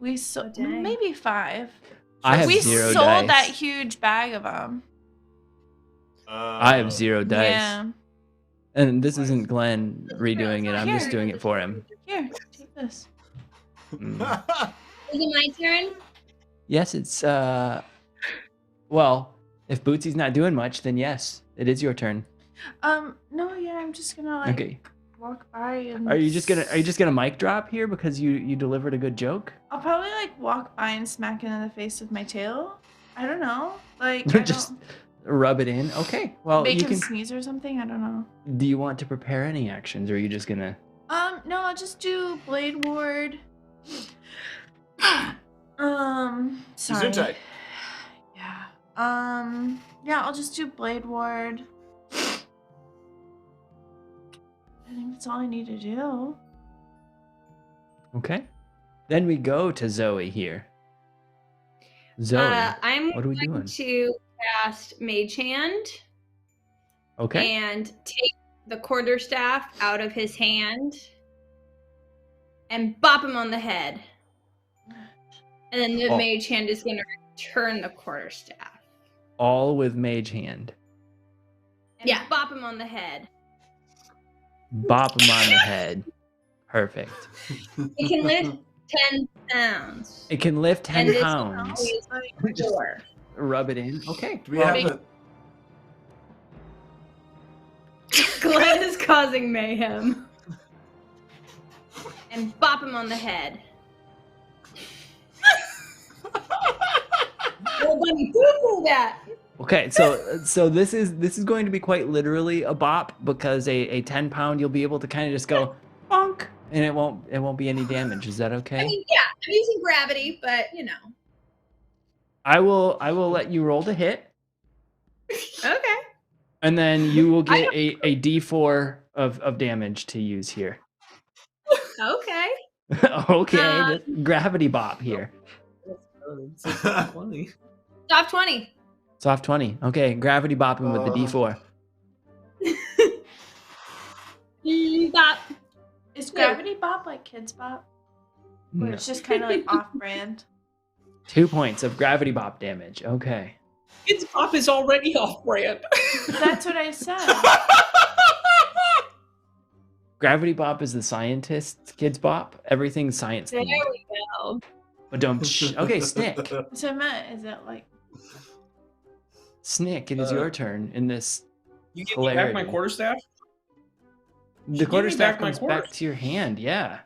we sold dang. maybe 5. I have we 0 sold dice. that huge bag of them. I have 0 dice. Yeah. And this isn't Glenn redoing it. I'm just doing it for him. Here, take this. Mm. Is it my turn? Yes, it's well, if Bootsy's not doing much, then yes, it is your turn. No, yeah, I'm just gonna like Okay. walk by and. Are you just gonna mic drop here because you delivered a good joke? I'll probably like walk by and smack it in the face with my tail. I don't know. Like I Just don't rub it in. Okay. Well, make you him can. sneeze or something. I don't know. Do you want to prepare any actions, or are you just gonna? No, I'll just do Blade Ward. Sorry. Gesundheit. Yeah. Yeah, I'll just do Blade Ward. I think that's all I need to do. Okay. Then we go to Zoe here. Zoe. I'm what are we going doing? to cast Mage Hand Okay. and take the quarterstaff out of his hand and bop him on the head. And then the Oh. Mage Hand is going to turn the quarterstaff. All with Mage Hand. And bop him on the head. Bop him on the head. Perfect. It can lift 10 pounds. It can lift 10 And it's pounds. always four. Rub it in. Okay. Do we have a... Glenn is causing mayhem. And bop him on the head. Oh, bunny, do that. Okay, so this is going to be quite literally a bop because a 10 pound you'll be able to kind of just go bonk and it won't be any damage. Is that okay? I mean, yeah, I'm using gravity, but you know. I will let you roll the hit. Okay. And then you will get a D4 of damage to use here. Okay. Okay, just gravity bop here. Soft 20. Top 20. Soft 20. Okay, gravity bopping with the D4. Bop. Is Gravity Bop like Kids Bop? Where No. it's just kind of like off-brand? 2 points of gravity bop damage. Okay. Kids Bop is already off-brand. That's what I said. Gravity bop is the scientist's kids bop. Everything's science There themed. we go. But don't. Okay, Snick. So I meant, is it like... Snick, it is your turn in this. You give me back my hilarity. quarterstaff? The give me quarterstaff back my comes quarter. back to your hand. Yeah.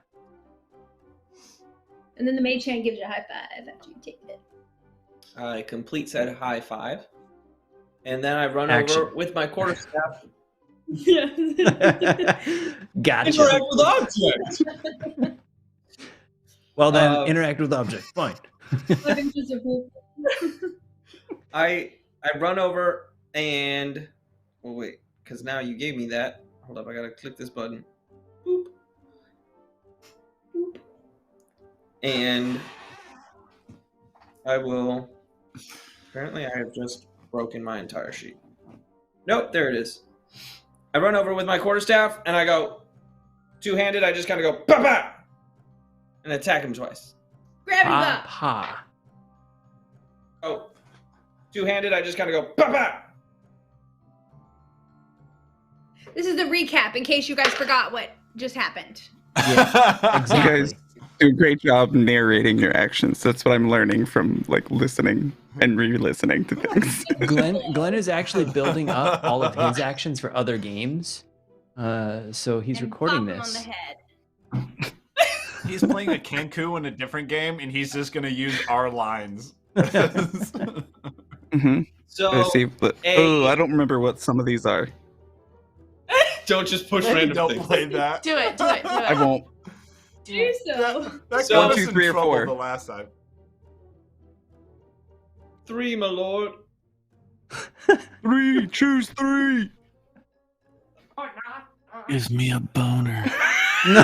And then the mage hand gives you a high five after you take it. I complete said high five. And then I run Action. over with my quarterstaff. Yeah. Gotcha. Interact with objects. Well then, interact with object. Fine. I run over and wait, because now you gave me that. Hold up, I gotta click this button. Boop. Boop. And I will. Apparently, I have just broken my entire sheet. Nope, there it is. I run over with my quarterstaff and I go two-handed. I just kind of go pa pa and attack him twice. Gravity Pa bop. pa. Oh, two-handed. I just kind of go pa pa. This is the recap in case you guys forgot what just happened. Yeah, You exactly. guys do a great job narrating your actions. That's what I'm learning from like listening and re-listening to things. Glenn is actually building up all of his actions for other games. So he's And recording bop him this. on the head. He's playing a Kenku in a different game, and he's just gonna use our lines. Mm-hmm. So Let's see. I don't remember what some of these are. don't just push Maybe random don't things. play that. Do it, do it, do it. I won't. Do so. That So- got 1, us 2, in 3, or trouble 4. the last time. 3, my lord. 3, choose 3. Gives me a boner. No.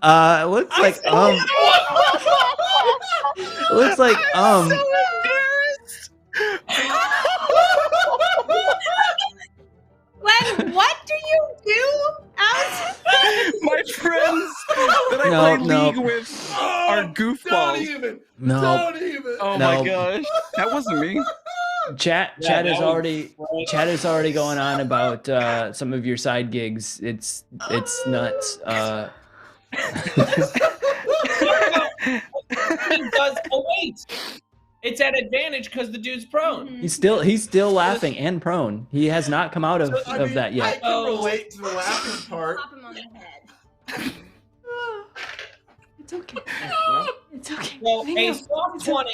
It looks like It looks like Glenn, what do you do? Alice? My friends that I No, play no. league with are Don't goofballs. even. No. Don't even. Oh No. my gosh, that wasn't me. Chat Yeah, is that already chat is already going on about some of your side gigs. It's nuts. He does. Oh wait, it's at advantage because the dude's prone. He's still laughing and prone. He has not come out of that I yet. can relate to the laughing part. Pop him on the head. It's okay. Well, It's okay. well, Hang a on. soft 20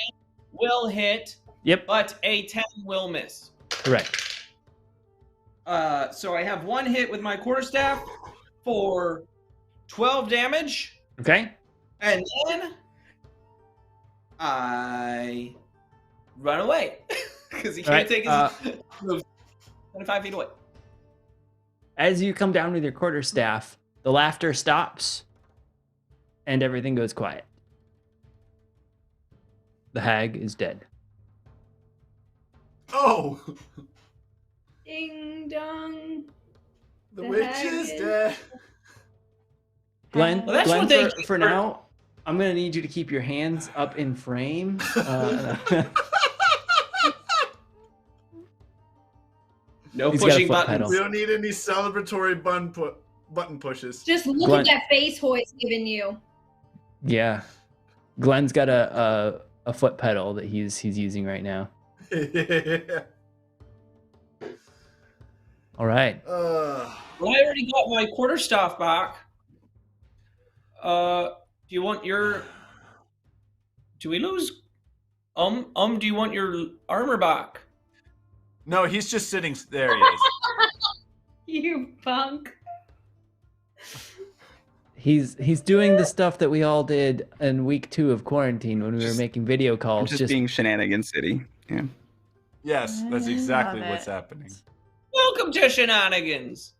will hit, Yep, but a 10 will miss. correct. So I have one hit with my quarterstaff for 12 damage, Okay. and then I run away because he can't Alright, take his moves 25 feet away. As you come down with your quarterstaff, the laughter stops and everything goes quiet. The hag is dead. Oh, Ding dong. the The witch hag is is- dead. Glenn, Well, that's Glenn what they for now, I'm gonna need you to keep your hands up in frame. No He's got a pushing foot buttons. pedal. We don't need any celebratory button pushes. Just look Glenn- at that face Hoyt's given you. Yeah, Glenn's got a foot pedal that he's using right now. Yeah. All right. Well, I already got my quarterstaff back. Do you want your? Do we lose? Do you want your armor back? No, he's just sitting there. He is. You punk. He's doing the stuff that we all did in week 2 of quarantine when we were making video I'm calls. just being Shenanigans City. Yeah. Yes, that's exactly Love what's it. happening. Welcome to Shenanigans.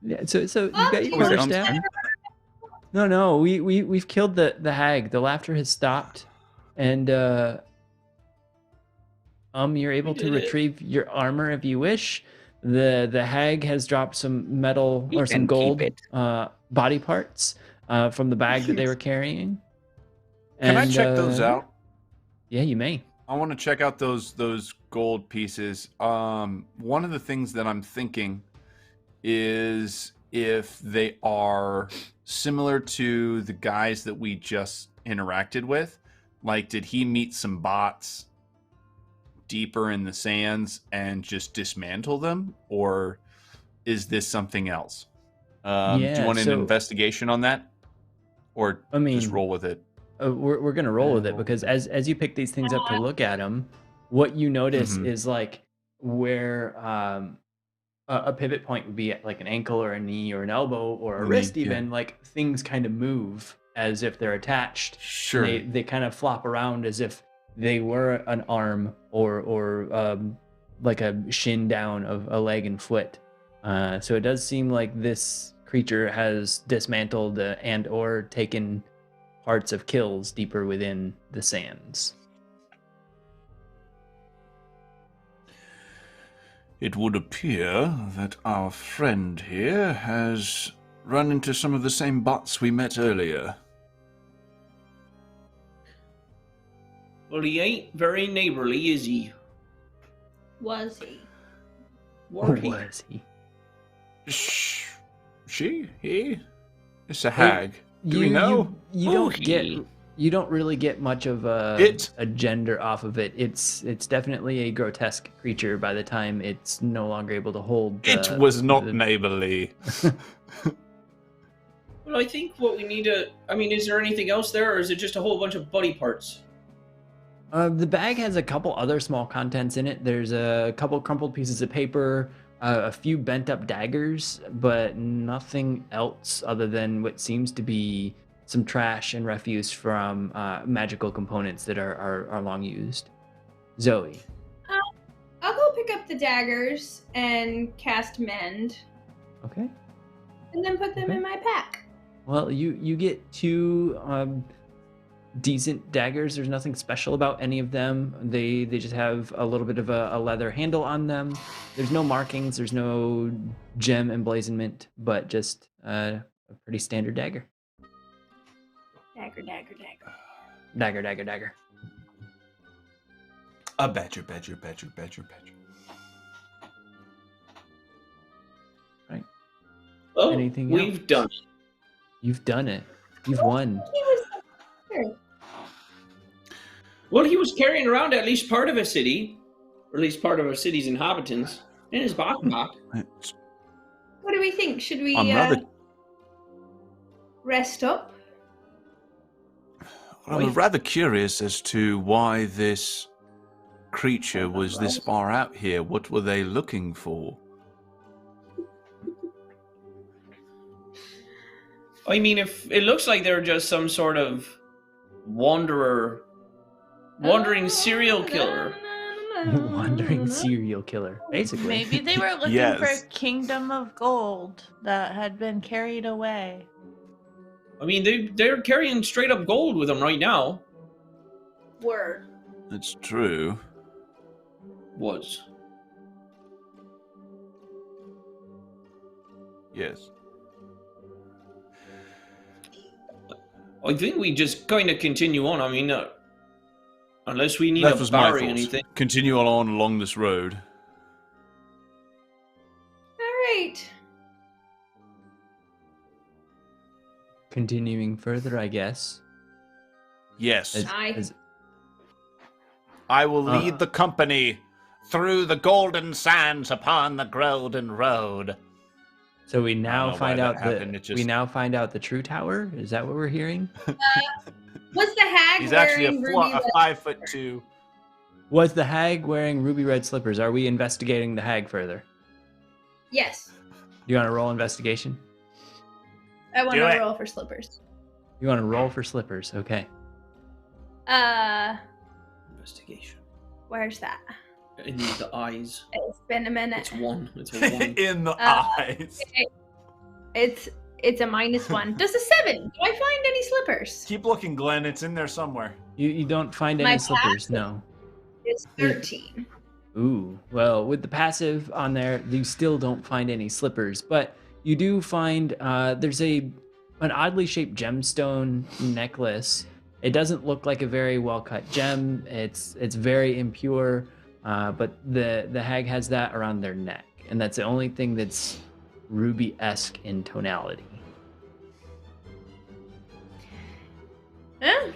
Yeah, so you Oh, got your was it quarterstaff? No, we've killed the hag. The laughter has stopped, and you're able We to did it. retrieve your armor if you wish. The hag has dropped some metal You or some can gold keep it. body parts from the bag that they were carrying. Can I And, check those out? Yeah, you may. I want to check out those gold pieces. One of the things that I'm thinking is if they are similar to the guys that we just interacted with. Like, did he meet some bots deeper in the sands and just dismantle them, or is this something else? Do Yeah, you want an so- investigation on that, or I mean, just roll with it? We're gonna roll with it because as you pick these things up to look at them, what you notice Mhm. is like where a pivot point would be at like an ankle or a knee or an elbow or a Knee, wrist, yeah. even like things kind of move as if they're attached. Sure. They kind of flop around as if they were an arm or like a shin down of a leg and foot. So it does seem like this creature has dismantled and or taken parts of kills deeper within the sands. It would appear that our friend here has run into some of the same bots we met earlier. Well, he ain't very neighborly, is he? Was he? Were he? Was he? She? He? It's a hag. Do we know? You Who don't he? get. You don't really get much of a gender off of it. It's definitely a grotesque creature by the time it's no longer able to hold. It was not neighborly. Well, I think what we need to. I mean, is there anything else there, or is it just a whole bunch of buddy parts? The bag has a couple other small contents in it. There's a couple crumpled pieces of paper, a few bent up daggers, but nothing else other than what seems to be some trash and refuse from magical components that are long used. Zoe. I'll go pick up the daggers and cast mend, Okay. and then put them Okay. in my pack. Well, you get 2 decent daggers. There's nothing special about any of them. They just have a little bit of a leather handle on them. There's no markings. There's no gem emblazonment, but just a pretty standard dagger. Dagger, dagger, dagger. Dagger, dagger, dagger. A badger. Right. Oh, Anything we've else? done it. You've done it. You've won. He was there. Well, he was carrying around at least part of a city, or at least part of a city's inhabitants, in his backpack. What do we think? Should we I'm rather, rest up? I'm rather curious as to why this creature was this far out here. What were they looking for? I mean, if it looks like they're just some sort of wandering serial killer. Wandering serial killer, basically. Maybe they were looking Yes. for a kingdom of gold that had been carried away. I mean, they're carrying straight up gold with them right now. Word. It's true. Was. Yes. I think we just kind of continue on. I mean, unless we need That to was my bury thoughts. anything. Continue on along this road. All right. Continuing further, I guess. Yes. I will lead the company through the golden sands upon the golden road. So we I now don't know find why out that happened, it we just- now find out the true tower. Is that what we're hearing? Was the hag He's actually wearing ruby a red? 5'2". Was the hag wearing ruby red slippers? Are we investigating the hag further? Yes. You want to roll investigation? I want Do to it. roll for slippers. You want to roll for slippers? Okay. Investigation. Where's that? In the eyes. It's been a minute. It's one. It's a one. In the Uh, eyes. It's a -1. Does a 7? Do I find any slippers? Keep looking, Glenn. It's in there somewhere. You don't find My any slippers, passive? no. It's 13. Ooh, well, with the passive on there, you still don't find any slippers, but you do find there's an oddly shaped gemstone necklace. It doesn't look like a very well cut gem. It's very impure, but the hag has that around their neck, and that's the only thing that's ruby-esque in tonality. Huh?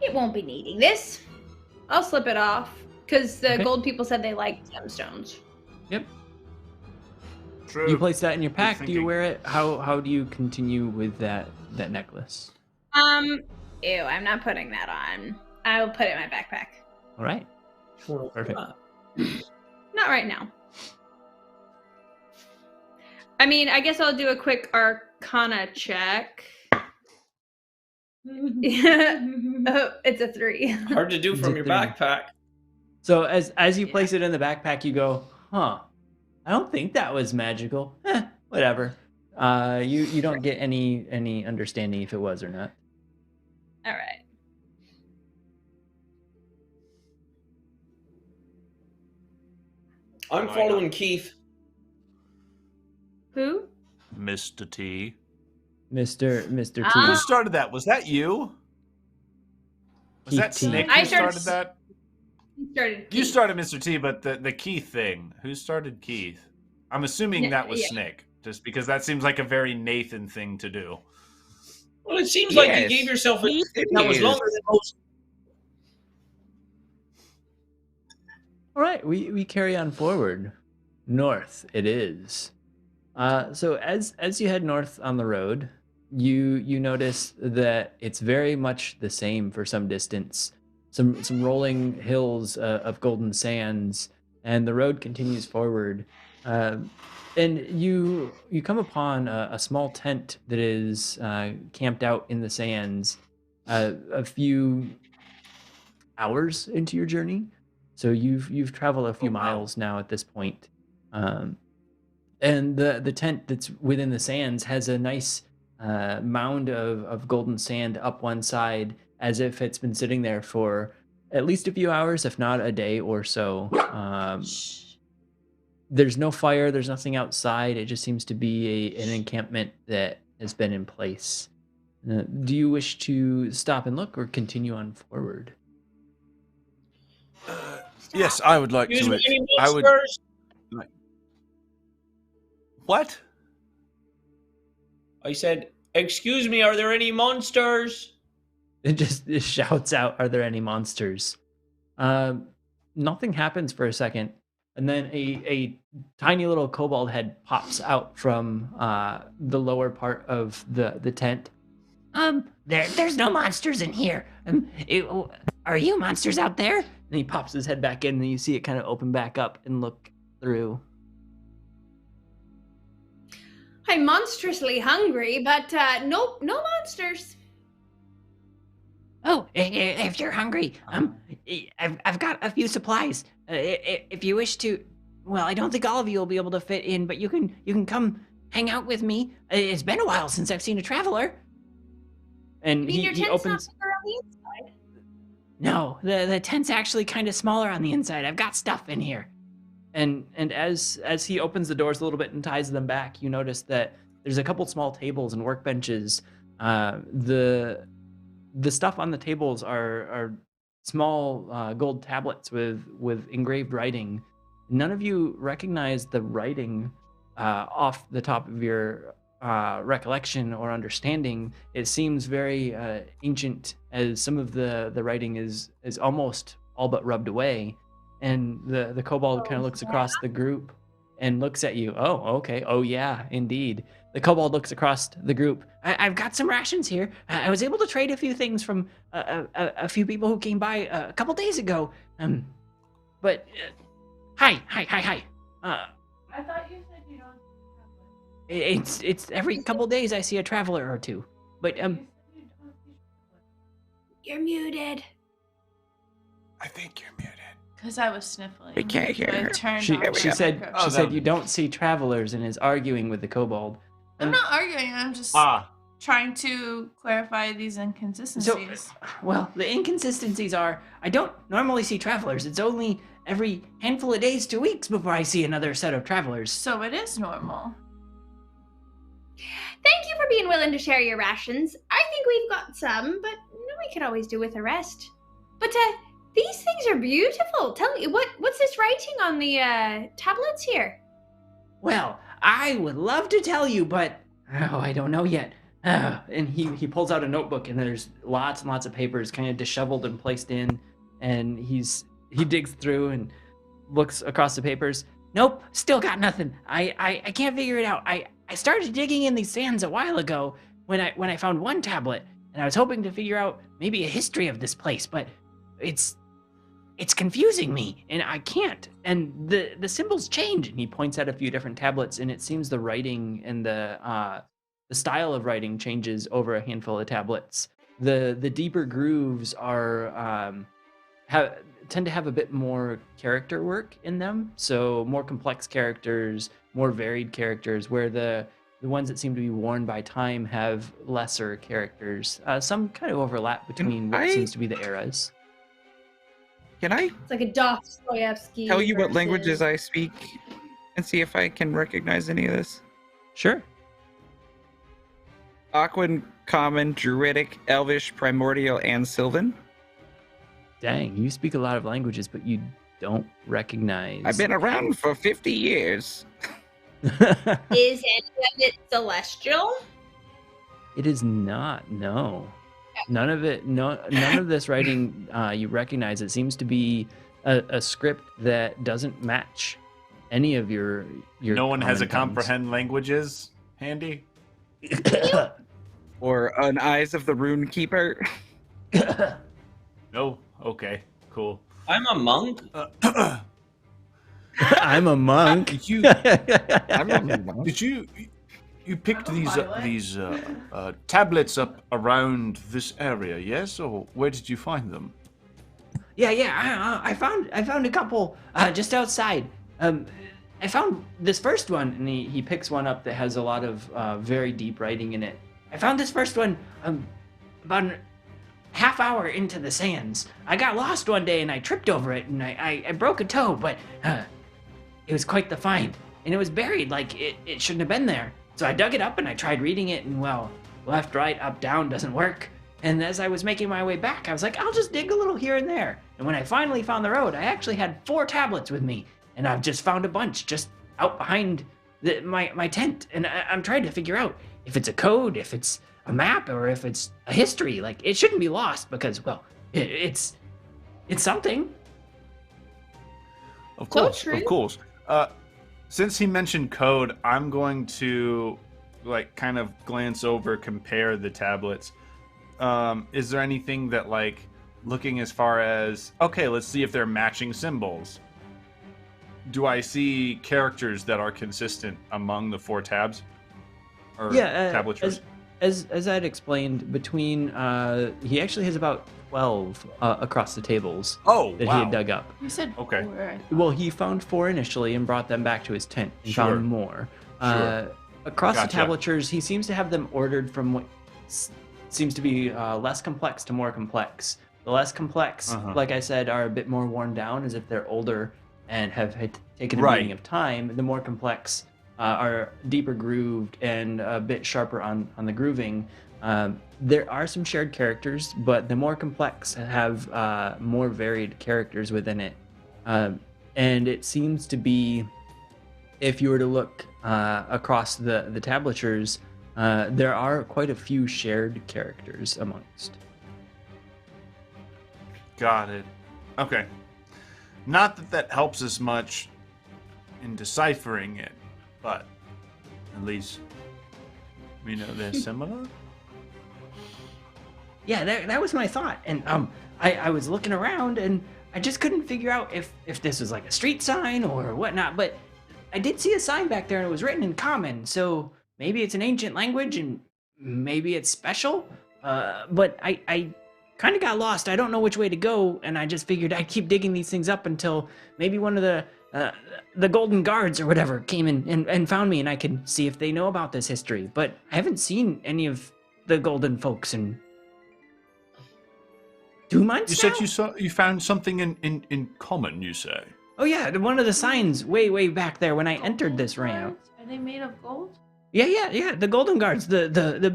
It won't be needing this. I'll slip it off because the Okay. gold people said they liked gemstones. Yep. True. You place that in your pack. Do you thinking. wear it? How do you continue with that necklace? Ew, I'm not putting that on. I'll put it in my backpack. All right. Perfect. Not right now. I mean, I guess I'll do a quick Arcana check. Oh, it's a 3. Hard to do from your backpack. So as you place it in the backpack, you go, huh? I don't think that was magical. Whatever. You don't get any understanding if it was or not. All right. I'm following Keith. Who? Mr. T. Mr. T. Who started that? Was that you? Was that Keith T. Snick I who started- started that? He started. You Keith. started Mr. T, but the Keith thing. Who started Keith? I'm assuming that was Yeah. Snick, just because that seems like a very Nathan thing to do. Well, it seems like you Yes. gave yourself a He that was is. longer than most. All right, we carry on forward. North it is. So as you head north on the road, you notice that it's very much the same for some distance. Some rolling hills of golden sands, and the road continues forward. And you come upon a small tent that is camped out in the sands a few hours into your journey. So you've traveled a few miles now at this point. And the tent that's within the sands has a nice mound of golden sand up one side, as if it's been sitting there for at least a few hours, if not a day or so. There's no fire, there's nothing outside. It just seems to be an encampment that has been in place. Do you wish to stop and look or continue on forward? Yes, I would like Excuse to. me, any I would. monsters? What? I said, excuse me, are there any monsters? It just shouts out, "Are there any monsters?" Nothing happens for a second, and then a tiny little kobold head pops out from the lower part of the tent. There's no monsters in here. Are you monsters out there? And he pops his head back in, and you see it kind of open back up and look through. I'm monstrously hungry, but no monsters. Oh, if you're hungry, I've got a few supplies. If you wish to, well, I don't think all of you will be able to fit in, but you can come hang out with me. It's been a while since I've seen a traveler. And I mean, your he tent's opens. not bigger on the inside. No, the tent's actually kind of smaller on the inside. I've got stuff in here. And as he opens the doors a little bit and ties them back, you notice that there's a couple small tables and workbenches. The stuff on the tables are small gold tablets with engraved writing. None of you recognize the writing off the top of your recollection or understanding. It seems very ancient, as some of the writing is almost all but rubbed away. And the kobold kind of looks across the group and looks at you. Oh, okay. Oh, yeah, indeed. The kobold looks across the group. I've got some rations here. I was able to trade a few things from a few people who came by a couple days ago. But hi. I thought you said you don't. It's every couple days I see a traveler or two. But You're muted. I think you're muted. Because I was sniffling. We can't hear So I her. turned She off she my said microphone. she said you don't see travelers and is arguing with the kobold. I'm not arguing. I'm just trying to clarify these inconsistencies. well, the inconsistencies are I don't normally see travelers. It's only every handful of days to weeks before I see another set of travelers. So it is normal. Thank you for being willing to share your rations. I think we've got some, but we could always do with the rest. But these things are beautiful. Tell me, what's this writing on the tablets here? Well, I would love to tell you, but I don't know yet. And he pulls out a notebook, and there's lots and lots of papers kind of disheveled and placed in, and he digs through and looks across the papers. Nope, still got nothing. I can't figure it out. I started digging in these sands a while ago when I found one tablet, and I was hoping to figure out maybe a history of this place, but it's confusing me, and I can't. And the symbols change. And he points at a few different tablets, and it seems the writing and the style of writing changes over a handful of tablets. The deeper grooves are tend to have a bit more character work in them, so more complex characters, more varied characters, where the ones that seem to be worn by time have lesser characters. Some kind of overlap between what seems to be the eras. Can I It's like a Dostoevsky. tell you what versus- languages I speak and see if I can recognize any of this? Sure. Aquan, Common, Druidic, Elvish, Primordial, and Sylvan. Dang, you speak a lot of languages, but you don't recognize. I've been around for 50 years. Is any of it celestial? It is not. No, none of it. No, none of this writing you recognize. It seems to be a script that doesn't match any of your. No one has a common tongues. comprehend languages handy. Or an Eyes of the Rune Keeper. No. Okay. Cool. I'm a monk. I'm a monk. You I'm not did you picked these tablets up around this area? Yes, or where did you find them? Yeah. I found a couple just outside. I found this first one, and he picks one up that has a lot of very deep writing in it. I found this first one about a half hour into the sands. I got lost one day and I tripped over it and I broke a toe, but it was quite the find. And it was buried like it shouldn't have been there. So I dug it up and I tried reading it, and well, left, right, up, down doesn't work. And as I was making my way back, I was like, I'll just dig a little here and there. And when I finally found the road, I actually had 4 tablets with me. And I've just found a bunch just out behind my tent. And I'm trying to figure out if it's a code, if it's a map, or if it's a history. Like, it shouldn't be lost because, well, it's something. Of So course, true. of course. Since he mentioned code, I'm going to kind of glance over, compare the tablets. Is there anything that looking as far as, okay, let's see if they're matching symbols. Do I see characters that are consistent among the 4 tabs? Or tablatures? As I'd explained, between he actually has about 12 across the tables Oh, that wow. he had dug up. You said Okay. 4. I thought. Well, he found 4 initially and brought them back to his tent and Sure. found more. Sure. Across Gotcha. the tablatures, he seems to have them ordered from what seems to be less complex to more complex. The less complex, Uh-huh. like I said, are a bit more worn down, as if they're older and have taken a Right. meaning of time. The more complex are deeper grooved and a bit sharper on the grooving. There are some shared characters, but the more complex have more varied characters within it. And it seems to be, if you were to look across the tablatures, there are quite a few shared characters amongst. Got it. Okay. Not that helps us much in deciphering it, but at least we know they're similar. Yeah, that was my thought. And I was looking around and I just couldn't figure out if this was like a street sign or whatnot. But I did see a sign back there and it was written in common. So maybe it's an ancient language and maybe it's special. But I kind of got lost. I don't know which way to go. And I just figured I'd keep digging these things up until maybe one of the Golden Guards or whatever came in and found me and I could see if they know about this history. But I haven't seen any of the Golden folks in 2 months You now? said you found something in common, you say? Oh yeah, one of the signs way back there when I entered this ramp. Are they made of gold? Yeah. The Golden Guards, the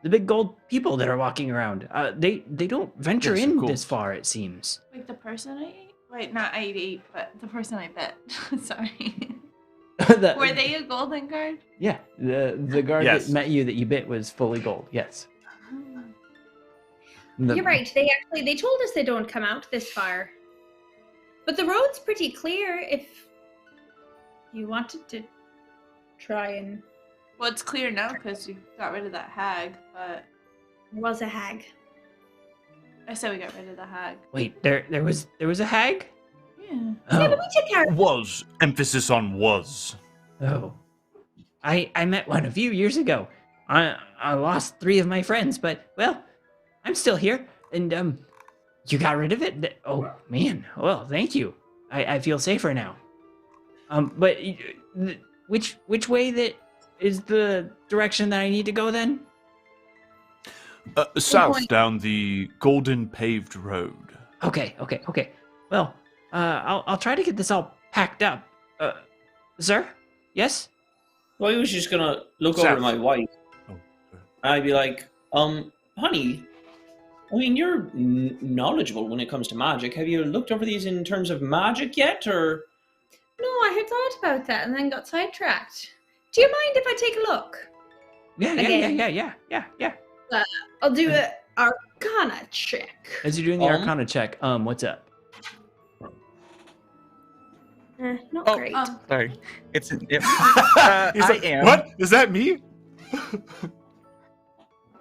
big gold people that are walking around. They don't venture Yes, in cool. this far, it seems. Like the person I ate? Wait, not I ate, but the person I bet. Sorry. Were they a golden guard? Yeah, the guard Yes. that met you that you bit was fully gold. Yes. The- You're right. They told us they don't come out this far. But the road's pretty clear if you wanted to try and... Well, it's clear now because you got rid of that hag, but There was a hag. I said we got rid of the hag. Wait, there was a hag? Yeah. Yeah, Oh. but we took care of Was. Emphasis on was. Oh. I met one a few years ago. I lost 3 of my friends, but well, I'm still here. And you got rid of it? Oh man. Well, thank you. I feel safer now. But which way that is the direction that I need to go then? South point. down the golden paved road. Okay. Well, I'll try to get this all packed up. Sir? Yes? Well, I was just gonna look South. over to my wife. Oh, And I'd be like, honey, I mean, you're knowledgeable when it comes to magic. Have you looked over these in terms of magic yet, or? No, I had thought about that and then got sidetracked. Do you mind if I take a look? Yeah. I'll do a Arcana check. As you're doing the Arcana check, what's up? Not Oh. great. Sorry. It's He's I like, am. What? Is that me?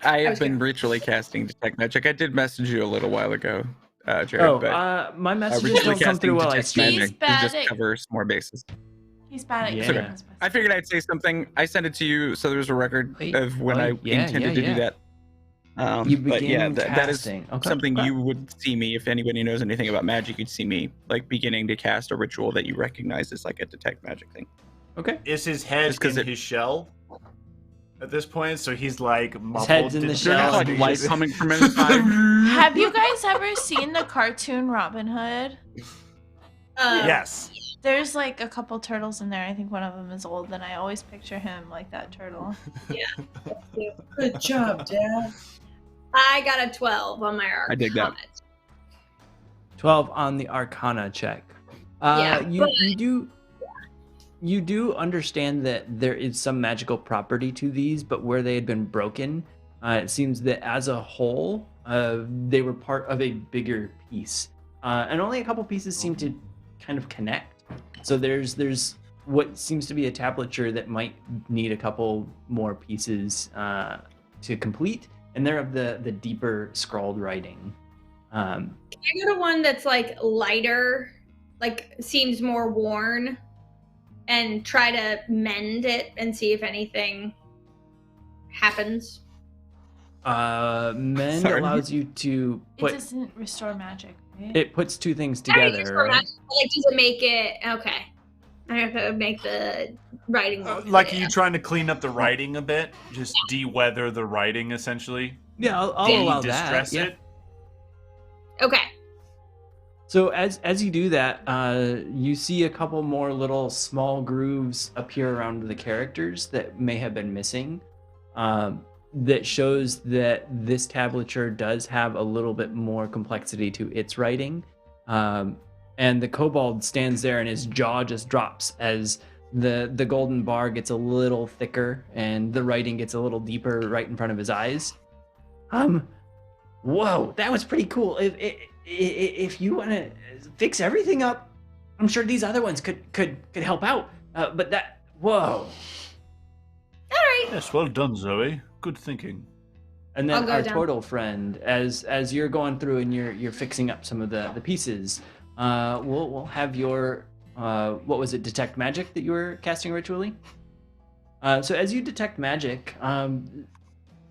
I have was been ritually casting detect magic. I did message you a little while ago, Jared. Oh, but my messages ritually don't come casting through while I detect stream. magic bad to just at- cover some more bases. He's bad at Yeah. getting Okay. his best. I figured I'd say something. I sent it to you, so there's a record Wait, of when oh, I yeah, intended to yeah. do that. You But yeah, begin that is casting. Okay, something okay. you would see me if anybody knows anything about magic. You'd see me like beginning to cast a ritual that you recognize as like a detect magic thing. Okay. Is his head Just 'cause in it- his shell at this point? So he's like muffled. head's in the to shell. There's Yeah, like dude. light coming from inside. Have you guys ever seen the cartoon Robin Hood? Yes. There's like a couple turtles in there. I think one of them is old, and I always picture him like that turtle. Good job, Dad. I got a 12 on my Arcana. I dig that. 12 on the Arcana check. Yeah, but- You do understand that there is some magical property to these, but where they had been broken, it seems that as a whole, they were part of a bigger piece, and only a couple pieces seem to kind of connect. So there's what seems to be a tablature that might need a couple more pieces to complete, and they're of the deeper scrawled writing. I go to one that's like lighter, like seems more worn, and try to mend it and see if anything happens. Mend Sorry. allows you to It put doesn't restore magic, right? it puts two things I already together, just right? forgot, like, does it make it okay? I have to make the writing more Like, are clear. you trying to clean up the writing a bit? Just de-weather the writing, essentially? Yeah, I'll allow that. De-distress Yeah. it? Okay. So as you do that, you see a couple more little small grooves appear around the characters that may have been missing. That shows that this tablature does have a little bit more complexity to its writing. And the kobold stands there and his jaw just drops as the golden bar gets a little thicker and the writing gets a little deeper right in front of his eyes. Whoa, that was pretty cool. If you want to fix everything up, I'm sure these other ones could help out. But that, whoa. All right. Yes, well done, Zoe. Good thinking. And then I'll go our down. turtle friend, as you're going through and you're fixing up some of the pieces, we'll have your what was it, detect magic that you were casting ritually? So as you detect magic,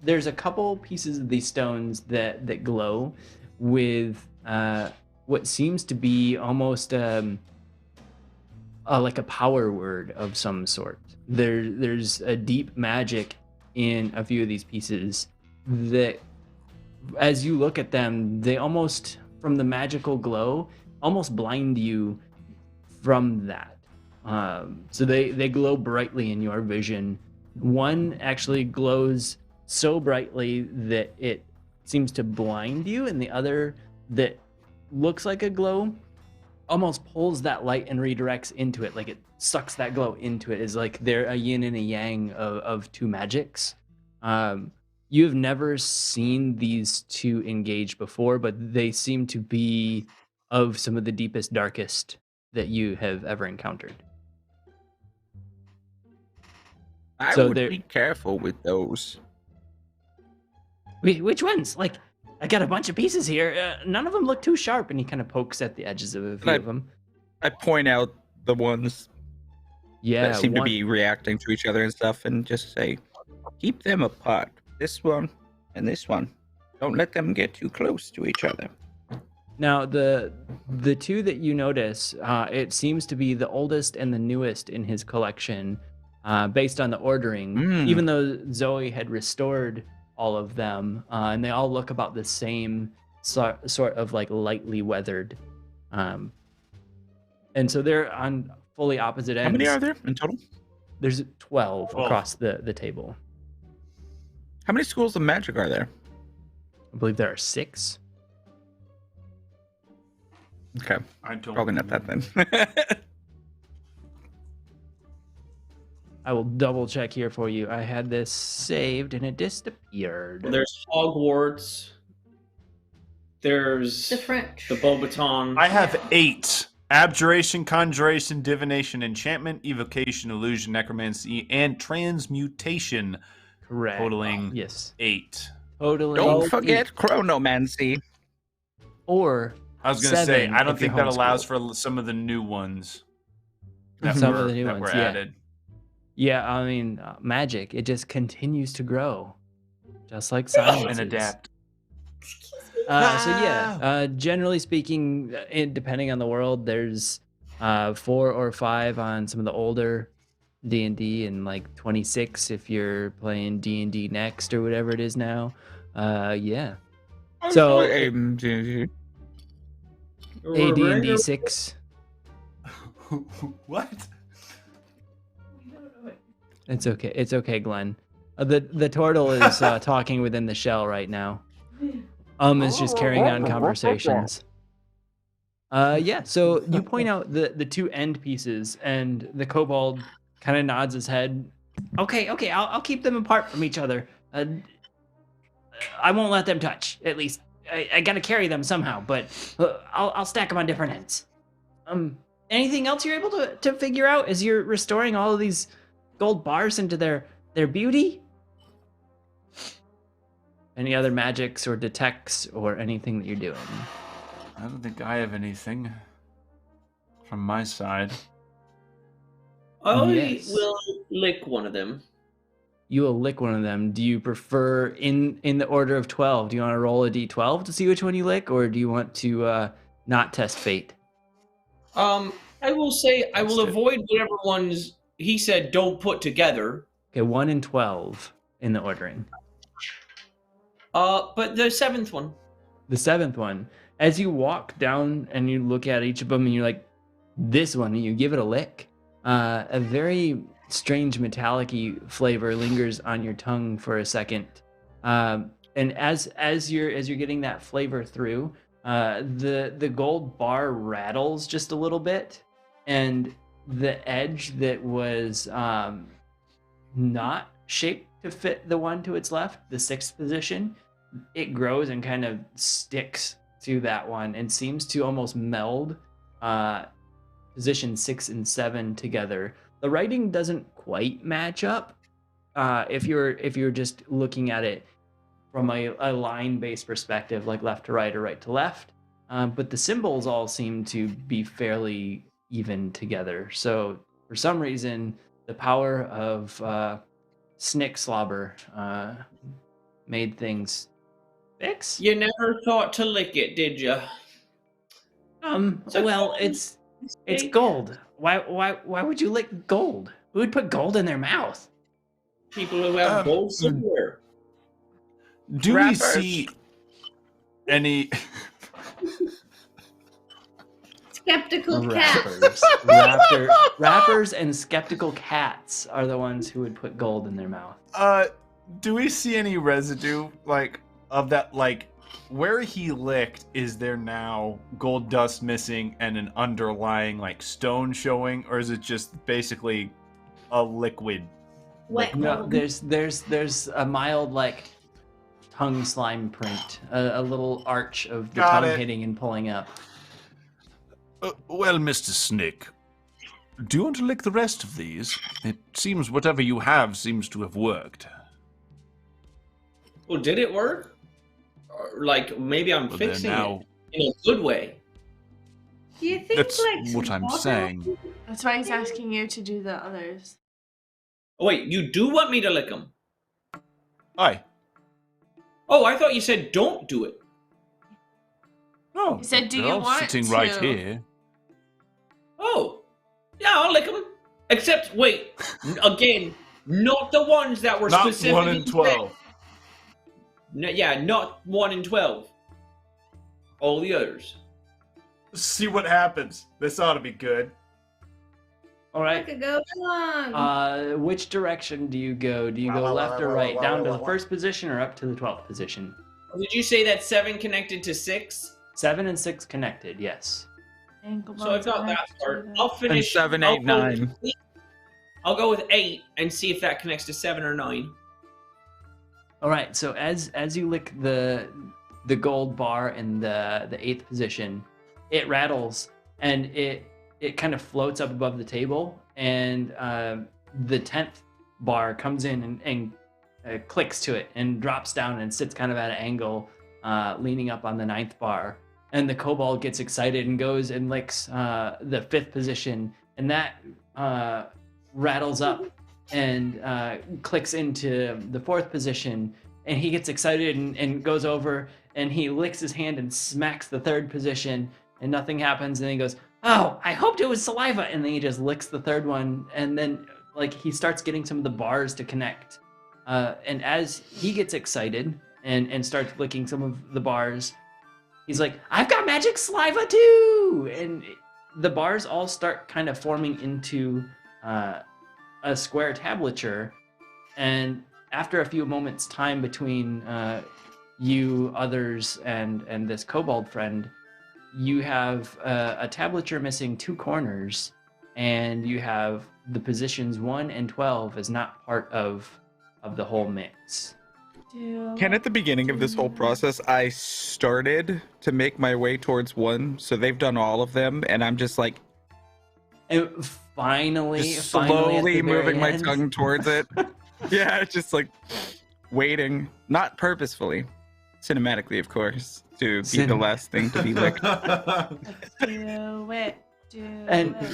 there's a couple pieces of these stones that glow with what seems to be almost like a power word of some sort. There's a deep magic in a few of these pieces that, as you look at them, they almost, from the magical glow, almost blind you from that. So they glow brightly in your vision. One actually glows so brightly that it seems to blind you, and the other that looks like a glow almost pulls that light and redirects into it, like it sucks that glow into it. Is like they're a yin and a yang of two magics. You have never seen these two engage before, but they seem to be of some of the deepest, darkest that you have ever encountered. I So would there- be careful with those. Which ones? Like, I got a bunch of pieces here. None of them look too sharp. And he kind of pokes at the edges of a few of them. I point out the ones Yeah, that seem to one- be reacting to each other and stuff, and just say, keep them apart. This one and this one. Don't let them get too close to each other. Now the two that you notice, it seems to be the oldest and the newest in his collection, based on the ordering. Even though Zoe had restored all of them, and they all look about the same sort of like lightly weathered, and so they're on fully opposite ends. How many are there in total? There's 12 12. across the table. How many schools of magic are there? I believe there are 6. Okay, I don't. probably not that then. I will double check here for you. I had this saved and it disappeared. There's Hogwarts. There's The French. the Beaubaton. I have 8. Abjuration, Conjuration, Divination, Enchantment, Evocation, Illusion, Necromancy, and Transmutation. Correct. Totaling Yes. 8. Totally. Don't forget chronomancy. Or I was going to say, 7 I don't if you're think that allows homeschooled. for some of the new ones that Some were, of the new that ones, were yeah. added. Yeah, I mean, magic, it just continues to grow. Just like science. And adapt. So yeah, generally speaking, depending on the world, there's 4 or 5 on some of the older D&D, and like 26 if you're playing D&D next or whatever it is now. Yeah. So AD&D 6. What? It's okay. It's okay, Glenn. The turtle is talking within the shell right now. Is just carrying on conversations. Yeah. So you point out the 2 end pieces, and the kobold kind of nods his head. Okay. I'll keep them apart from each other. I won't let them touch. At least I gotta carry them somehow. But I'll stack them on different ends. Anything else you're able to figure out as you're restoring all of these gold bars into their beauty? Any other magics or detects or anything that you're doing? I don't think I have anything from my side. I Yes. will lick one of them. You will lick one of them. Do you prefer in the order of 12? Do you want to roll a d12 to see which one you lick, or do you want to not test fate? I will say I will avoid whatever ones he said don't put together. Okay, 1 and 12 in the ordering. But the 7th one. the seventh one. As you walk down and you look at each of them and you're like, this one, and you give it a lick, a very strange metallic-y flavor lingers on your tongue for a second. And as you're getting that flavor through, the gold bar rattles just a little bit, and the edge that was not shaped to fit the one to its left, the sixth position, it grows and kind of sticks to that one and seems to almost meld position 6 and 7 together. The writing doesn't quite match up if you're just looking at it from a line-based perspective, like left to right or right to left. But the symbols all seem to be fairly even together. So for some reason, the power of Snick Slobber made things fix. You never thought to lick it, did you? Well, it's gold. Why would you lick gold? Who would put gold in their mouth? People who have gold somewhere. Do we see any Skeptical cats. Rappers and skeptical cats are the ones who would put gold in their mouth. Do we see any residue of that? Where he licked, is there now gold dust missing and an underlying stone showing, or is it just basically a liquid? No, there's a mild tongue slime print, a little arch of the tongue hitting and pulling up. Well, Mr. Snick, do you want to lick the rest of these? It seems whatever you have seems to have worked. Well, did it work? Or, maybe I'm fixing it in a good way. Do you think That's what I'm saying. That's why he's asking you to do the others. Oh, wait, you do want me to lick them? Aye. Oh, I thought you said don't do it. No, He said, "Do they're you all want sitting to?" right here. Oh, yeah, I'll lick them. Except, wait, again, not the ones that were Not specifically 1 in 12. No, yeah, not 1 in 12. All the others. See what happens. This ought to be good. All right. Could go wrong. Which direction do you go? Do you go left or right? Down to the first position or up to the 12th position? Did you say that 7 connected to 6? 7 and 6 connected, yes. So I've got that part. I'll finish. And 7, 8, 9. I'll go with 8 and see if that connects to 7 or 9. All right. So as you lick the gold bar in the 8th position, it rattles and it kind of floats up above the table, and the 10th bar comes in and clicks to it and drops down and sits kind of at an angle, leaning up on the 9th bar. And the kobold gets excited and goes and licks the 5th position, and that rattles up and clicks into the 4th position. And he gets excited and goes over and he licks his hand and smacks the 3rd position, and nothing happens. And he goes, "Oh, I hoped it was saliva." And then he just licks the 3rd one, and then he starts getting some of the bars to connect. And as he gets excited and starts licking some of the bars, he's like, "I've got magic saliva too!" And the bars all start kind of forming into a square tablature. And after a few moments' time between you, others, and this kobold friend, you have a tablature missing 2 corners, and you have the positions 1 and 12 as not part of the whole mix. Ken, at the beginning of this whole process, I started to make my way towards 1, so they've done all of them, and I'm just and finally slowly moving my tongue towards it. Yeah, just waiting, not purposefully, cinematically, of course, to be the last thing to be licked. Do it.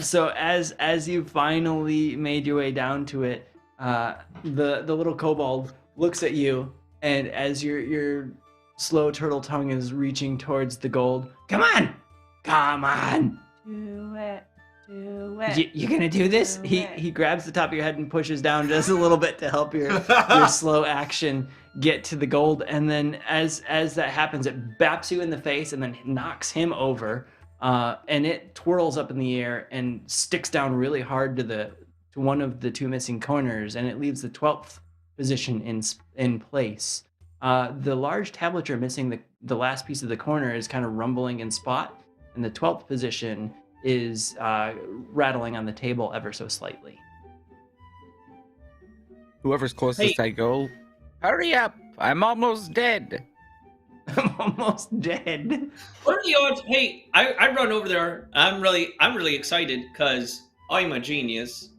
So as you finally made your way down to it, the little kobold looks at you, and as your slow turtle tongue is reaching towards the gold, come on! Do it. You gonna do this? He grabs the top of your head and pushes down just a little bit to help your slow action get to the gold, and then as that happens, it baps you in the face and then knocks him over, and it twirls up in the air and sticks down really hard to one of the two missing corners, and it leaves the 12th position in place. The large tablature missing the last piece of the corner is kind of rumbling in spot, and the 12th position is rattling on the table ever so slightly. Whoever's closest, I go, hurry up! I'm almost dead. I'm almost dead. What are the odds? Hey, I run over there. I'm really excited because I'm a genius.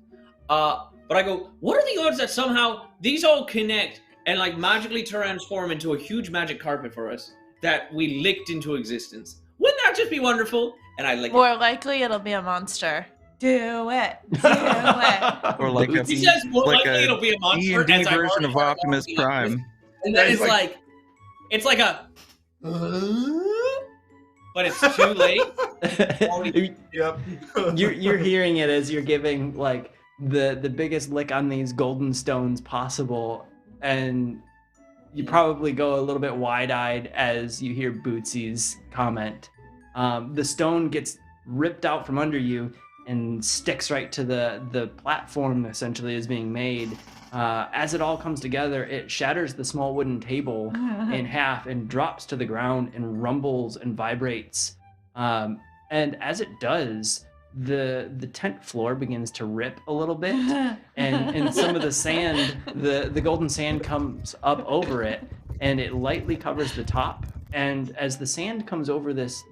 But I go, what are the odds that somehow these all connect and like magically transform into a huge magic carpet for us that we licked into existence? Wouldn't that just be wonderful? And I lick More likely, it'll be a monster. Do it. Do it. Or like a, He says more like likely it'll be a monster. D&D as I've version of already Optimus started walking Prime. up this, and then it's like a, but it's too late. Yep. You're hearing it as you're giving like the biggest lick on these golden stones possible, and you probably go a little bit wide-eyed as you hear Bootsy's comment. The stone gets ripped out from under you and sticks right to the platform essentially is being made. As it all comes together, it shatters the small wooden table in half and drops to the ground and rumbles and vibrates. And as it does, the tent floor begins to rip a little bit, and some of the sand, the golden sand comes up over it, and it lightly covers the top. And as the sand comes over this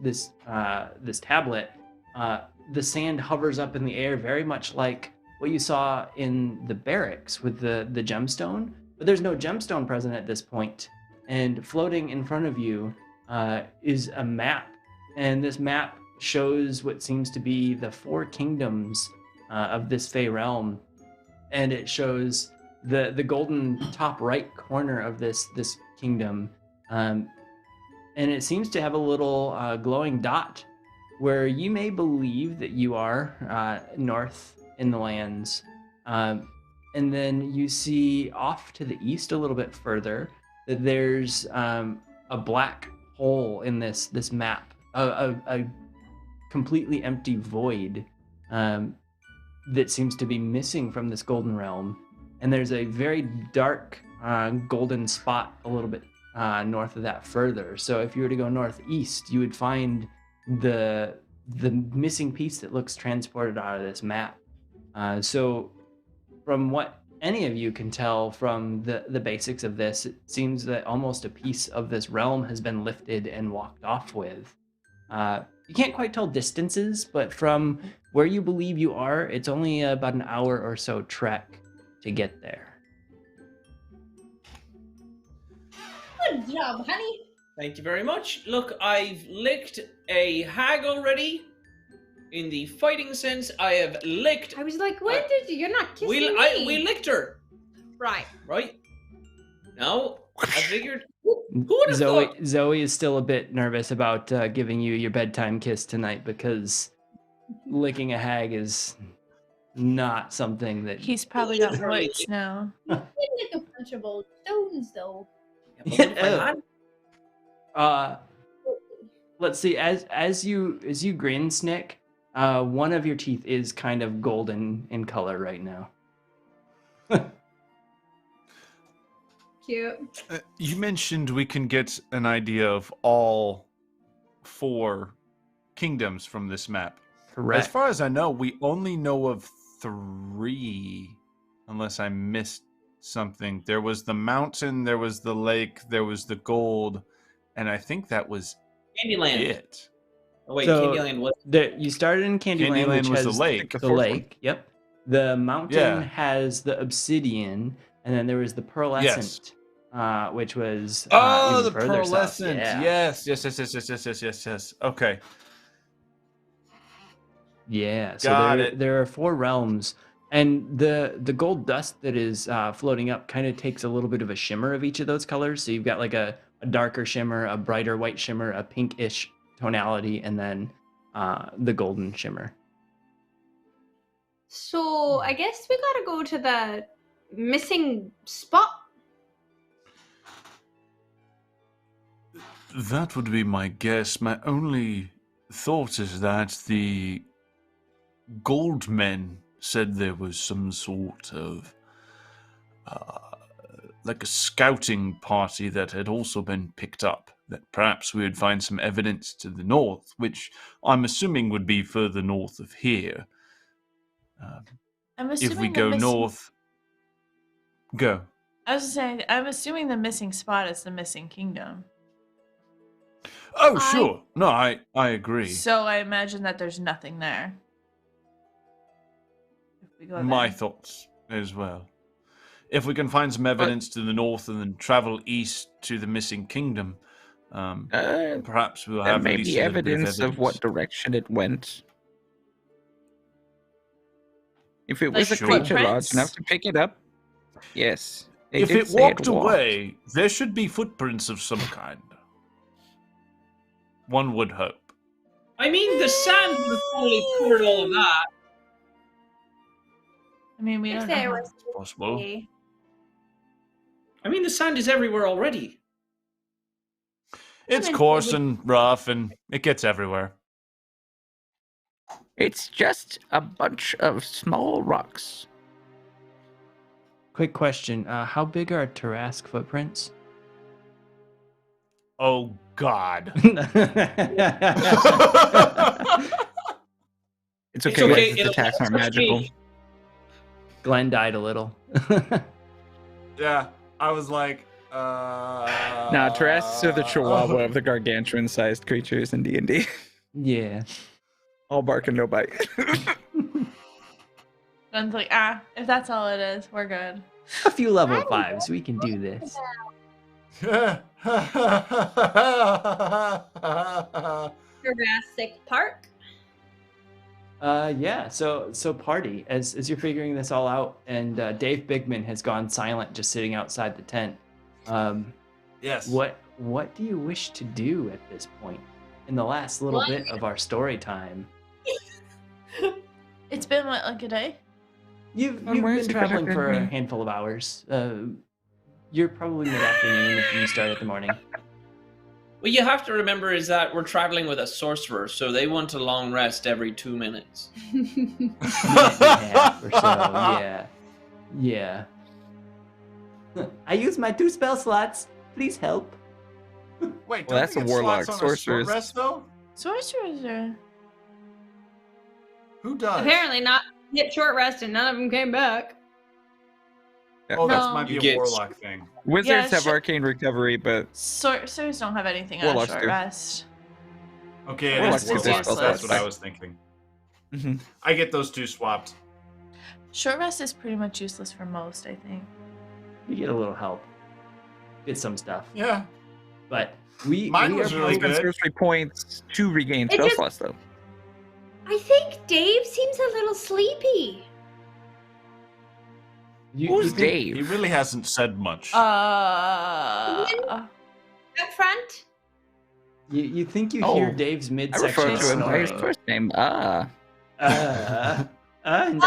tablet, the sand hovers up in the air, very much like what you saw in the barracks with the gemstone. But there's no gemstone present at this point. And floating in front of you is a map, and this map shows what seems to be the 4 kingdoms of this Fey realm, and it shows the golden top right corner of this kingdom, and it seems to have a little glowing dot where you may believe that you are north in the lands, and then you see off to the east a little bit further that there's a black hole in this map, a completely empty void that seems to be missing from this golden realm, and there's a very dark golden spot a little bit north of that further. So if you were to go northeast, you would find the missing piece that looks transported out of this map. So from what any of you can tell from the basics of this, it seems that almost a piece of this realm has been lifted and walked off with. You can't quite tell distances, but from where you believe you are, it's only about an hour or so trek to get there. Good job, honey. Thank you very much. Look, I've licked a hag already. In the fighting sense, I have licked. I was like, when did you? You're not kissing me. We licked her. Right. Right. No, I figured. Who would have thought? Zoe is still a bit nervous about giving you your bedtime kiss tonight because licking a hag is not something that He's probably got warts now. You did like a bunch of old stones, though. Let's see. As you grin, Snick, one of your teeth is kind of golden in color right now. Cute. You mentioned we can get an idea of all 4 kingdoms from this map. Correct. As far as I know, we only know of 3, unless I missed something. There was the mountain, there was the lake, there was the gold, and I think that was Candyland. it. Oh wait, So, Candyland was. You started in Candyland, Candyland which was has the lake. The lake. Yep. The mountain Yeah. has the obsidian, and then there was the pearlescent, which was Oh, even the further south. pearlescent. Yeah. Yes. Okay. Yeah. So Got it. there are 4 realms, and the gold dust that is floating up kind of takes a little bit of a shimmer of each of those colors. So you've got like a darker shimmer, a brighter white shimmer, a pinkish tonality, and then the golden shimmer. So I guess we gotta go to the missing spot. That would be my guess. My only thought is that the gold men said there was some sort of like a scouting party that had also been picked up. That perhaps we would find some evidence to the north, which I'm assuming would be further north of here. I'm If we assuming the go missing. north, go. I was saying, I'm assuming the missing spot is the missing kingdom. Oh, sure. No, I agree. So I imagine that there's nothing there. If we go My there. thoughts as well. If we can find some evidence to the north and then travel east to the missing kingdom, perhaps we'll There have may at least be a little bit evidence of what direction it went. If it was Like a creature large footprints? enough to pick it up, yes. If did it say walked away, there should be footprints of some kind. One would hope. I mean, the sand would have probably covered all of that. I mean, we If don't there know. was Possible. I mean, the sand is everywhere already. It's mean, coarse and rough, and it gets everywhere. It's just a bunch of small rocks. Quick question: how big are Tarask footprints? Oh God! It's It's okay, okay, guys, the it'll attacks aren't touch me. magical. Glenn died a little. Yeah, I was like, Nah, Tarasques are the chihuahua of the gargantuan-sized creatures in D&D. Yeah. All bark and no bite. Glenn's like, if that's all it is, we're good. A few level 5s. We can do this. Jurassic Park. Yeah. So party as you're figuring this all out, and Dave Bigman has gone silent, just sitting outside the tent. Yes. What do you wish to do at this point in the last little What? bit of our story time? It's been what, like a day? You've where been is he traveling better for than a me? handful of hours. You're probably mid-afternoon if you start at the morning. What you have to remember is that we're traveling with a sorcerer, so they want a long rest every 2 minutes. Minute and a half or so. Yeah. I use my 2 spell slots. Please help. Wait, Well, that's don't a we get warlock. slots on our short Sorcerers. rest though? Sorcerers are. Who does? Apparently not. Hit short rest and none of them came back. Oh, that No. might be You a get- warlock thing. Wizards Yeah, have sure. arcane recovery, but Sorcerers don't have anything on Warlocks short do. rest. Okay, it Warlocks is do this warlocks. spell That's slots. what I was thinking. Mhm. I get those two swapped. Short rest is pretty much useless for most, I think. You get a little help. Get some stuff. Yeah. But we Mine we was are really spend good. sorcery points to regain It spell just- slots, though. I think Dave seems a little sleepy. Who's think- Dave? He really hasn't said much. Up front. You think you Oh, hear Dave's I midsection refer to him by his snoring. first name. And, And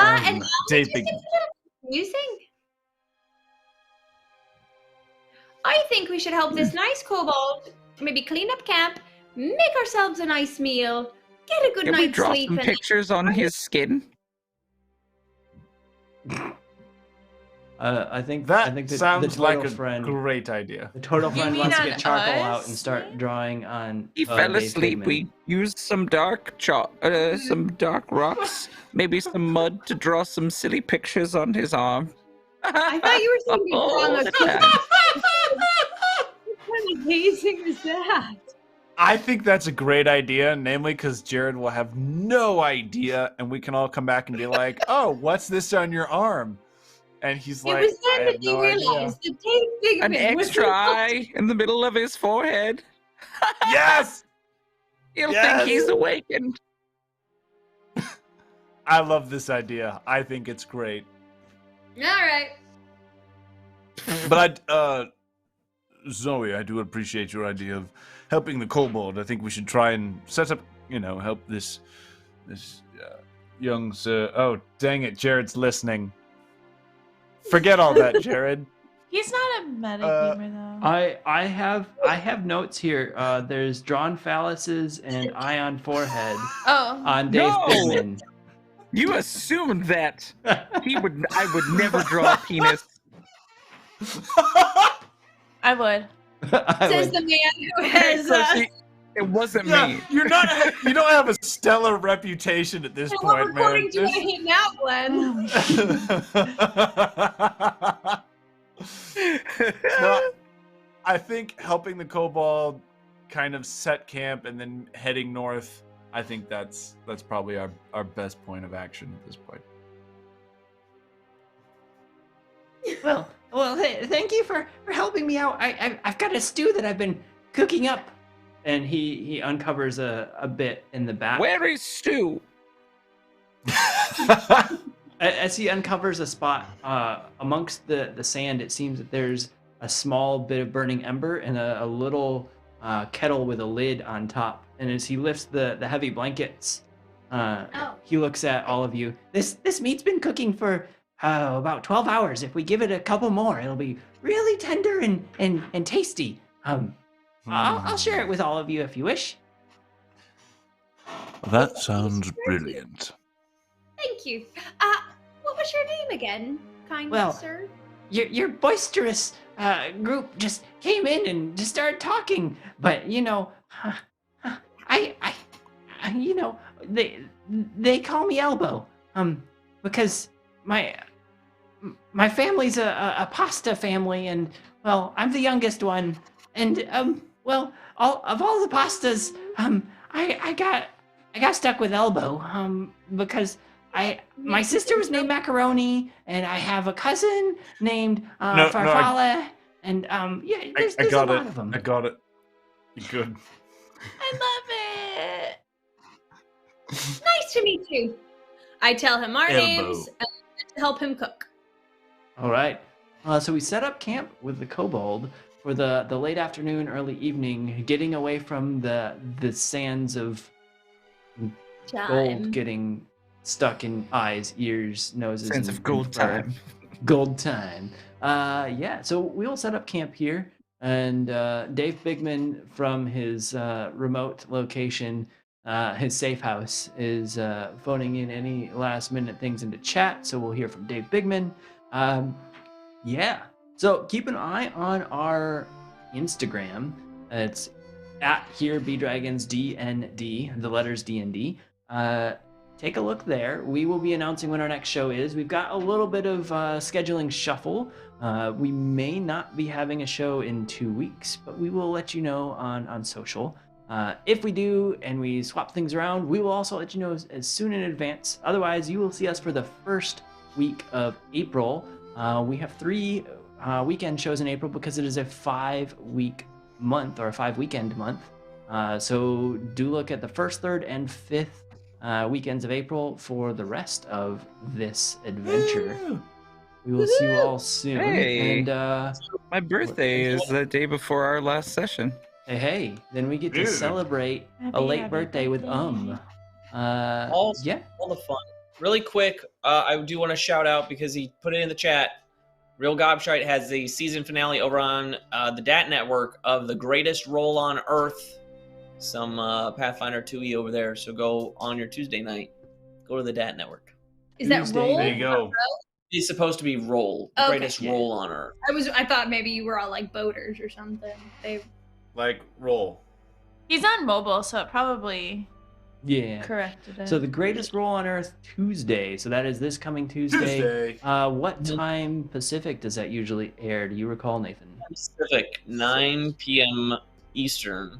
Dave just Big- seems a little confusing. I think we should help this nice kobold maybe clean up camp, make ourselves a nice meal, get a good Can we night's draw sleep, some and pictures on his skin? I think That the sounds total like a friend, great idea. the total You friend mean wants to on get charcoal out us, and start maybe? drawing on. He fell Dave asleep. Bigman. We used some dark some dark rocks, maybe some mud to draw some silly pictures on his arm. I thought you were saying you were on Oh, the yeah. What kind of hazing is that? I think that's a great idea, namely because Jared will have no idea, and we can all come back and be like, "Oh, what's this on your arm?" And he's It like, was "I then have that you no idea." realized that Dave Bigman An was extra eye in the middle of his forehead. Yes, He'll Yes! think he's awakened. I love this idea. I think it's great. All right. But Zoe, I do appreciate your idea of helping the kobold. I think we should try and set up, help this young sir. Oh, dang it, Jared's listening. Forget all that, Jared. He's not a metagamer though. I have notes here. There's drawn phalluses and ion forehead Oh. on Dave No! Bigman. You assumed that I would never draw a penis. I would. Says the man who has. So it wasn't me. You don't have a stellar reputation at this Well, point, according man. to what I hate now, Glenn. No, I think helping the kobold kind of set camp and then heading north, I think that's probably our best point of action at this point. Well, thank you for helping me out. I've got a stew that I've been cooking up. And he uncovers a bit in the back. Where is Stu? As he uncovers a spot amongst the sand, it seems that there's a small bit of burning ember and a little kettle with a lid on top. And as he lifts the heavy blankets, he looks at all of you. This meat's been cooking for about 12 hours. If we give it a couple more, it'll be really tender and tasty. I'll share it with all of you if you wish. That sounds brilliant. Thank you. What was your name again, kind sir? Your boisterous group just came in and just started talking, but they call me Elbow, because my family's a pasta family, and well, I'm the youngest one, and well, all the pastas, I got stuck with Elbow, because my sister was named Macaroni, and I have a cousin named Farfalla, and there's a lot of them. I got it. You good? I love it. Nice to meet you. I tell him our names and to help him cook. All right. So we set up camp with the kobold for the late afternoon, early evening, getting away from the sands of gold getting stuck in eyes, ears, noses. Sense of gold time. Gold time. So we'll set up camp here, and Dave Bigman from his remote location, his safe house, is phoning in any last minute things into chat. So we'll hear from Dave Bigman. So keep an eye on our Instagram. It's at here BDragons DND, the letters DND. Take a look there. We will be announcing when our next show is. We've got a little bit of scheduling shuffle. We may not be having a show in 2 weeks, but we will let you know on social. If we do and we swap things around, we will also let you know as soon in advance. Otherwise, you will see us for the first week of April. We have 3 weekend shows in April because it is a 5-week month or a 5-weekend month. So do look at the 1st, 3rd, and 5th weekends of April for the rest of this adventure. We will see you all soon. Hey, and my birthday is the day before our last session. Hey, then we get to celebrate a late birthday with all the fun. Really quick, I do want to shout out because he put it in the chat. Real Gobshite has the season finale over on the DAT network of The Greatest Roll on Earth. Some Pathfinder 2e over there. So go on your Tuesday night. Go to the DAT network. Is that roll? There you go. It's supposed to be Roll. The Greatest Roll on Earth. I thought maybe you were all like boaters or something. Like Roll. He's on mobile, so it probably corrected it. So the Greatest Roll on Earth Tuesday. So that is this coming Tuesday. What time Pacific does that usually air? Do you recall, Nathan? Pacific, 9 p.m. Eastern.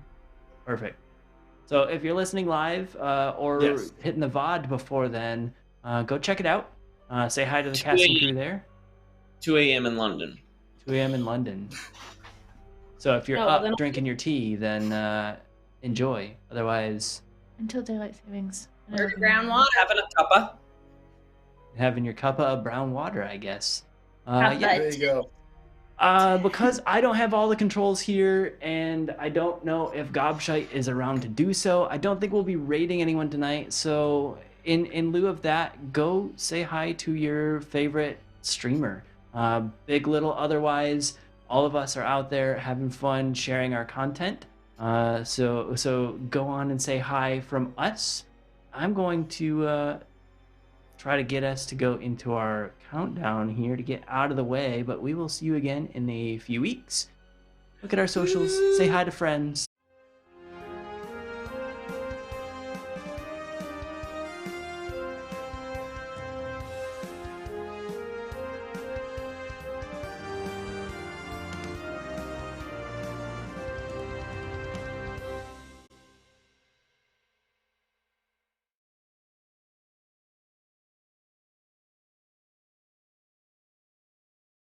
Perfect. So if you're listening live or hitting the VOD before then, go check it out. Say hi to the cast and crew there. 2 a.m. in London. 2 a.m. in London. So if you're up drinking your tea, then enjoy. Otherwise, until daylight savings. Brown water. Having a cuppa. Having your cuppa of brown water, I guess. There you go. Because I don't have all the controls here, and I don't know if Gobshite is around to do so. I don't think we'll be raiding anyone tonight. So in lieu of that, go say hi to your favorite streamer. big, little, otherwise. All of us are out there having fun, sharing our content. So go on and say hi from us. I'm going to try to get us to go into our countdown here to get out of the way, but we will see you again in a few weeks. Look at our socials, say hi to friends.